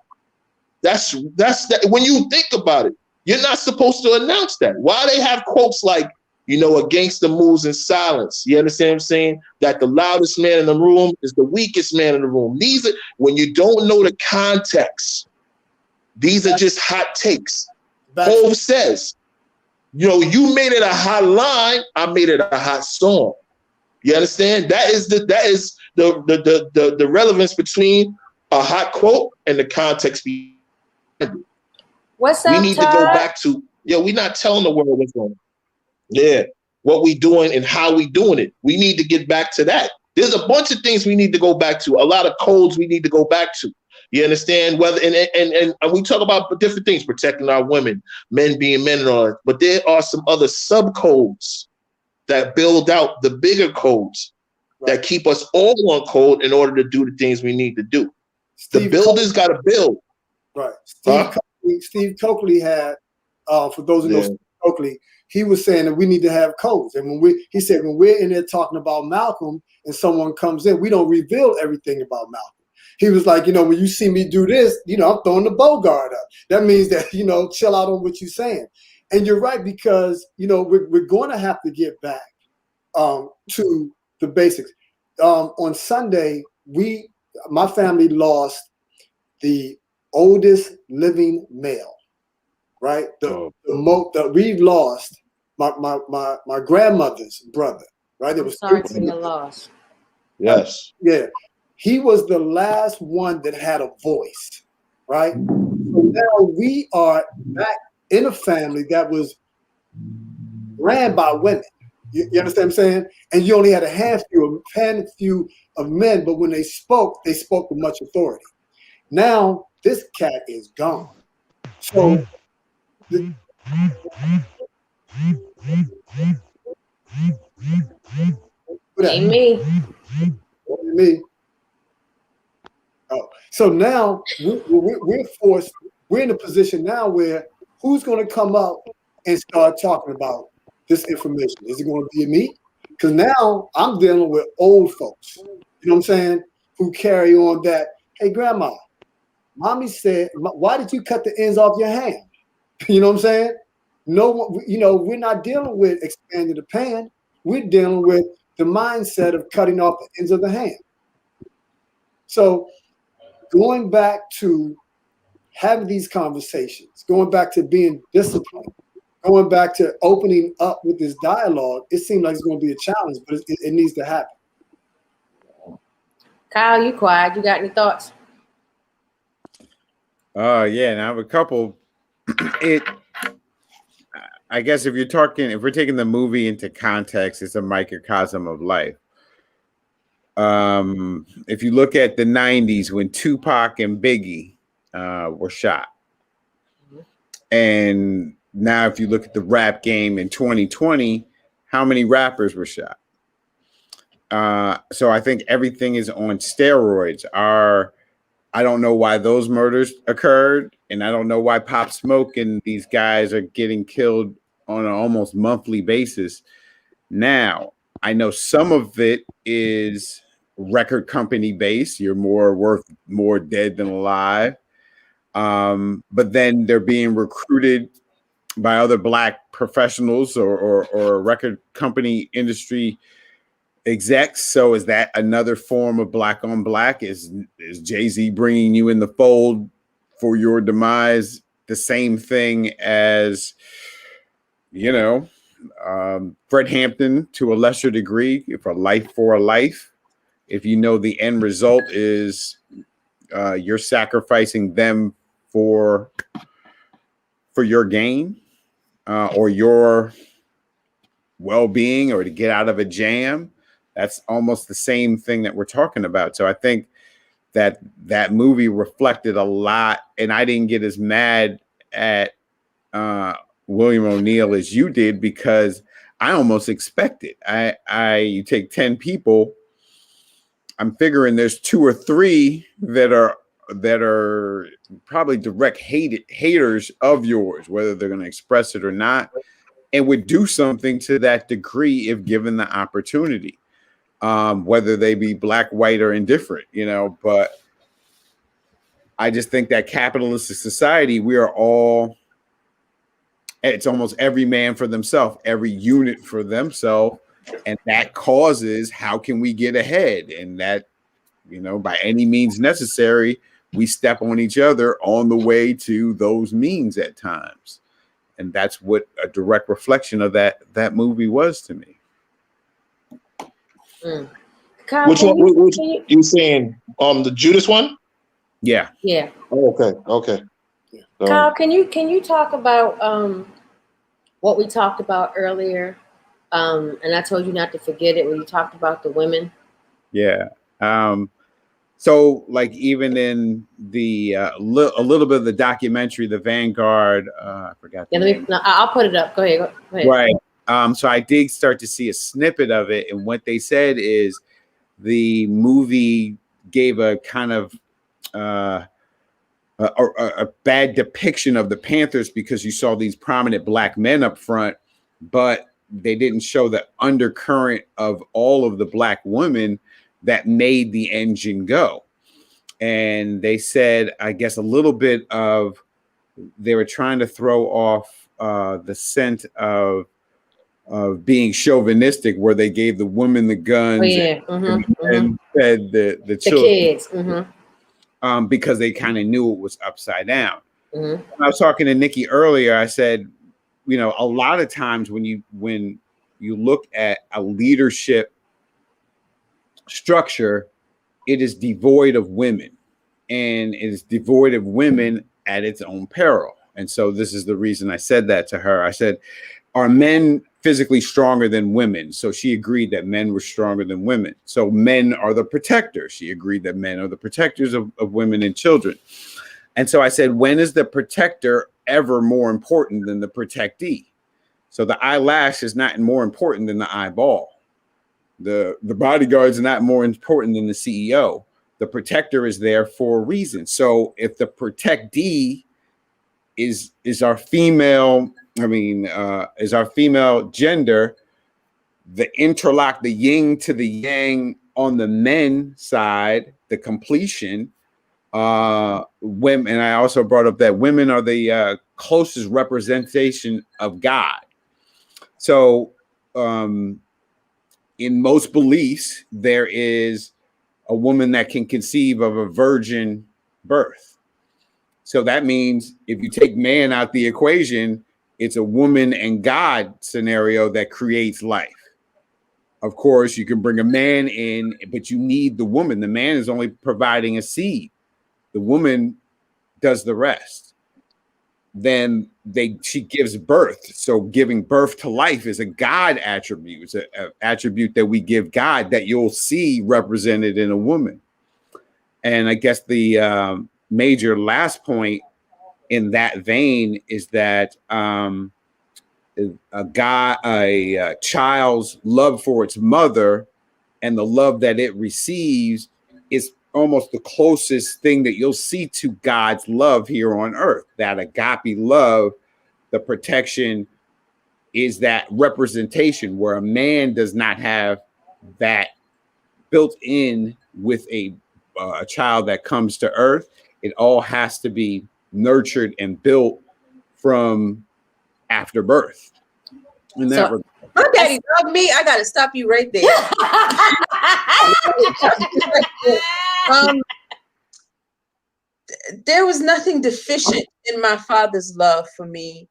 S11: That's that. When you think about it, you're not supposed to announce that. Why they have quotes like, a gangster moves in silence. You understand what I'm saying? That the loudest man in the room is the weakest man in the room. These are, when you don't know the context, these are just hot takes. Hov says, you made it a hot line, I made it a hot song. You understand? That is the relevance between a hot quote and the context behind it.
S2: What's up,
S11: we need
S2: Todd?
S11: to go back to, we're not telling the world what's going on. Yeah, what we doing and how we doing it. We need to get back to that. There's a bunch of things we need to go back to. A lot of codes we need to go back to. You understand? Whether and we talk about different things, protecting our women, men being men and all that. But there are some other subcodes that build out the bigger codes that keep us all on code in order to do the things we need to do. The builders got to build.
S3: Right. Steve Coakley had, for those who know Steve Coakley, he was saying that we need to have codes. And he said when we're in there talking about Malcolm and someone comes in, we don't reveal everything about Malcolm. He was like, when you see me do this, I'm throwing the Bogart up. That means that, chill out on what you're saying. And you're right, because, we're going to have to get back to the basics. On Sunday, my family lost the oldest living male, right? We lost my grandmother's brother, right? It was
S2: sorry for your loss.
S11: Yes.
S3: Yeah. He was the last one that had a voice, right? So now we are back in a family that was ran by women. You understand what I'm saying? And you only had a handful of men, but when they spoke with much authority. Now this cat is gone. So
S2: Ain't me.
S3: Me. Oh, so now we're forced. We're in a position now where who's going to come up and start talking about this information? Is it going to be me? Because now I'm dealing with old folks. You know what I'm saying? Who carry on that. Hey, grandma, mommy said, why did you cut the ends off your hand? You know what I'm saying? No, we're not dealing with expanding the pan. We're dealing with the mindset of cutting off the ends of the hand. So going back to having these conversations, going back to being disciplined, going back to opening up with this dialogue, it seems like it's going to be a challenge, but it needs to happen.
S2: Kyle, you quiet. You got any thoughts?
S1: Yeah, and I have a couple. I guess if we're taking the movie into context, it's a microcosm of life. If you look at the 90s when Tupac and Biggie were shot, and now if you look at the rap game in 2020, how many rappers were shot? So I think everything is on steroids. I don't know why those murders occurred, and I don't know why Pop Smoke and these guys are getting killed on an almost monthly basis. Now, I know some of it is record company based. You're worth more dead than alive. But then they're being recruited by other Black professionals or record company industry execs. So is that another form of Black on Black? Is Jay-Z bringing you in the fold for your demise? The same thing as, Fred Hampton to a lesser degree, for Life for a Life. If you know the end result is you're sacrificing them for your gain or your well-being or to get out of a jam, That's almost the same thing that we're talking about. So I think that movie reflected a lot, and I didn't get as mad at William O'Neill as you did, because I almost expected. You take 10 people, I'm figuring there's 2 or 3 that are probably direct haters of yours, whether they're going to express it or not, and would do something to that degree if given the opportunity, whether they be black, white, or indifferent, but I just think that capitalistic society, we are all, it's almost every man for themselves, every unit for themselves. And that causes, how can we get ahead? And that, by any means necessary, we step on each other on the way to those means at times. And that's what a direct reflection of that movie was to me.
S2: Kyle,
S11: which one? You saying the Judas one?
S1: Yeah.
S2: Yeah.
S11: Oh, okay.
S2: Kyle, can you talk about what we talked about earlier? And I told you not to forget it when you talked about the women.
S1: Yeah. So like even in the a little bit of the documentary, The Vanguard, I forgot.
S2: I'll put it up. Go ahead.
S1: Right. So I did start to see a snippet of it, and what they said is the movie gave a kind of a bad depiction of the Panthers, because you saw these prominent black men up front, but they didn't show the undercurrent of all of the black women that made the engine go. And they said, I guess a little bit of, they were trying to throw off the scent of being chauvinistic, where they gave the women the guns and fed the children,
S2: kids.
S1: Because they kind of knew it was upside down. When I was talking to Nikki earlier, I said, a lot of times when you look at a leadership structure, it is devoid of women, and it is devoid of women at its own peril. And so this is the reason I said that to her. I said, are men physically stronger than women? So she agreed that men were stronger than women. So men are the protectors. She agreed that men are the protectors of women and children. And so I said, when is the protector ever more important than the protectee? So the eyelash is not more important than the eyeball. The bodyguard is not more important than the CEO. The protector is there for a reason. So if the protectee is our female, is our female gender, the interlock, the yin to the yang on the men side, the completion, women, and I also brought up that women are the closest representation of God. So in most beliefs, there is a woman that can conceive of a virgin birth. So that means if you take man out the equation, it's a woman and God scenario that creates life. Of course, you can bring a man in, but you need the woman. The man is only providing a seed. The woman does the rest. Then she gives birth. So giving birth to life is a God attribute. It's an attribute that we give God that you'll see represented in a woman. And I guess the major last point in that vein is that a child's love for its mother and the love that it receives is almost the closest thing that you'll see to God's love here on earth. That agape love, the protection, is that representation where a man does not have that built in with a child that comes to earth. It all has to be nurtured and built from after birth.
S4: My daddy loved me. I gotta stop you right there. There was nothing deficient in my father's love for me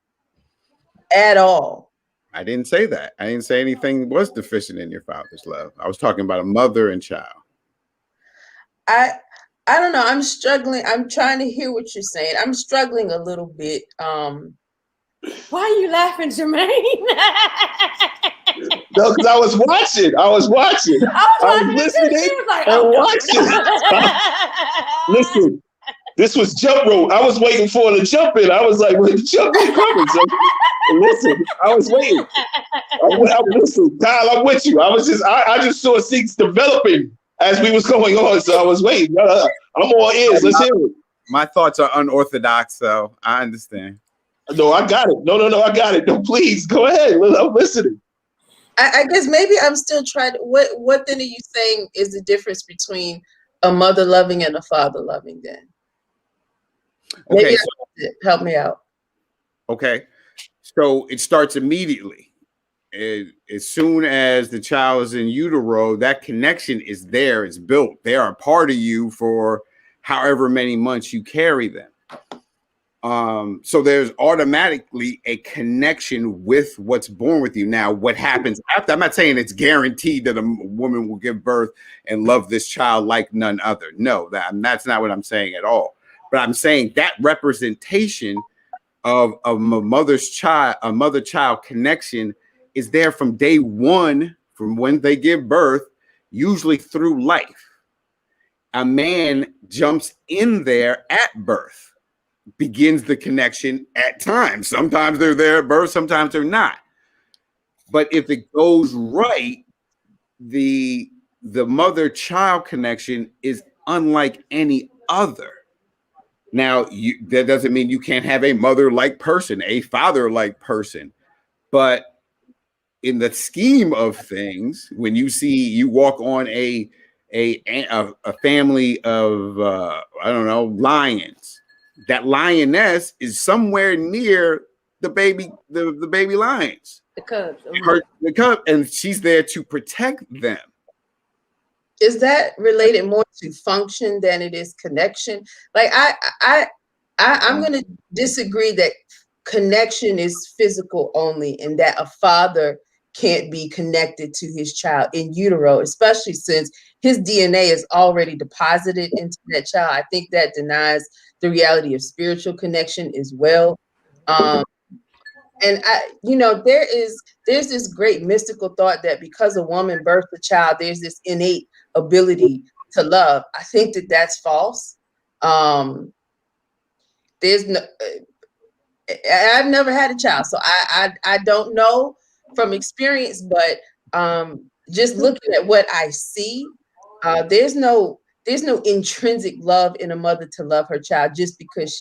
S4: at all.
S1: I didn't say that. I didn't say anything was deficient in your father's love. I was talking about a mother and child.
S4: I don't know. I'm struggling. I'm trying to hear what you're saying. I'm struggling a little bit.
S2: Why are you laughing, Jermaine?
S11: No, because I was watching. I was listening
S2: like,
S11: and watching. Listen, this was jump rope. I was waiting for the jump in. I was like, when the jump in coming. So listen, I was waiting. Listen, Kyle, I'm with you. I just saw things developing as we was going on. So I was waiting. I'm all ears. Let's hear it.
S1: My thoughts are unorthodox, so I understand.
S11: No, I got it. No, I got it. No, please go ahead. I'm listening.
S4: I guess maybe I'm still trying to, what then are you saying is the difference between a mother loving and a father loving then?
S1: Okay,
S4: help me out.
S1: Okay, so it starts immediately. As soon as the child is in utero, that connection is there. It's built. They are a part of you for however many months you carry them. So there's automatically a connection with what's born with you. Now, what happens after, I'm not saying it's guaranteed that a woman will give birth and love this child like none other. No, that's not what I'm saying at all. But I'm saying that representation of a mother-child connection is there from day one, from when they give birth, usually through life. A man jumps in there at birth, begins the connection at times. Sometimes they're there at birth, sometimes they're not. But if it goes right, the mother-child connection is unlike any other. Now, that doesn't mean you can't have a mother-like person, a father-like person. But in the scheme of things, when you walk on a family of, I don't know, lions, that lioness is somewhere near the baby lions.
S2: The cubs.
S1: The cub, and she's there to protect them.
S4: Is that related more to function than it is connection? Like I'm going to disagree that connection is physical only, and that a father can't be connected to his child in utero, especially since his DNA is already deposited into that child. I think that denies the reality of spiritual connection as well. And there's this great mystical thought that because a woman births a child, there's this innate ability to love. I think that that's false. There's no. I've never had a child, so I don't know from experience, but just looking at what I see, there's no intrinsic love in a mother to love her child just because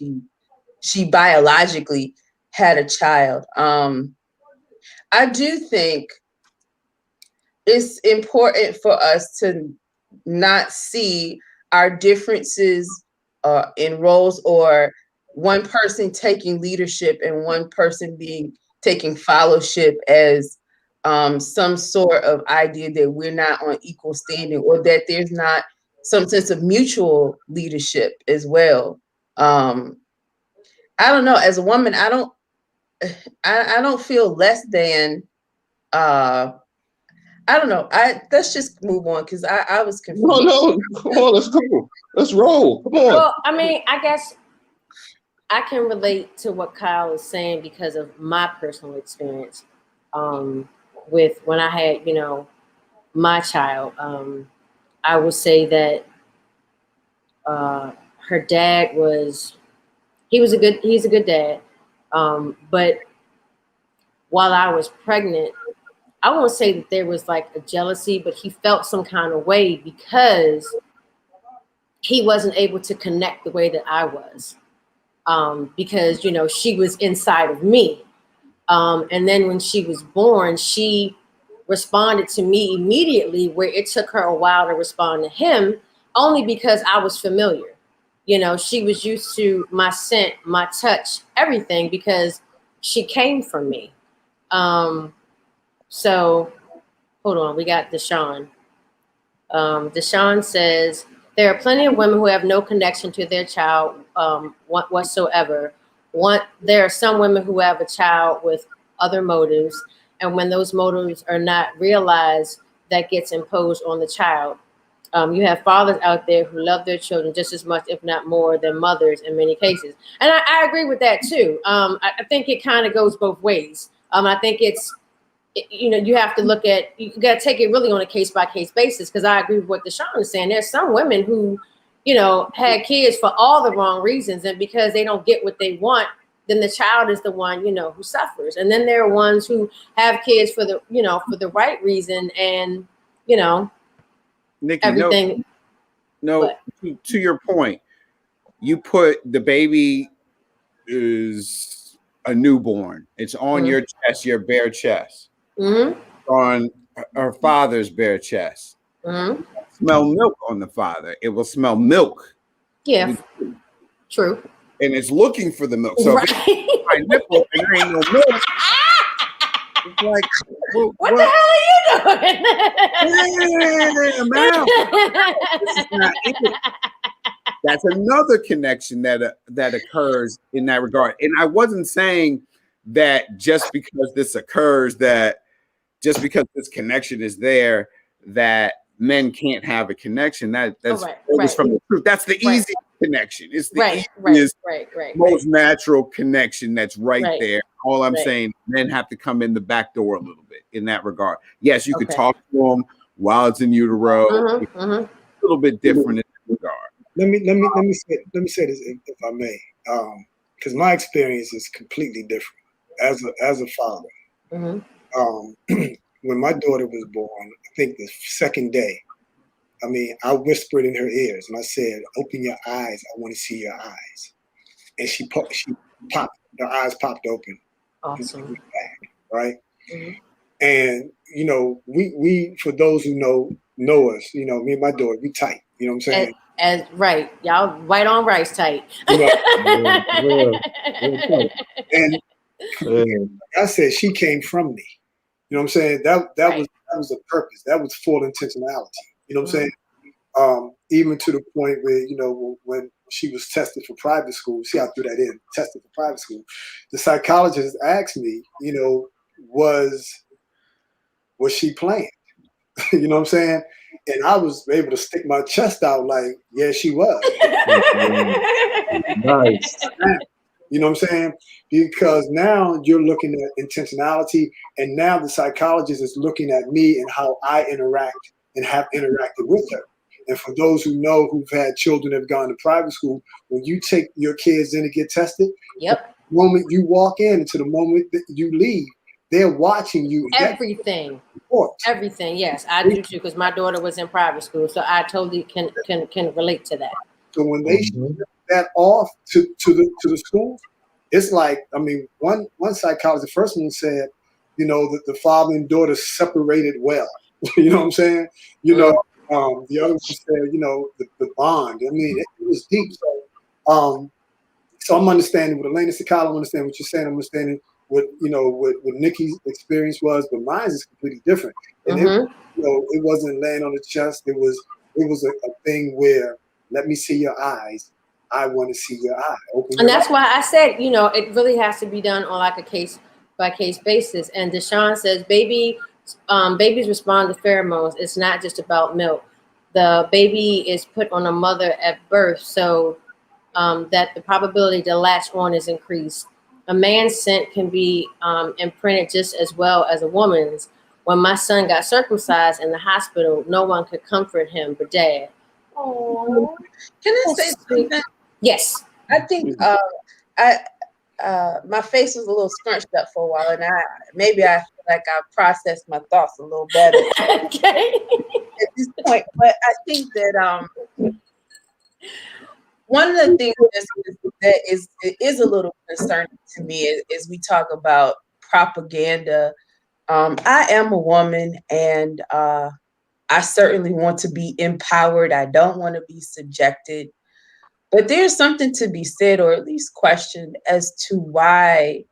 S4: she biologically had a child. I do think it's important for us to not see our differences in roles, or one person taking leadership and one person taking fellowship as some sort of idea that we're not on equal standing, or that there's not some sense of mutual leadership as well. I don't know. As a woman, I don't feel less than. I don't know. Let's just move on because I was confused.
S11: No, come on, let's go. Let's roll. Come on.
S2: Well, I mean, I guess I can relate to what Kyle is saying because of my personal experience with when I had, my child. I would say that her dad he's a good dad. But while I was pregnant, I won't say that there was like a jealousy, but he felt some kind of way because he wasn't able to connect the way that I was. Because, she was inside of me. And then when she was born, she responded to me immediately, where it took her a while to respond to him, only because I was familiar. She was used to my scent, my touch, everything, because she came from me. So hold on, we got Deshaun. Deshaun says, there are plenty of women who have no connection to their child whatsoever. There are some women who have a child with other motives, and when those motives are not realized, that gets imposed on the child. You have fathers out there who love their children just as much, if not more, than mothers in many cases. And I agree with that too. I think it kind of goes both ways. I think it's you have to look at, you got to take it really on a case-by-case basis, because I agree with what Deshaun is saying. There's some women who, had kids for all the wrong reasons, and because they don't get what they want, then the child is the one, who suffers. And then there are ones who have kids for the, for the right reason, and,
S1: Nikki,
S2: everything.
S1: No, to your point, you put the baby is a newborn. It's on your chest, your bare chest. On her father's bare chest. Smell milk on the father. It will smell milk.
S2: Yeah, true.
S1: And it's looking for the milk. So if it's my nipple and there ain't no milk, it's like,
S2: what the hell are you doing?
S1: That's another connection that occurs in that regard. And I wasn't saying that just because this occurs, that just because this connection is there, that men can't have a connection. That's from the truth. That's the easy connection. It's the easiest, most natural connection that's right there. All I'm saying, men have to come in the back door a little bit in that regard. Yes, you could talk to them while it's in utero. A little bit different in that regard.
S3: Let me say this, if I may, because my experience is completely different as a father. When my daughter was born, I think the second day, I whispered in her ears and I said, "Open your eyes. I want to see your eyes." And she popped. Her eyes popped open.
S2: Awesome.
S3: Back, right? And we for those who know us, me and my daughter, we tight. You know what I'm saying?
S2: As right, y'all white on rice tight.
S3: And like I said, she came from me. You know what I'm saying? That was a purpose. That was full intentionality. You know what I'm saying? Even to the point where, when she was tested for private school, see, I threw that in, tested for private school. The psychologist asked me, was she playing? You know what I'm saying? And I was able to stick my chest out like, yeah, she was. Nice. You know what I'm saying? Because now you're looking at intentionality, and now the psychologist is looking at me and how I interact and have interacted with her. And for those who know, who've had children that have gone to private school, when you take your kids in to get tested, the moment you walk in to the moment that you leave, they're watching you.
S2: Everything. Everything. Yes, I do too, because my daughter was in private school, so I totally can relate to that.
S3: So when they shut that off to the schools, it's like, one psychologist, the first one said, that the father and daughter separated well. You know what I'm saying? The other one said, the bond. It was deep. So I'm understanding what Elena Sakala, I'm understanding what you're saying. I'm understanding what Nikki's experience was, but mine is completely different. And it wasn't laying on the chest. It was a thing where, let me see your eyes. I want to see your eye.
S2: And that's why I said, it really has to be done on like a case by case basis. And Deshaun says, babies respond to pheromones. It's not just about milk. The baby is put on a mother at birth, so that the probability to latch on is increased. A man's scent can be imprinted just as well as a woman's. When my son got circumcised in the hospital, no one could comfort him but Dad.
S4: Oh, can I say something?
S2: Yes.
S4: I think my face was a little scrunched up for a while, and I feel like I processed my thoughts a little better
S2: okay.
S4: at this point. But I think that one of the things that is a little concerning to me is we talk about propaganda. I am a woman, and I certainly want to be empowered. I don't want to be subjected. But there's something to be said, or at least questioned, as to why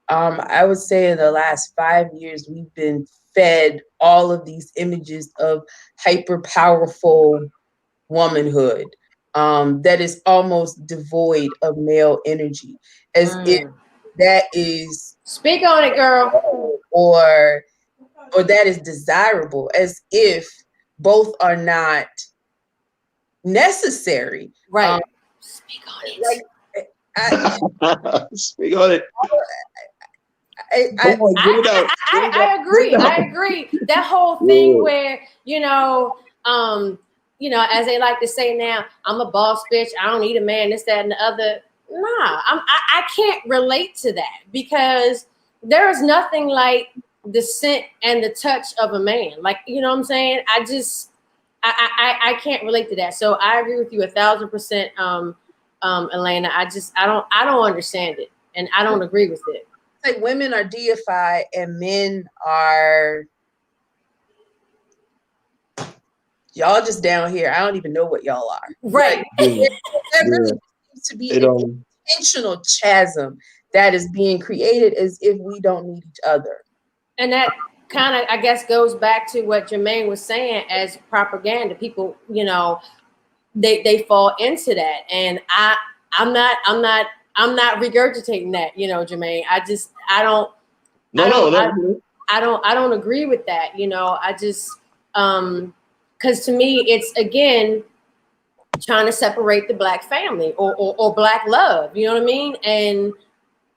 S4: I would say in the last 5 years, we've been fed all of these images of hyper powerful womanhood that is almost devoid of male energy, as if that is
S2: speak on it, girl,
S4: or that is desirable, as if both are not necessary.
S2: Right. Speak on it.
S11: Speak on it.
S2: I agree. I agree. That whole thing where, as they like to say now, I'm a boss bitch. I don't need a man, this, that, and the other. Nah, I can't relate to that because there is nothing like the scent and the touch of a man. Like, you know what I'm saying? I can't relate to that. So I agree with you 1,000%, Elena. I don't understand it, and I don't agree with it.
S4: Like women are deified and men are y'all just down here. I don't even know what y'all are.
S2: Right.
S4: There really seems to be an intentional chasm that is being created as if we don't need each other. And that
S2: kind of, I guess, goes back to what Jermaine was saying as propaganda. People, they fall into that, and I'm not regurgitating that, Jermaine. I don't agree with that. Because to me, it's again trying to separate the Black family or Black love. You know what I mean? And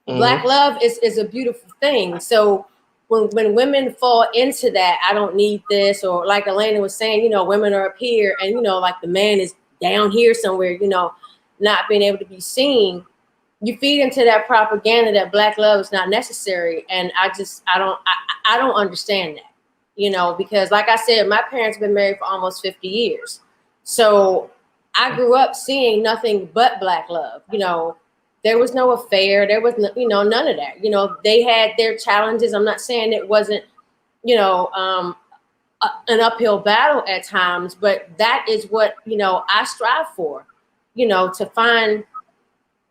S2: Black love is a beautiful thing. So when women fall into that, I don't need this, or like Elena was saying, women are up here, and like the man is down here somewhere, not being able to be seen. You feed into that propaganda that Black love is not necessary, and I don't understand that, because like I said, my parents have been married for almost 50 years, so I grew up seeing nothing but Black love. There was no affair, there was none of that. They had their challenges. I'm not saying it wasn't an uphill battle at times, but that is what I strive for, to find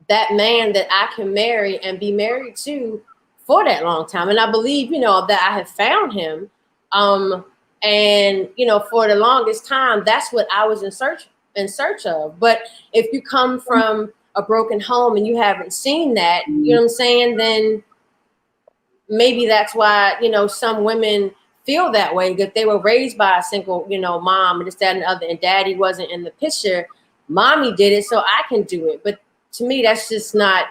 S2: that man that I can marry and be married to for that long time. And I believe, that I have found him. And, for the longest time, that's what I was in search of. But if you come from a broken home and you haven't seen that, you know what I'm saying, then maybe that's why, some women feel that way, because they were raised by a single, mom and this, that, and the other, and daddy wasn't in the picture. Mommy did it, so I can do it. But to me, that's just not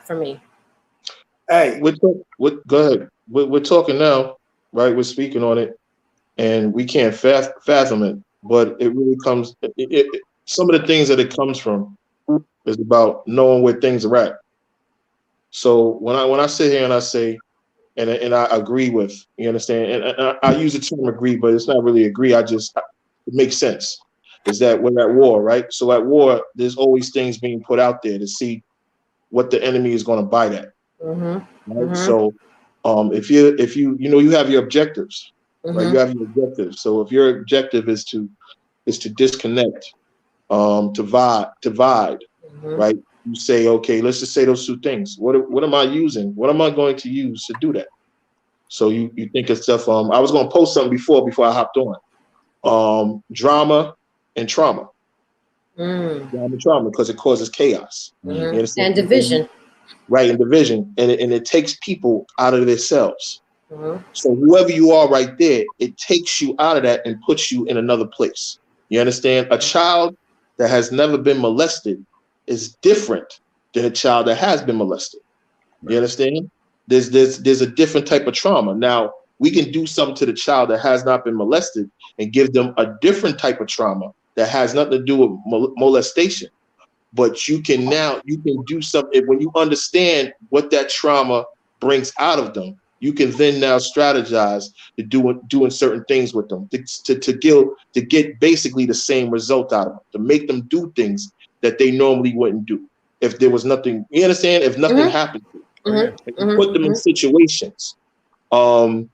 S2: for me.
S11: Hey, go ahead. We're talking now, right? We're speaking on it, and we can't fathom it. But it really comes. Some of the things that it comes from is about knowing where things are at. So when I sit here and I say, and I agree with, you understand, and I use the term agree, but it's not really agree. It makes sense. Is that we're at war, right? So at war, there's always things being put out there to see what the enemy is going to bite at. Right? So if you have your objectives, right? You have your objectives. So if your objective is to disconnect, divide, right? You say, okay, let's just say those two things. What am I using? What am I going to use to do that? So you think of stuff. I was going to post something before I hopped on. Drama and trauma. Drama and trauma, because it causes chaos.
S2: And division.
S11: Right, and division. And it takes people out of themselves. So whoever you are right there, it takes you out of that and puts you in another place. You understand? A child that has never been molested is different than a child that has been molested. You understand? There's a different type of trauma. Now, we can do something to the child that has not been molested and give them a different type of trauma that has nothing to do with molestation. But you can do something when you understand what that trauma brings out of them. You can then now strategize to doing certain things with them to get basically the same result out of them, to make them do things that they normally wouldn't do if there was nothing. You understand? If nothing happened to them, put them in situations. We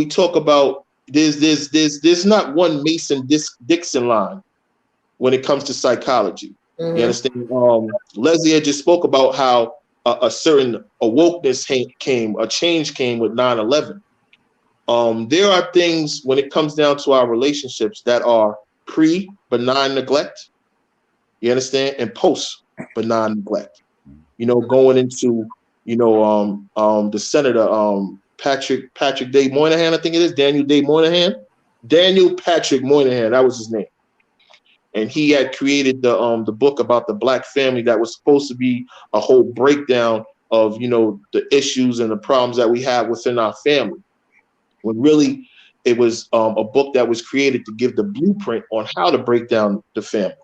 S11: talk about there's not one Mason-Dixon line when it comes to psychology. You understand? Leslie had just spoke about how a certain awokeness came, a change came with 9/11. There are things when it comes down to our relationships that are pre-benign neglect, you understand, and post-benign neglect. Going into, the Senator Patrick Day Moynihan, I think it is, Daniel Day Moynihan. Daniel Patrick Moynihan, that was his name. and he had created the book about the Black family that was supposed to be a whole breakdown of, you know, the issues and the problems that we have within our family. When really it was a book that was created to give the blueprint on how to break down the family.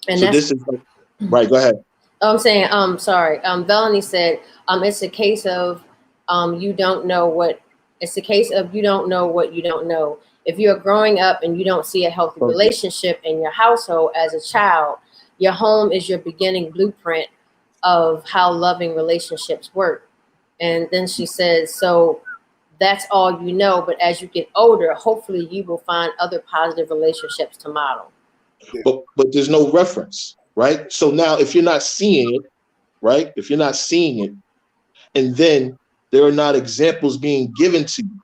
S2: And
S11: so this is right. Go ahead.
S2: I'm saying, sorry. Melanie said, it's a case of you don't know what. It's a case of you don't know what you don't know. If you're growing up and you don't see a healthy relationship in your household as a child, your home is your beginning blueprint of how loving relationships work. And then she says, so that's all you know. But as you get older, hopefully you will find other positive relationships to model.
S11: But there's no reference, right? So now if you're not seeing it, right? If you're not seeing it, and then there are not examples being given to you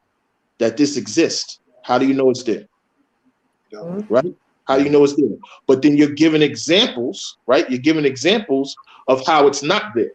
S11: that this exists, how do you know it's there? Right? How do you know it's there? But then you're given examples, right? You're given examples of how it's not there.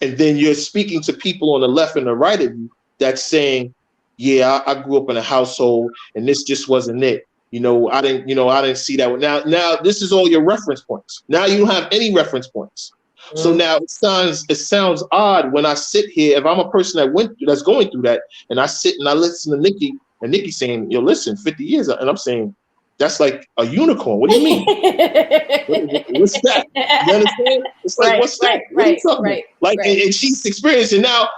S11: And then you're speaking to people on the left and the right of you that's saying, yeah, I grew up in a household and this just wasn't it. I didn't see that. Now this is all your reference points. Now you don't have any reference points. So now it sounds odd when I sit here. If I'm a person that's going through that, and I sit and I listen to Nikki, and Nikki saying, "Yo, listen, 50 years," and I'm saying, "That's like a unicorn." What do you mean? What's that? You understand? It's like, what's that? What are you talking about? And she's experiencing. Now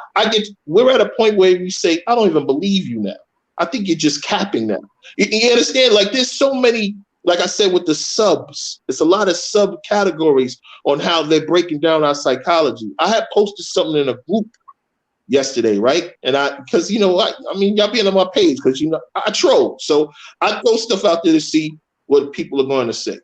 S11: we're at a point where you say, "I don't even believe you now. I think you're just capping now." You understand? Like there's so many. Like I said, with the subs, it's a lot of subcategories on how they're breaking down our psychology. I had posted something in a group yesterday, right? And because y'all be on my page because I troll, so I throw stuff out there to see what people are going to say.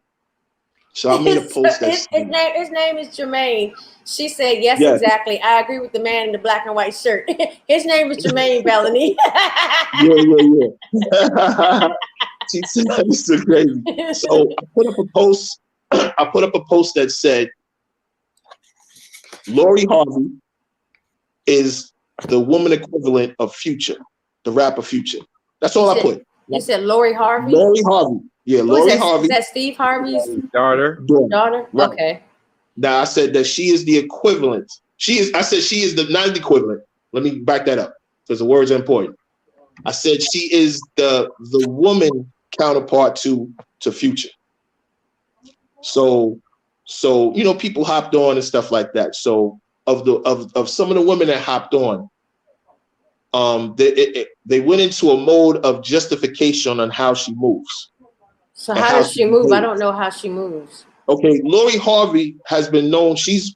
S11: So I made a post
S2: his name is Jermaine. She said, yes, exactly. I agree with the man in the black and white shirt. His name is Jermaine Bellany.
S11: Yeah. She said, this is crazy. So I put up a post. That said, Lori Harvey is the woman equivalent of Future, the rapper Future. That's all I put.
S2: You said Lori Harvey?
S11: Lori Harvey. Yeah, Lori Harvey.
S2: Is that Steve Harvey's
S1: daughter?
S2: Daughter? Right. Okay.
S11: Now I said that she is the equivalent. I said she is not the equivalent. Let me back that up because the words are important. I said she is the woman counterpart to Future. So people hopped on and stuff like that. So of some of the women that hopped on, they went into a mode of justification on how she moves.
S2: So how does she move? I don't know how she moves.
S11: Okay, Lori Harvey has been known. She's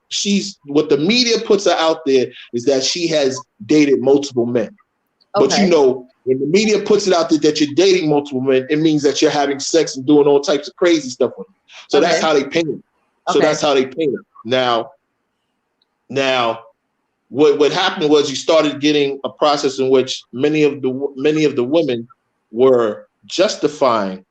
S11: what the media puts her out there is that she has dated multiple men. Okay. But when the media puts it out there that you're dating multiple men, it means that you're having sex and doing all types of crazy stuff with them. So that's how they paint it. So that's how they paint it. Now, what happened was you started getting a process in which many of the women were justifying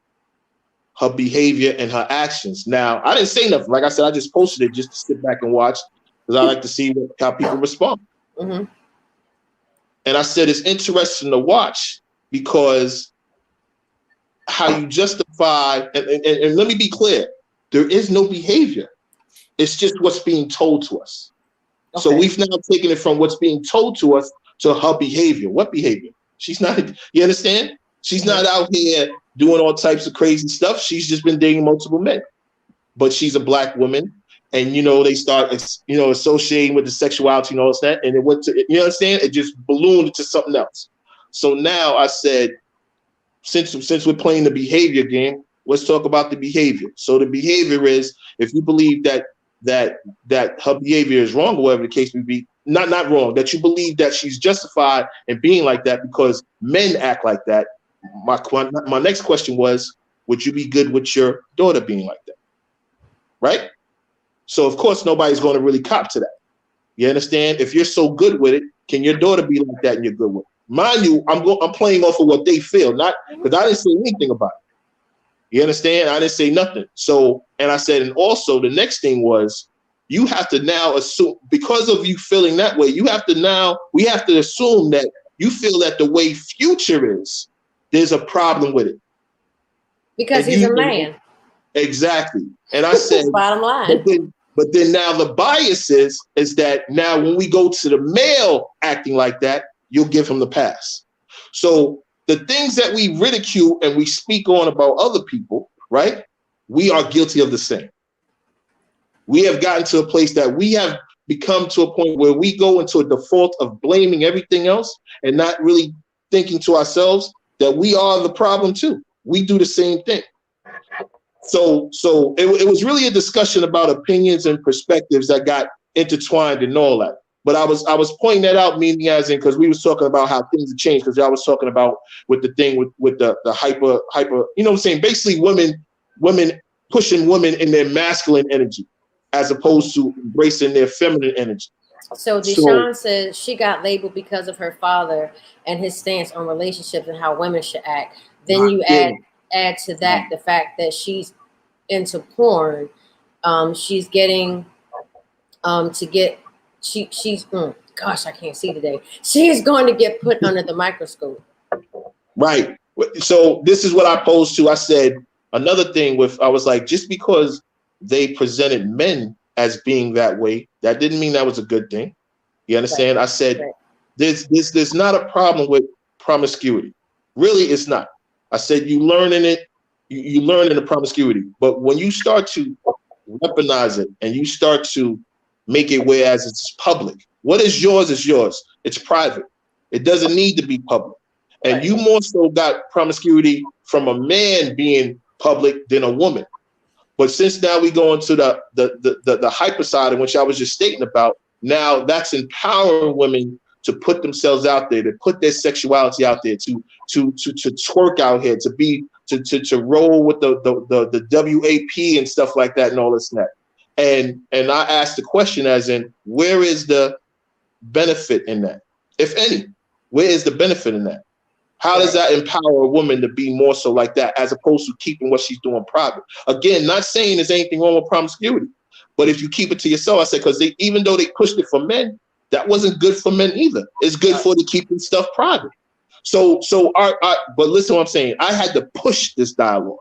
S11: her behavior and her actions. Now, I didn't say nothing. Like I said, I just posted it just to sit back and watch because I like to see how people respond. Mm-hmm. And I said it's interesting to watch because how you justify, and let me be clear, there is no behavior. It's just what's being told to us. Okay. So we've now taken it from what's being told to us to her behavior. What behavior? She's not, you understand? She's not out here doing all types of crazy stuff. She's just been dating multiple men. But she's a black woman. And, they start, associating with the sexuality and all that. And it went to, you understand? It just ballooned into something else. So now I said, since we're playing the behavior game, let's talk about the behavior. So the behavior is, if you believe that her behavior is wrong, or whatever the case may be, not wrong, that you believe that she's justified in being like that because men act like that. My next question was, would you be good with your daughter being like that? Right? So of course nobody's going to really cop to that. You understand? If you're so good with it, can your daughter be like that and you're good with it? Mind you, I'm playing off of what they feel, not because I didn't say anything about it. You understand? I didn't say nothing. So, and I said, and also the next thing was, you have to now assume, because of you feeling that way, we have to assume that you feel that the way Future is, there's a problem with it.
S2: Because he's a man.
S11: Exactly. And I said,
S2: bottom line.
S11: But then now the bias is that now when we go to the male acting like that, you'll give him the pass. So the things that we ridicule and we speak on about other people, right? We are guilty of the same. We have gotten to a place that we have become to a point where we go into a default of blaming everything else and not really thinking to ourselves that we are the problem too. We do the same thing. So it was really a discussion about opinions and perspectives that got intertwined and all that. But I was pointing that out, meaning as in, because we was talking about how things have changed, because y'all was talking about with the thing with the hyper, you know what I'm saying? Basically women pushing women in their masculine energy as opposed to embracing their feminine energy.
S2: So Deshaun says she got labeled because of her father and his stance on relationships and how women should act. Then you add to that the fact that she's into porn. She's getting she's gosh, I can't see today. She's going to get put under the microscope.
S11: Right. So this is what I posed to. I said another thing I was like, just because they presented men as being that way, that didn't mean that was a good thing. You understand? Right. I said, there's not a problem with promiscuity. Really, it's not. I said, you learn in it, you learn in the promiscuity. But when you start to weaponize it and you start to make it whereas it's public, what is yours is yours. It's private. It doesn't need to be public. And you more so got promiscuity from a man being public than a woman. But since now we go into the hyper side, in which I was just stating about, now that's empowering women to put themselves out there, to put their sexuality out there, to twerk out here, to roll with the WAP and stuff like that and all this and that. And I asked the question as in, where is the benefit in that? If any, where is the benefit in that? How does that empower a woman to be more so like that, as opposed to keeping what she's doing private? Again, not saying there's anything wrong with promiscuity, but if you keep it to yourself, I said, because even though they pushed it for men, that wasn't good for men either. It's good for the keeping stuff private. But listen to what I'm saying. I had to push this dialogue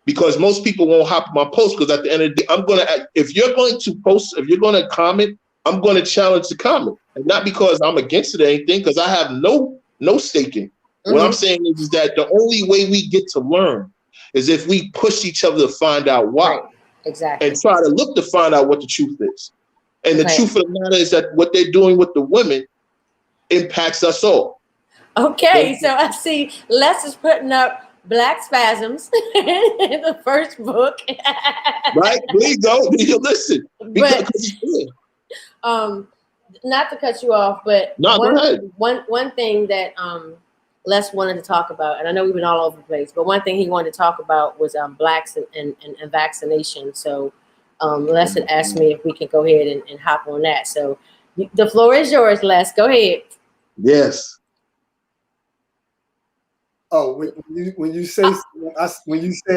S11: because most people won't hop on my post, because at the end of the day, if you're going to post, if you're going to comment, I'm going to challenge the comment. And not because I'm against it or anything, because I have no staking. What I'm saying is that the only way we get to learn is if we push each other to find out why.
S2: Right. Exactly.
S11: And try to look to find out what the truth is. And the truth of the matter is that what they're doing with the women impacts us all.
S2: Okay, so I see Les is putting up Black Spasms in the first book.
S11: Right? There you go. Listen.
S2: But, not to cut you off, but one thing that Les wanted to talk about, and I know we've been all over the place, but one thing he wanted to talk about was blacks and vaccination. So Les had asked me if we could go ahead and hop on that. So the floor is yours, Les. Go ahead.
S11: Yes.
S3: Oh, when you said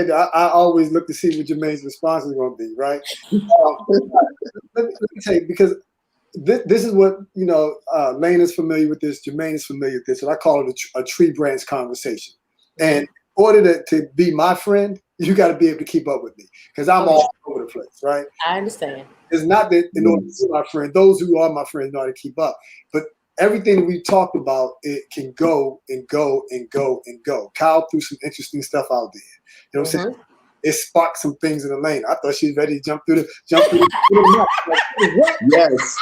S3: I always look to see what Jermaine's response is going to be, right? Let me tell you, because this is what, Lane is familiar with this, Jermaine is familiar with this, and I call it a tree branch conversation. And in order to be my friend, you got to be able to keep up with me, because I'm all over the place, right?
S2: I understand.
S3: It's not that in order to be my friend, those who are my friends know how to keep up, but everything that we talked about, it can go and go and go and go. Kyle threw some interesting stuff out there. You know what I'm saying? It sparked some things in the lane. I thought she was ready to jump through the
S11: Yes.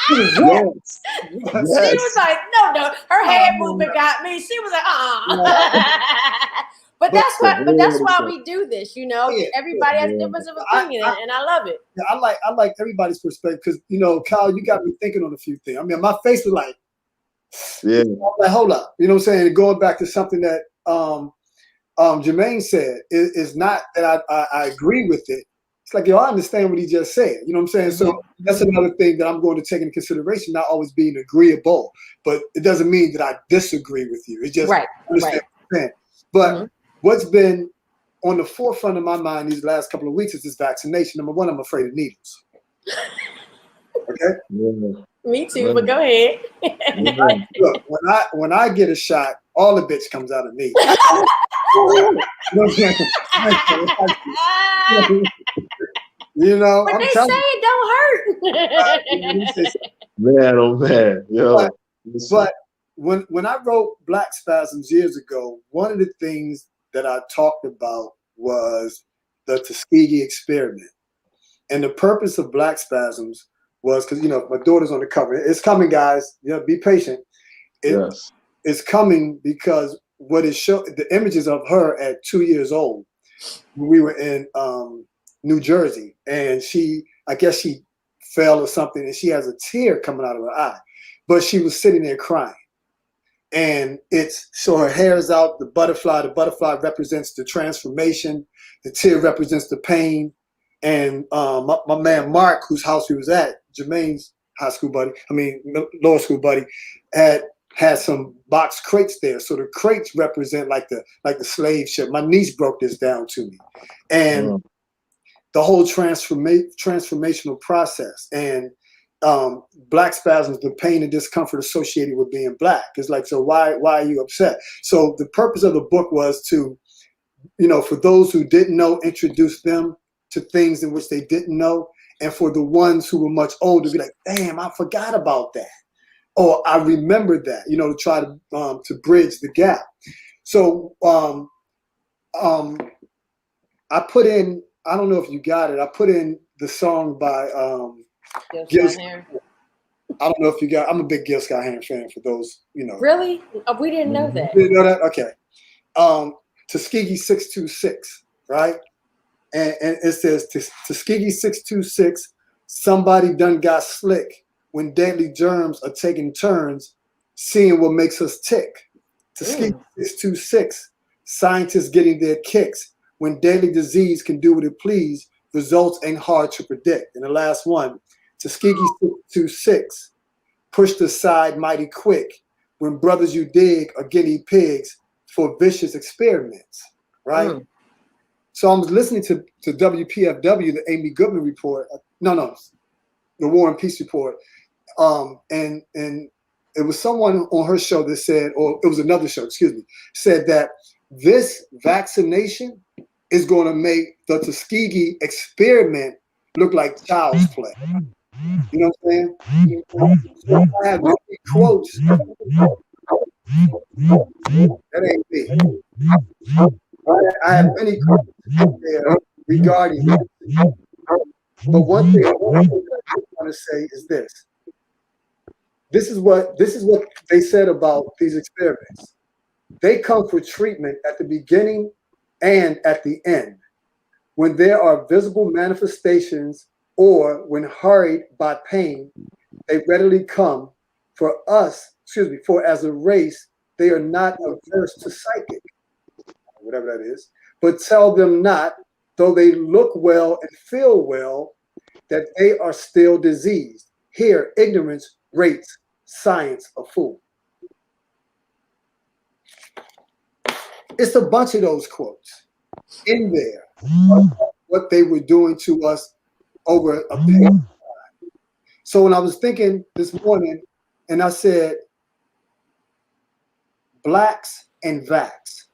S11: Yes.
S2: She was like, no. Her head movement got me. She was like, But that's why we do this, Everybody has a difference of opinion, and I love it.
S3: Yeah, I like everybody's perspective, because Kyle, you got me thinking on a few things. I mean, my face was like, I'm like, hold up, you know what I'm saying? Going back to something that Jermaine said, is not that I agree with it. It's like, I understand what he just said. You know what I'm saying? So that's another thing that I'm going to take into consideration, not always being agreeable, but it doesn't mean that I disagree with you. It's just understand what I'm saying. But what's been on the forefront of my mind these last couple of weeks is this vaccination. Number one, I'm afraid of needles. Okay?
S11: Yeah.
S2: Me too, but go ahead.
S3: Look, when I get a shot, all the bitch comes out of me. You know,
S2: but
S3: I'm
S2: they say
S3: telling
S2: it don't hurt.
S11: Man, oh man, yo.
S3: But when I wrote Black Spasms years ago, one of the things that I talked about was the Tuskegee experiment. And the purpose of Black Spasms was because, you know, my daughter's on the cover. It's coming, guys. You know, be patient.
S11: Yes.
S3: It's coming because what it showed, the images of her at 2 years old, when we were in New Jersey, and I guess she fell or something, and she has a tear coming out of her eye, but she was sitting there crying. And so her hair is out, the butterfly represents the transformation, the tear represents the pain. And my man Mark, whose house we was at, Jermaine's lower school buddy, had some box crates there. So the crates represent like the slave ship. My niece broke this down to me. And the whole transformational process. And Black Spasms, the pain and discomfort associated with being Black. It's like, so why are you upset? So the purpose of the book was to, you know, for those who didn't know, introduce them to things in which they didn't know. And for the ones who were much older, be like, damn, I forgot about that. Or I remember that, you know, to try to bridge the gap. So I put in, I don't know if you got it, I put in the song by Gil Scott. I don't know if you got, I'm a big Gil Scott-Heron fan, for those, you know.
S2: Really? Oh, we didn't know that.
S3: You didn't know that? Okay. Tuskegee 626, right? And it says, Tuskegee 626, somebody done got slick when deadly germs are taking turns, seeing what makes us tick. Tuskegee 626, scientists getting their kicks when deadly disease can do what it please, results ain't hard to predict. And the last one, Tuskegee 626, pushed aside mighty quick when brothers you dig are guinea pigs for vicious experiments, right? So I was listening to WPFW, the Amy Goodman report. The War and Peace report. And it was someone on her show that said, or it was another show, said that this vaccination is going to make the Tuskegee experiment look like child's play. You know what I'm saying? So I have many quotes. That ain't me. I have many quotes there regarding that. But one thing I want to say is this. This is what they said about these experiments. They come for treatment at the beginning and at the end, when there are visible manifestations or when hurried by pain, they readily come. For as a race, they are not averse to psychic, whatever that is, but tell them not, though they look well and feel well, that they are still diseased. Here, ignorance rates science a fool. It's a bunch of those quotes in there, what they were doing to us over a period of time. So when I was thinking this morning, and I said, Blacks and vax,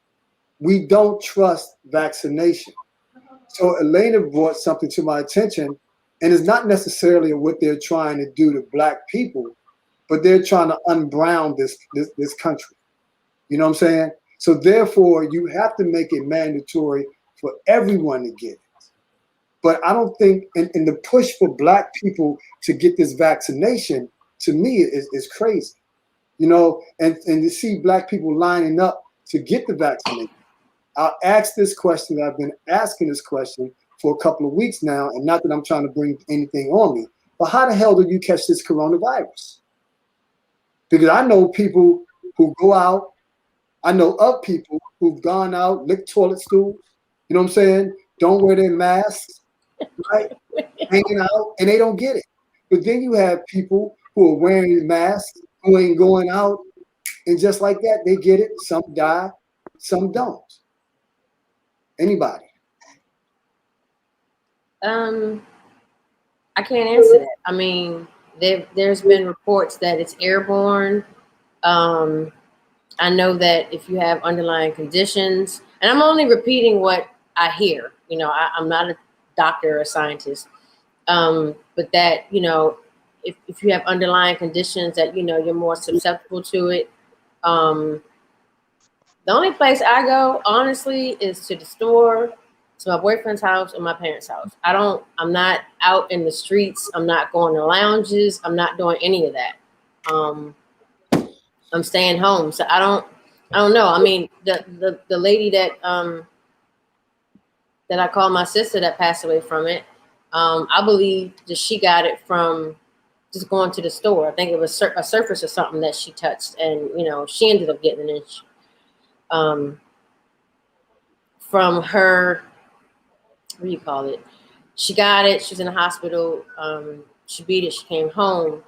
S3: we don't trust vaccination. So Elena brought something to my attention, and it's not necessarily what they're trying to do to Black people, but they're trying to unbrown this country. You know what I'm saying? So therefore, you have to make it mandatory for everyone to get it. But I don't think, in the push for Black people to get this vaccination, to me, is crazy. You know, and to see Black people lining up to get the vaccination. I'll ask this question. I've been asking this question for a couple of weeks now, and not that I'm trying to bring anything on me, but how the hell do you catch this coronavirus? Because I know people who go out, I know of people who've gone out, licked toilet stools, you know what I'm saying? Don't wear their masks, right? Hanging out, and they don't get it. But then you have people who are wearing masks, who ain't going out, and just like that, they get it. Some die, some don't. Anybody?
S2: I can't answer that. I mean, there's been reports that it's airborne. I know that if you have underlying conditions, And I'm only repeating what I hear. You know, I'm not a doctor or a scientist, but that, you know, if you have underlying conditions that, you know, you're more susceptible to it. The only place I go, honestly, is to the store, to my boyfriend's house, or my parents' house. I'm not out in the streets. I'm not going to lounges. I'm not doing any of that. I'm staying home. So I don't know. I mean, the lady that I call my sister that passed away from it, I believe that she got it from just going to the store. I think it was a surface or something that she touched, and, you know, she ended up getting it from her, what do you call it? She got it. She was in the hospital. She beat it. She came home,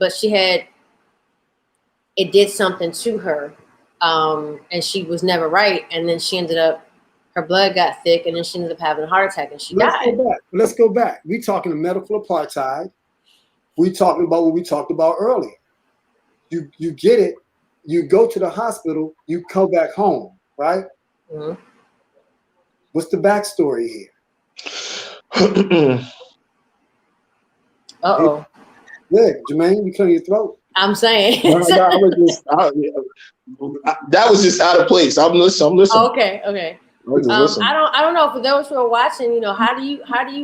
S2: but it did something to her, and she was never right. And then she ended up, her blood got thick, and then she ended up having a heart attack, and she died.
S3: Let's go back. We talking medical apartheid. We talking about what we talked about earlier. You get it. You go to the hospital. You come back home, right?
S2: Mm-hmm.
S3: What's the backstory here?
S2: Uh-oh.
S3: Yeah, Jermaine, you clear your throat.
S2: I'm saying.
S11: that was just out of place. I'm listening.
S2: Okay.
S11: I
S2: don't know, for those who are watching, you know, how do you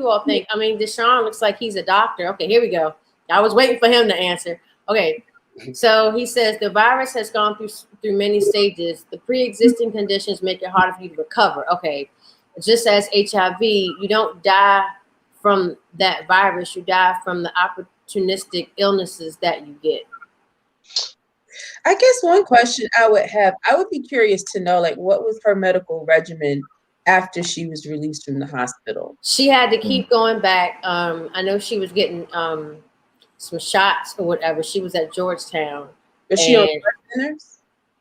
S2: all think? I mean, Deshaun looks like he's a doctor. Okay, here we go. I was waiting for him to answer. Okay. So he says the virus has gone through many stages. The pre-existing conditions make it harder for you to recover. Okay. Just as HIV, you don't die from that virus. You die from the opportunistic illnesses that you get.
S4: I guess one question I would be curious to know, like, what was her medical regimen after she was released from the hospital?
S2: She had to keep going back. I know she was getting some shots or whatever. She was at Georgetown.
S4: Was she on blood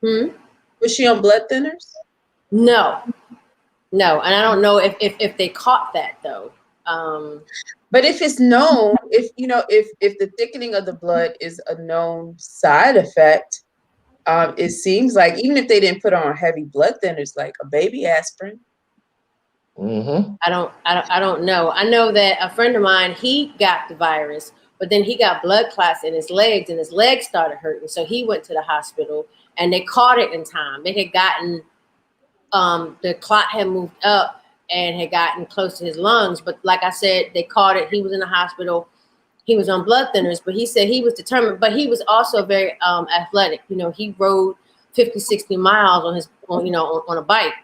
S4: thinners? Was she on blood thinners?
S2: No, and I don't know if they caught that though.
S4: But if it's known, if the thickening of the blood is a known side effect, it seems like even if they didn't put on heavy blood thinners, like a baby aspirin.
S11: Mm-hmm.
S2: I don't know. I know that a friend of mine, he got the virus, but then he got blood clots in his legs, and his legs started hurting. So he went to the hospital, and they caught it in time. They had gotten the clot had moved up and had gotten close to his lungs. But like I said, they caught it. He was in the hospital. He was on blood thinners, but he said he was determined. But he was also very athletic. You know, he rode 50, 60 miles on a bike.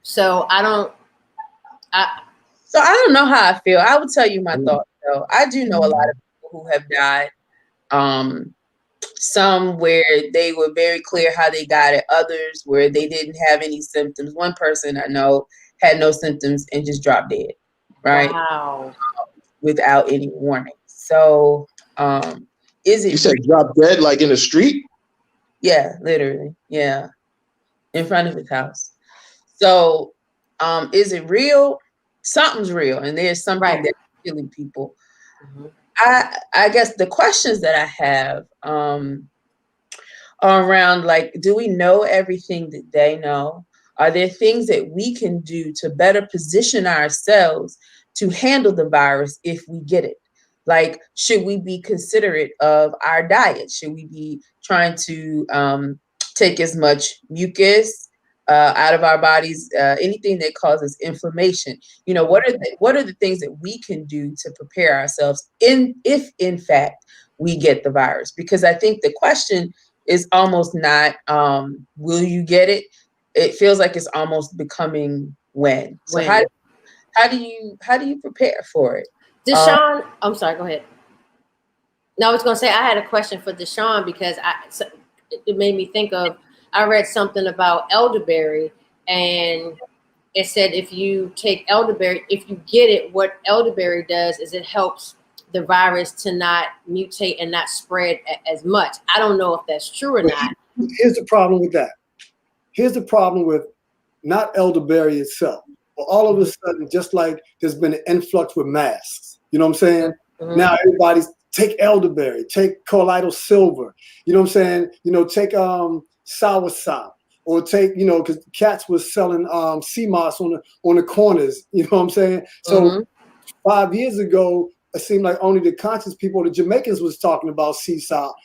S2: So I don't
S4: know how I feel. I would tell you my thoughts though. I do know a lot of people who have died. Some where they were very clear how they got it, others where they didn't have any symptoms. One person I know had no symptoms and just dropped dead, right?
S2: Wow.
S4: Without any warning. So is it
S11: You said drop dead like in the street?
S4: Yeah, literally. Yeah. In front of his house. So is it real? Something's real, and there's something that's killing people.
S2: Mm-hmm.
S4: I guess the questions that I have are around, like, do we know everything that they know? Are there things that we can do to better position ourselves to handle the virus if we get it? Like, should we be considerate of our diet? Should we be trying to take as much mucus out of our bodies, anything that causes inflammation? You know, what are the things that we can do to prepare ourselves if in fact we get the virus? Because I think the question is almost not will you get it? It feels like it's almost becoming when. So how do you prepare for it?
S2: Deshaun, I'm sorry, go ahead. No, I was going to say I had a question for Deshaun because it made me think of, I read something about elderberry, and it said if you take elderberry, if you get it, what elderberry does is it helps the virus to not mutate and not spread as much. I don't know if that's true or not.
S3: Here's the problem with that. Here's the problem with not elderberry itself. But all of a sudden, just like there's been an influx with masks, you know what I'm saying? Mm-hmm. Now everybody's take elderberry, take colloidal silver, you know what I'm saying? You know, take soursop, or take, you know, because cats was selling sea moss on the corners. You know what I'm saying? So 5 years ago, it seemed like only the conscious people, the Jamaicans, was talking about sea sop,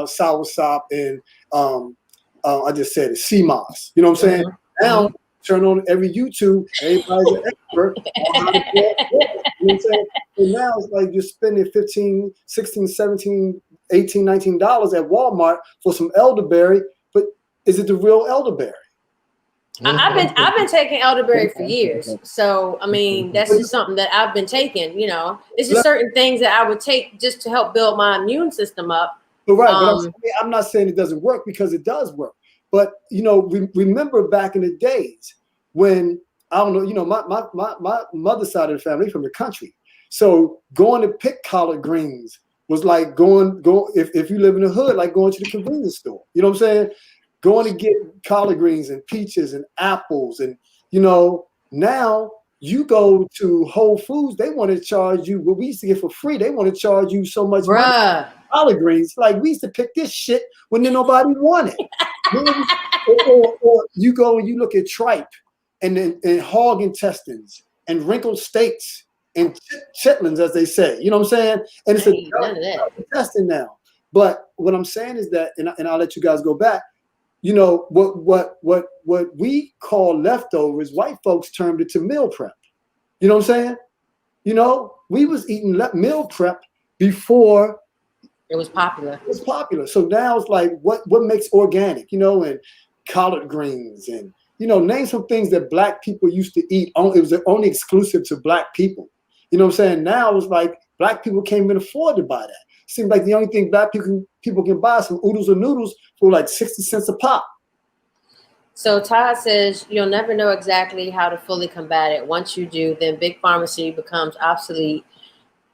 S3: sour sop, and I just said it, sea moss. You know what I'm saying? Now, turn on every YouTube, everybody's an expert on how to grow. You know what I'm saying? And now it's like you're spending $15, $16, $17, $18, $19 at Walmart for some elderberry, but is it the real elderberry?
S2: I've been taking elderberry for years, so I mean that's just something that I've been taking. You know, it's just certain things that I would take just to help build my immune system up.
S3: But but I'm not saying it doesn't work, because it does work. But you know, remember back in the days when, I don't know, you know, my mother's side of the family from the country, so going to pick collard greens was like going if you live in the hood, like going to the convenience store. You know what I'm saying? Going to get collard greens and peaches and apples, and you know, now you go to Whole Foods, they want to charge you what we used to get for free. They want to charge you so much money. Collard greens, like we used to pick this shit when nobody wanted. or you go and you look at tripe and hog intestines and wrinkled steaks and chitlins, as they say. You know what I'm saying? And it's a intestine now. But what I'm saying is that, and I'll let you guys go back. You know, what we call leftovers, white folks termed it to meal prep. You know what I'm saying? You know, we was eating meal prep before
S2: it was popular.
S3: It was popular. So now it's like, what makes organic, you know, and collard greens, and, you know, name some things that black people used to eat. It was only exclusive to black people. You know what I'm saying? Now it's like black people can't even afford to buy that. Seems like the only thing black people can buy is some oodles or noodles for like 60 cents a pop.
S2: So Todd says you'll never know exactly how to fully combat it. Once you do, then big pharmacy becomes obsolete.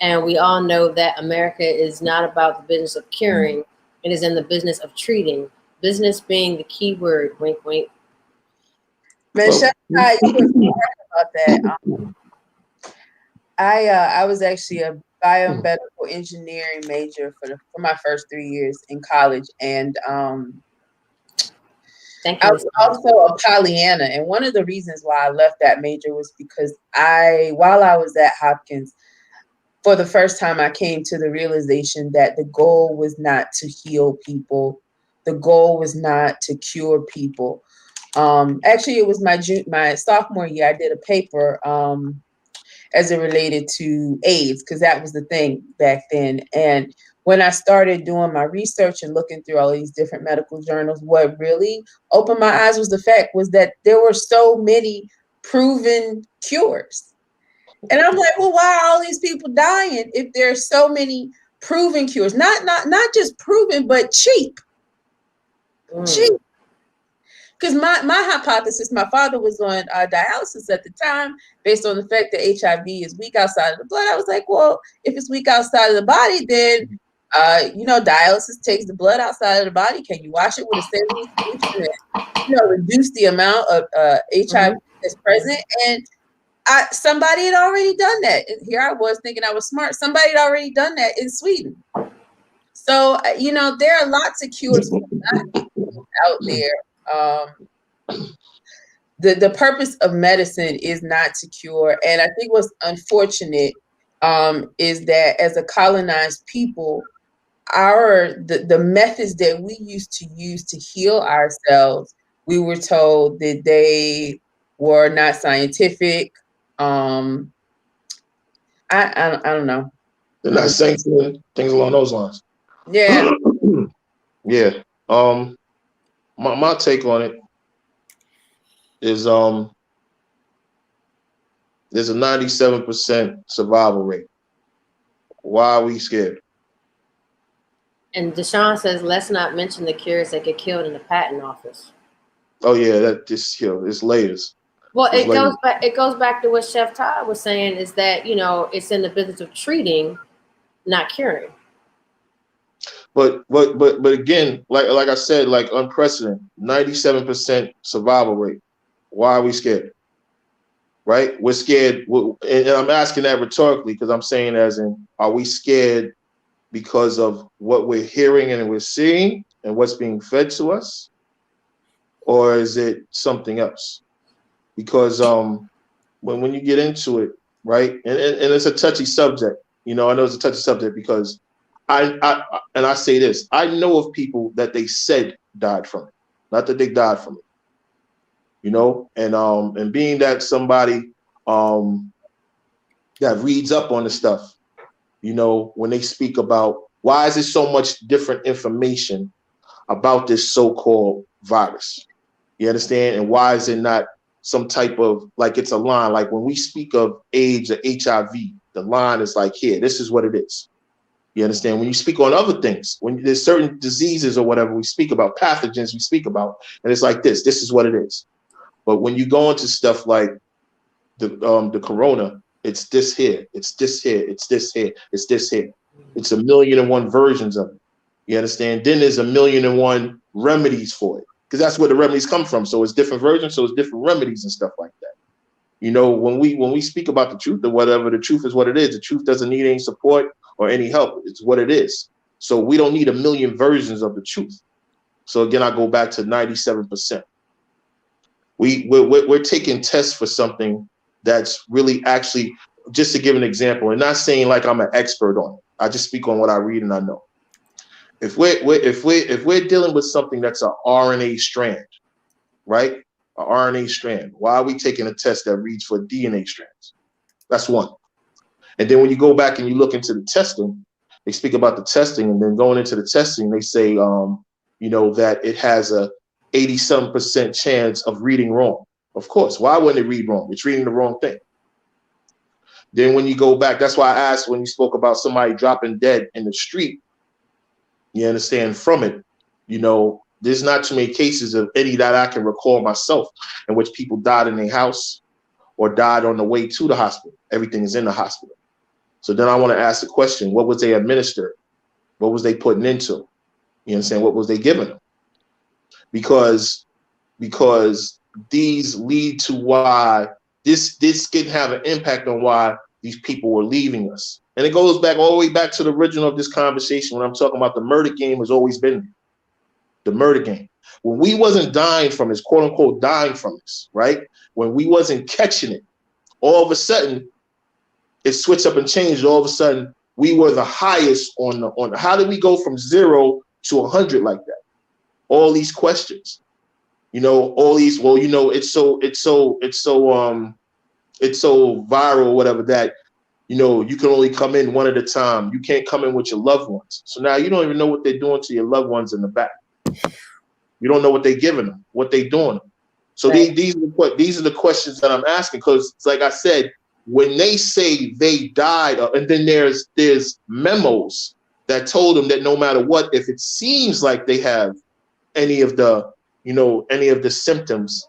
S2: And we all know that America is not about the business of curing. It is in the business of treating. Business being the key word. Wink, wink.
S4: Man, you were about that. I was actually a biomedical engineering major for my first 3 years in college, and I was also a Pollyanna. And one of the reasons why I left that major was because while I was at Hopkins, for the first time, I came to the realization that the goal was not to heal people. The goal was not to cure people. Actually, it was my sophomore year. I did a paper as it related to AIDS, because that was the thing back then. And when I started doing my research and looking through all these different medical journals, what really opened my eyes was that there were so many proven cures. And I'm like, well, why are all these people dying if there's so many proven cures? Not just proven, but cheap. Cheap. Because my hypothesis, my father was on dialysis at the time, based on the fact that HIV is weak outside of the blood. I was like, well, if it's weak outside of the body, then you know, dialysis takes the blood outside of the body. Can you wash it with a saline solution and, you know, reduce the amount of HIV that's present? And somebody had already done that. Here I was thinking I was smart. Somebody had already done that in Sweden. So, you know, there are lots of cures out there. The purpose of medicine is not to cure. And I think what's unfortunate is that as a colonized people, the methods that we used to use to heal ourselves, we were told that they were not scientific. I don't know.
S11: They're not sanctioning things along those lines.
S4: Yeah.
S11: Yeah. My take on it is there's a 97% survival rate. Why are we scared?
S2: And Deshaun says, let's not mention the cures that get killed in the patent office.
S11: Oh yeah, that just, you know, it's latest.
S2: Well, it goes back to what Chef Todd was saying, is that, you know, it's in the business of treating, not curing.
S11: But again, like I said, like unprecedented, 97% survival rate. Why are we scared? Right? We're scared, and I'm asking that rhetorically, because I'm saying as in, are we scared because of what we're hearing and we're seeing and what's being fed to us? or is it something else? Because when you get into it, right, and it's a touchy subject. I know it's a touchy subject because I say this, I know of people that they said died from it, not that they died from it. And being that somebody that reads up on the stuff, when they speak about why is there so much different information about this so-called virus, you understand? And why is it not some type of, like, it's a line, like when we speak of AIDS or HIV, the line is like, here, this is what it is. You understand? When you speak on other things, when there's certain diseases or whatever we speak about, pathogens we speak about, and it's like this is what it is. But when you go into stuff like the corona, it's this here, it's this here, it's this here, it's this here. It's 1,000,001 versions of it. You understand? Then there's 1,000,001 remedies for it, because that's where the remedies come from. So it's different versions, so it's different remedies and stuff like that. When we speak about the truth or whatever, the truth is what it is. The truth doesn't need any support or any help. It's what it is. So we don't need 1,000,000 versions of the truth. So again, I go back to 97%. We're taking tests for something that's really actually, just to give an example, and not saying like I'm an expert on it. I just speak on what I read and I know. If we're dealing with something that's an RNA strand, right? An RNA strand. Why are we taking a test that reads for DNA strands? That's one. And then when you go back and you look into the testing, they speak about the testing, and then going into the testing, they say, that it has a 80-some% chance of reading wrong. Of course, why wouldn't it read wrong? It's reading the wrong thing. Then when you go back, that's why I asked when you spoke about somebody dropping dead in the street, you understand, from it, there's not too many cases of any that I can recall myself in which people died in their house or died on the way to the hospital. Everything is in the hospital. So then I want to ask the question, what was they administered? What was they putting into? You understand? What was they giving them? Because these lead to why this can have an impact on why these people were leaving us. And it goes back all the way back to the original of this conversation when I'm talking about the murder game has always been there. The murder game. When we wasn't dying from this, quote unquote, dying from this, right? When we wasn't catching it, all of a sudden it switched up and changed. All of a sudden we were the highest on how did we go from 0 to 100 like that? All these questions, all these, well, it's so viral, whatever, that, you can only come in one at a time. You can't come in with your loved ones. So now you don't even know what they're doing to your loved ones in the back. You don't know what they're giving them, what they're doing. So right. these are the questions that I'm asking, because it's like I said, when they say they died, and then there's memos that told them that no matter what, if it seems like they have any of the symptoms,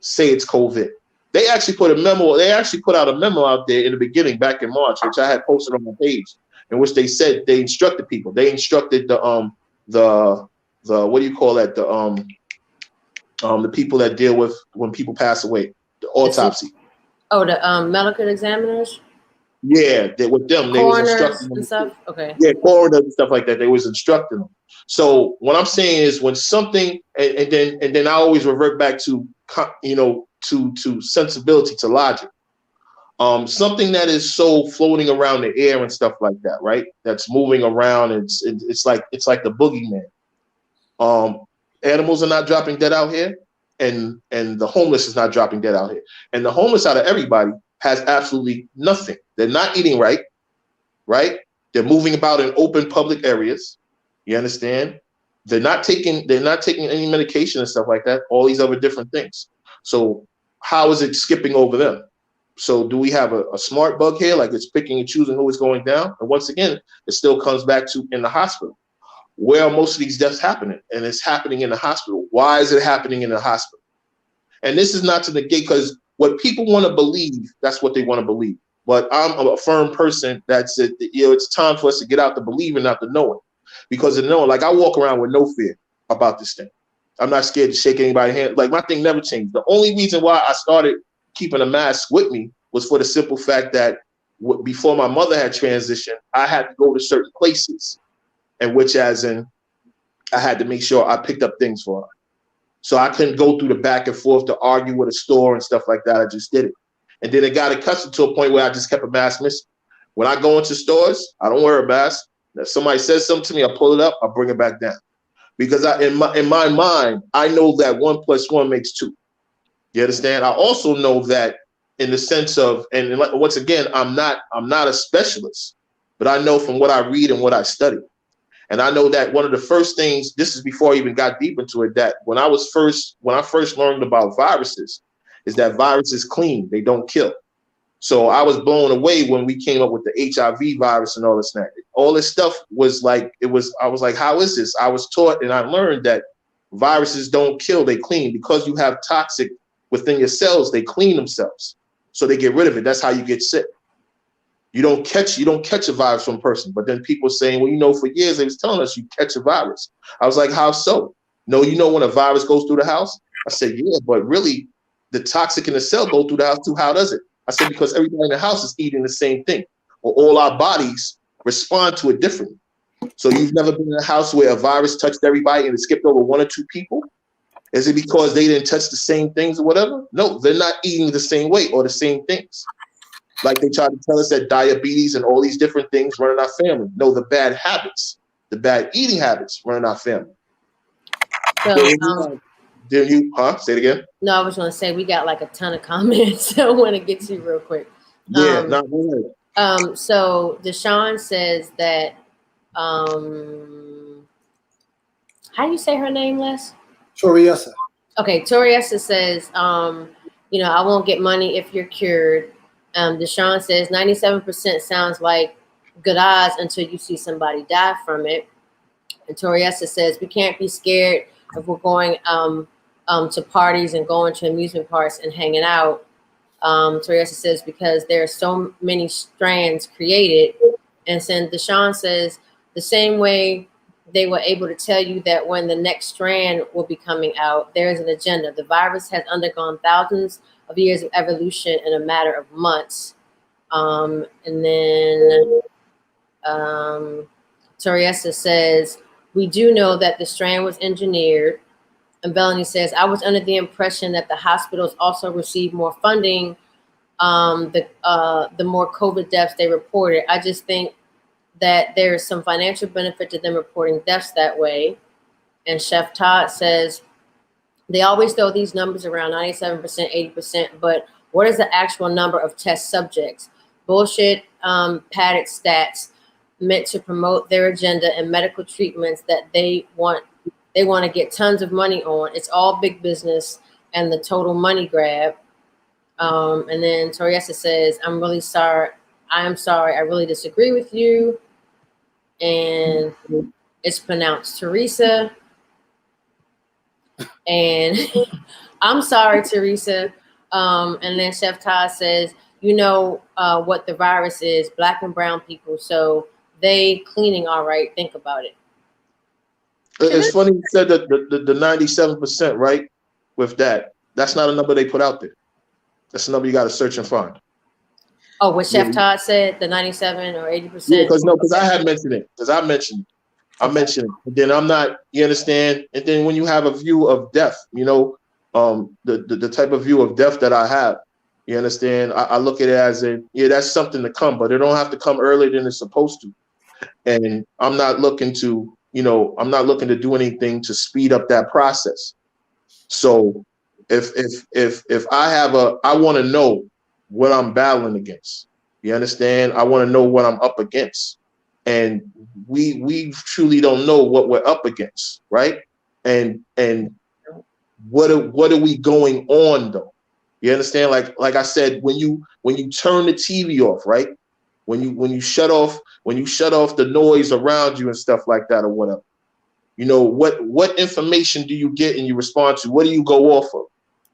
S11: say it's COVID. They actually put a memo. They actually put out a memo out there in the beginning, back in March, which I had posted on my page, in which they said they instructed people. They instructed the what do you call that? The people that deal with when people pass away, the autopsy.
S2: Oh, the medical examiners.
S11: Yeah, with them, they was instructing them
S2: and stuff. Okay.
S11: Yeah, coroners and stuff like that. They was instructing them. So what I'm saying is, when something, and then I always revert back to to sensibility, to logic. Something that is so floating around the air and stuff like that, right? That's moving around. It's like the boogeyman. Animals are not dropping dead out here, and the homeless is not dropping dead out here. And the homeless out of everybody has absolutely nothing. They're not eating right? They're moving about in open public areas. You understand? They're not taking any medication and stuff like that. All these other different things. So how is it skipping over them? So do we have a smart bug here, like it's picking and choosing who is going down? And once again, it still comes back to in the hospital. Where are most of these deaths happening? And it's happening in the hospital. Why is it happening in the hospital? And this is not to negate, because what people want to believe, that's what they want to believe. But I'm a firm person that said, it's time for us to get out the believing, not the knowing. Because the knowing, like, I walk around with no fear about this thing. I'm not scared to shake anybody's hand. Like, my thing never changed. The only reason why I started keeping a mask with me was for the simple fact that before my mother had transitioned, I had to go to certain places, and which as in I had to make sure I picked up things for her. So I couldn't go through the back and forth to argue with a store and stuff like that. I just did it. And then it got accustomed to a point where I just kept a mask missing. When I go into stores, I don't wear a mask. If somebody says something to me, I pull it up, I bring it back down. Because in my mind, I know that 1 + 1 makes 2. You understand? I also know that in the sense of, and once again, I'm not a specialist, but I know from what I read and what I study. And I know that one of the first things, this is before I even got deep into it, that when I first learned about viruses, is that viruses clean, they don't kill. So I was blown away when we came up with the HIV virus and all this stuff. All this stuff was like, I was like, how is this? I was taught and I learned that viruses don't kill, they clean. Because you have toxic within your cells, they clean themselves. So they get rid of it. That's how you get sick. You don't catch a virus from a person. But then people saying, well, for years they was telling us you catch a virus. I was like, how so? No, when a virus goes through the house? I said, yeah, but really the toxic in the cell go through the house too. How does it? I said, because everybody in the house is eating the same thing, or all our bodies respond to it differently. So you've never been in a house where a virus touched everybody and it skipped over 1 or 2 people? Is it because they didn't touch the same things or whatever? No, they're not eating the same way or the same things. Like they try to tell us that diabetes and all these different things run in our family. No, the bad habits, the bad eating habits run in our family.
S2: So,
S11: did you, Say it again?
S2: No, I was going to say we got like a ton of comments. So I want to get to you real quick.
S11: Yeah, not really.
S2: So Deshaun says that, how do you say her name, Les?
S3: Toriessa.
S2: Okay, Toriessa says, I won't get money if you're cured. Deshaun says 97% sounds like good odds until you see somebody die from it. And Toriessa says we can't be scared if we're going to parties and going to amusement parks and hanging out. Toriessa says because there are so many strands created. And then Deshaun says the same way they were able to tell you that when the next strand will be coming out, there is an agenda. The virus has undergone thousands of years of evolution in a matter of months. And then Toriessa says, we do know that the strand was engineered. And Bellany says, I was under the impression that the hospitals also received more funding the more COVID deaths they reported. I just think that there is some financial benefit to them reporting deaths that way. And Chef Todd says, they always throw these numbers around 97%, 80%, but what is the actual number of test subjects? Bullshit, padded stats meant to promote their agenda and medical treatments that they want to get tons of money on. It's all big business and the total money grab. And then Toriessa says, I'm really sorry. I am sorry. I really disagree with you. And it's pronounced Teresa. And I'm sorry, Teresa. And then Chef Todd says, what the virus is, Black and brown people. So they cleaning all right. Think about it.
S11: It's funny you said that the 97%, right? With that, that's not a number they put out there. That's a number you got to search and find.
S2: Oh, what Chef Todd said, the 97 or 80%?
S11: Yeah, because I had mentioned it. Because I mentioned it. And then I'm not, you understand? And then when you have a view of death, the type of view of death that I have, you understand? I look at it as that's something to come, but it don't have to come earlier than it's supposed to. And I'm not looking to do anything to speed up that process. So if I want to know what I'm battling against, you understand? I want to know what I'm up against. And we truly don't know what we're up against, right? And what are we going on though? You understand? Like I said, when you turn the TV off, right? When you shut off the noise around you and stuff like that or whatever, what information do you get and you respond to? What do you go off of?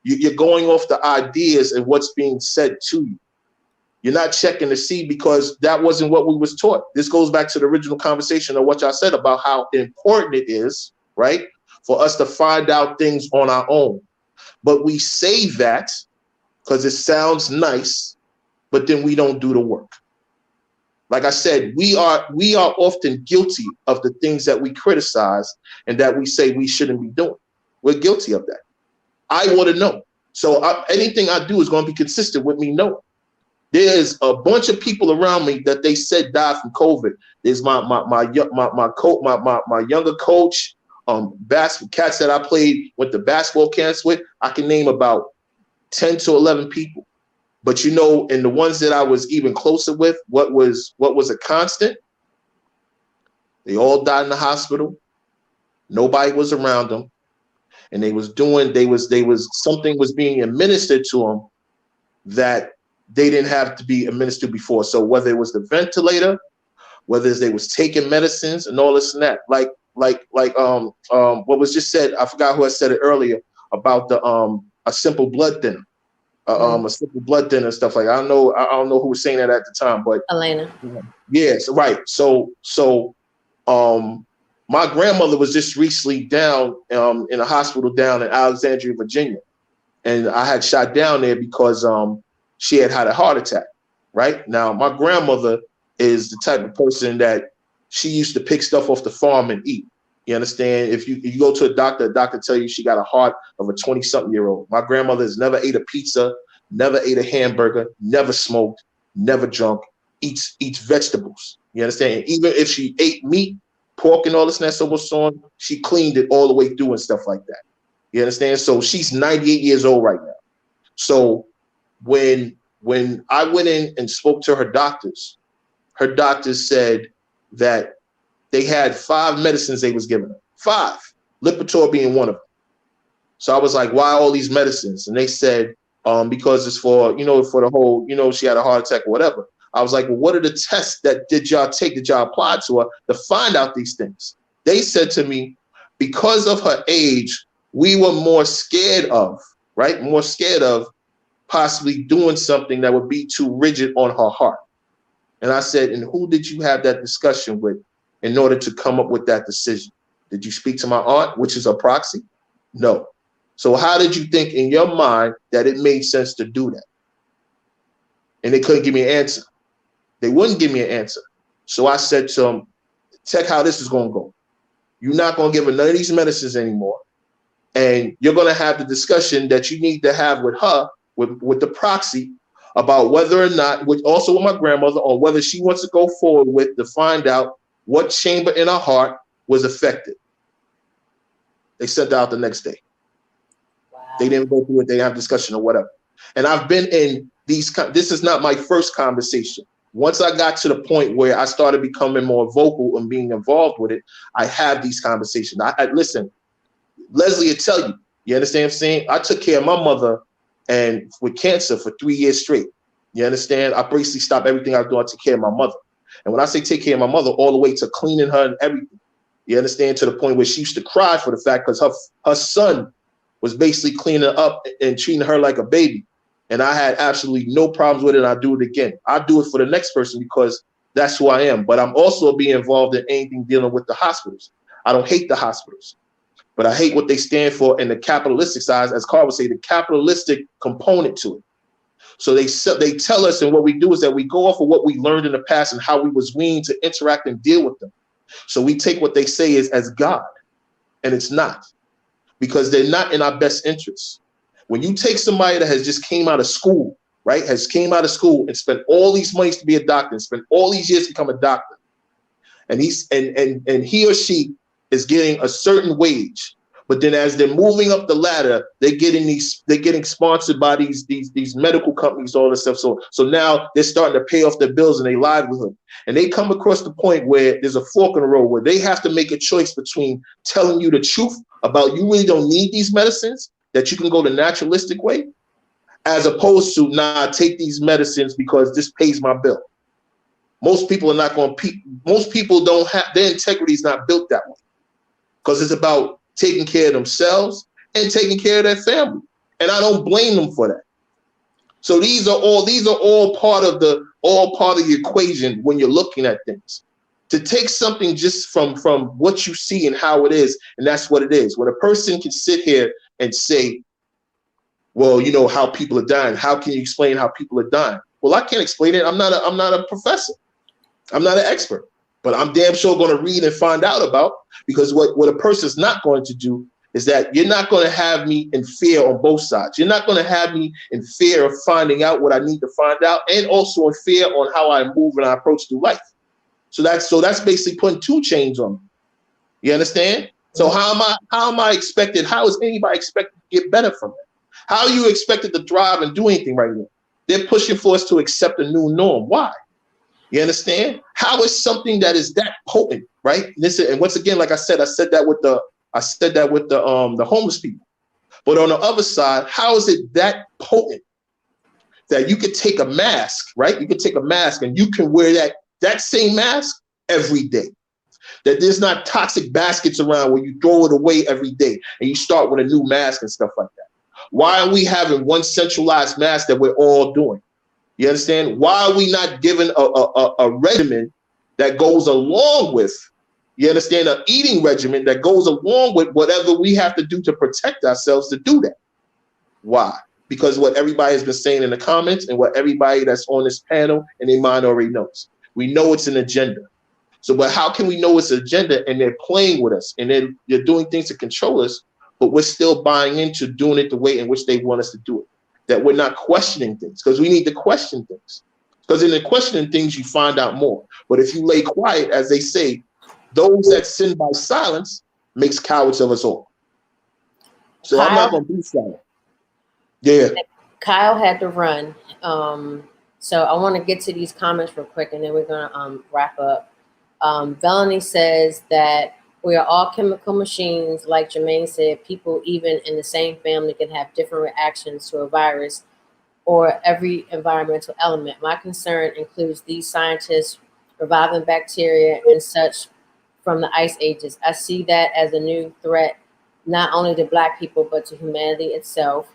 S11: You're going off the ideas and what's being said to you. You're not checking to see, because that wasn't what we was taught. This goes back to the original conversation of what y'all said about how important it is, right, for us to find out things on our own. But we say that because it sounds nice, but then we don't do the work. Like I said, we are often guilty of the things that we criticize and that we say we shouldn't be doing. We're guilty of that. I want to know. So anything I do is going to be consistent with me knowing. There's a bunch of people around me that they said died from COVID. There's my younger coach, cats that I went to basketball camps with. I can name about 10 to 11 people. But and the ones that I was even closer with, what was a constant? They all died in the hospital. Nobody was around them, and something was being administered to them that they didn't have to be administered before. So whether it was the ventilator, whether they was taking medicines and all this and that, like what was just said, I forgot who had said it earlier about the a simple blood thinner, a simple blood thinner and stuff like that. I don't know who was saying that at the time, but
S2: Elena.
S11: Yes, right. So my grandmother was just recently down in a hospital down in Alexandria, Virginia, and I had shot down there because she had a heart attack. Right now, my grandmother is the type of person that she used to pick stuff off the farm and eat. You understand? If you go to a doctor tell you she got a heart of a 20-something-year-old. My grandmother has never ate a pizza, never ate a hamburger, never smoked, never drunk, eats vegetables. You understand? And even if she ate meat, pork and all this and so much on, she cleaned it all the way through and stuff like that. You understand? So she's 98 years old right now. So when I went in and spoke to her doctors said that they had 5 medicines they was giving her. 5, Lipitor being one of them. So I was like, why all these medicines? And they said, because it's for the whole, she had a heart attack or whatever. I was like, well, what are the tests that did y'all apply to her to find out these things? They said to me, because of her age, we were more scared of possibly doing something that would be too rigid on her heart. And I said, and who did you have that discussion with in order to come up with that decision? Did you speak to my aunt, which is a proxy? No. So how did you think in your mind that it made sense to do that? And they couldn't give me an answer. They wouldn't give me an answer. So I said to them, check how this is going to go. You're not going to give her none of these medicines anymore. And you're going to have the discussion that you need to have with her, with the proxy, about whether or not, also with my grandmother, on whether she wants to go forward with to find out what chamber in her heart was affected. They sent out the next day. Wow. They didn't go through it. They didn't have discussion or whatever. And I've been in this is not my first conversation. Once I got to the point where I started becoming more vocal and being involved with it, I have these conversations. I listen, Leslie will tell you, you understand what I'm saying? I took care of my mother and with cancer for 3 years straight. You understand? I basically stopped everything I was doing to take care of my mother. And when I say take care of my mother, all the way to cleaning her and everything, you understand, to the point where she used to cry for the fact because her son was basically cleaning her up and treating her like a baby. And I had absolutely no problems with it. And I do it again. I do it for the next person because that's who I am. But I'm also being involved in anything dealing with the hospitals. I don't hate the hospitals, but I hate what they stand for in the capitalistic side, as Carl would say, the capitalistic component to it. So they tell us, and what we do is that we go off of what we learned in the past and how we was weaned to interact and deal with them. So we take what they say as God, and it's not, because they're not in our best interests. When you take somebody that has just came out of school, right, has came out of school and spent all these monies to be a doctor, and spent all these years to become a doctor, and he or she is getting a certain wage, but then as they're moving up the ladder, they're getting sponsored by these medical companies, all this stuff. So now they're starting to pay off their bills and their livelihood, and they come across the point where there's a fork in the road where they have to make a choice between telling you the truth about you really don't need these medicines, that you can go the naturalistic way, as opposed to, nah, take these medicines because this pays my bill. Most people are not going to, most people don't have, their integrity is not built that way, because it's about taking care of themselves and taking care of their family. And I don't blame them for that. So these are all part of the equation when you're looking at things. To take something just from what you see and how it is, and that's what it is. When a person can sit here and say, well, you know how people are dying. How can you explain how people are dying? Well, I can't explain it. I'm not a professor. I'm not an expert, but I'm damn sure going to read and find out about, because what a person's not going to do is that you're not going to have me in fear on both sides. You're not going to have me in fear of finding out what I need to find out, and also in fear on how I move and I approach through life. So that's basically putting 2 chains on me. You understand? So how am I expected? How is anybody expected to get better from it? How are you expected to thrive and do anything right now? They're pushing for us to accept a new norm. Why? You understand? How is something that is that potent, right? Listen, and once again, like I said that with the homeless people. But on the other side, how is it that potent that you could take a mask, right? You could take a mask and you can wear that same mask every day. That there's not toxic baskets around where you throw it away every day and you start with a new mask and stuff like that. Why are we having one centralized mask that we're all doing? You understand? Why are we not given a regimen that goes along with, you understand, an eating regimen that goes along with whatever we have to do to protect ourselves to do that? Why? Because what everybody has been saying in the comments and what everybody that's on this panel and their mind already knows. We know it's an agenda. So, but how can we know it's an agenda and they're playing with us and they're doing things to control us, but we're still buying into doing it the way in which they want us to do it? That we're not questioning things, because we need to question things. Because in the questioning things, you find out more. But if you lay quiet, as they say, those that sin by silence makes cowards of us all. So Kyle, I'm not going to be silent. Yeah.
S2: Kyle had to run. So I want to get to these comments real quick, and then we're going to wrap up. Melanie says that we are all chemical machines. Like Jermaine said, people even in the same family can have different reactions to a virus or every environmental element. My concern includes these scientists reviving bacteria and such from the ice ages. I see that as a new threat, not only to Black people, but to humanity itself.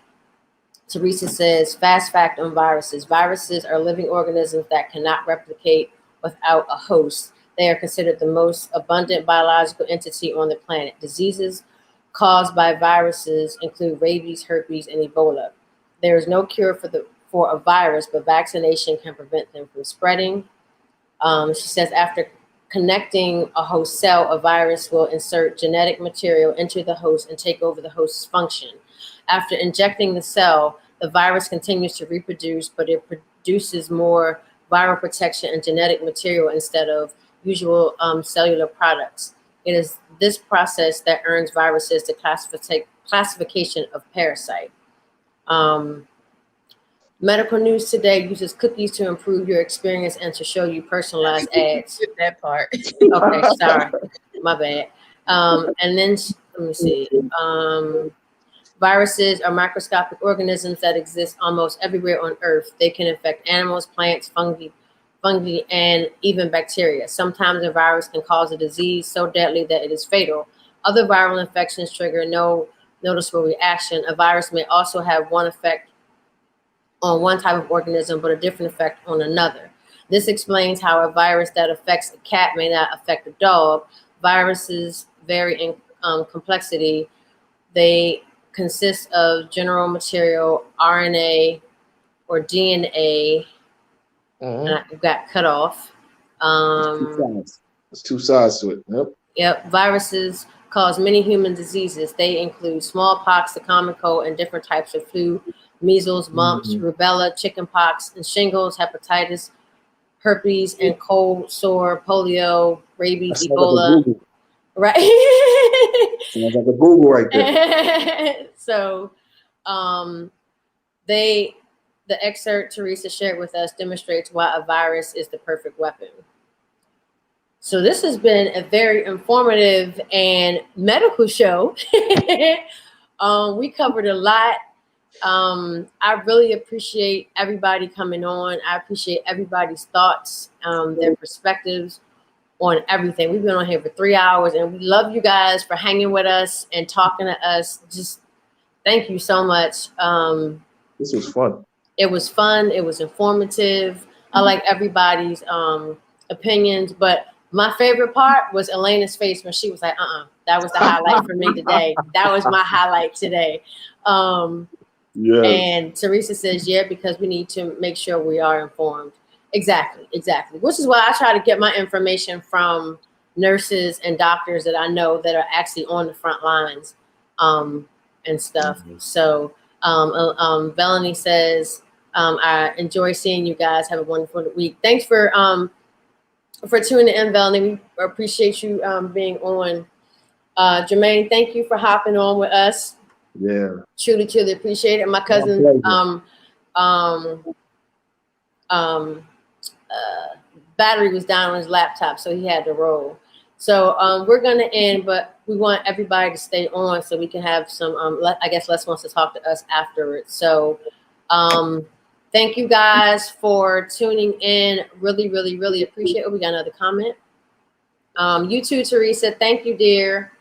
S2: Teresa says, fast fact on viruses. Viruses are living organisms that cannot replicate without a host. They are considered the most abundant biological entity on the planet. Diseases caused by viruses include rabies, herpes, and Ebola. There is no cure for a virus, but vaccination can prevent them from spreading. She says after connecting a host cell, a virus will insert genetic material into the host and take over the host's function. After injecting the cell, the virus continues to reproduce, but it produces more viral protection and genetic material instead of usual cellular products. It is this process that earns viruses the classification of parasite. Medical News Today uses cookies to improve your experience and to show you personalized ads.
S4: That part.
S2: Okay, sorry, my bad. And then let me see. Viruses are microscopic organisms that exist almost everywhere on Earth. They can infect animals, plants, fungi, and even bacteria. Sometimes a virus can cause a disease so deadly that it is fatal. Other viral infections trigger no noticeable reaction. A virus may also have one effect on one type of organism, but a different effect on another. This explains how a virus that affects a cat may not affect a dog. Viruses vary in complexity. They consist of general material, RNA or DNA, and I got cut off.
S11: There's 2 sides to it. Yep.
S2: Yep. Viruses cause many human diseases. They include smallpox, the common cold, and different types of flu, measles, mumps, rubella, chickenpox, and shingles, hepatitis, herpes, and cold sore, polio, rabies, Ebola. Right.
S11: Sounds like a Google right there.
S2: So the excerpt Teresa shared with us demonstrates why a virus is the perfect weapon. So this has been a very informative and medical show. We covered a lot. I really appreciate everybody coming on. I appreciate everybody's thoughts, their perspectives on everything. We've been on here for 3 hours, and we love you guys for hanging with us and talking to us. Just thank you so much.
S11: This was fun.
S2: It was fun. It was informative. I like everybody's opinions, but my favorite part was Elena's face when she was like, that was the highlight for me today. That was my highlight today.
S11: Yes.
S2: And Teresa says, yeah, because we need to make sure we are informed. Exactly. Which is why I try to get my information from nurses and doctors that I know that are actually on the front lines. and stuff. So Melanie says, I enjoy seeing you guys. Have a wonderful week. Thanks for tuning in, Melanie. We appreciate you being on. Jermaine, thank you for hopping on with us.
S11: Yeah.
S2: Truly appreciate it. My cousin battery was down on his laptop, so he had to roll. So we're gonna end, but we want everybody to stay on so we can have some. I guess Les wants to talk to us afterwards. So thank you guys for tuning in. Really appreciate it. We got another comment. You too, Teresa. Thank you, dear.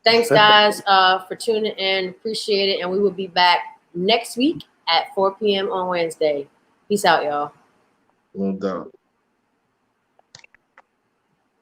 S2: Thanks, guys, for tuning in. Appreciate it, and we will be back next week at 4 p.m. on Wednesday. Peace out, y'all.
S11: No doubt.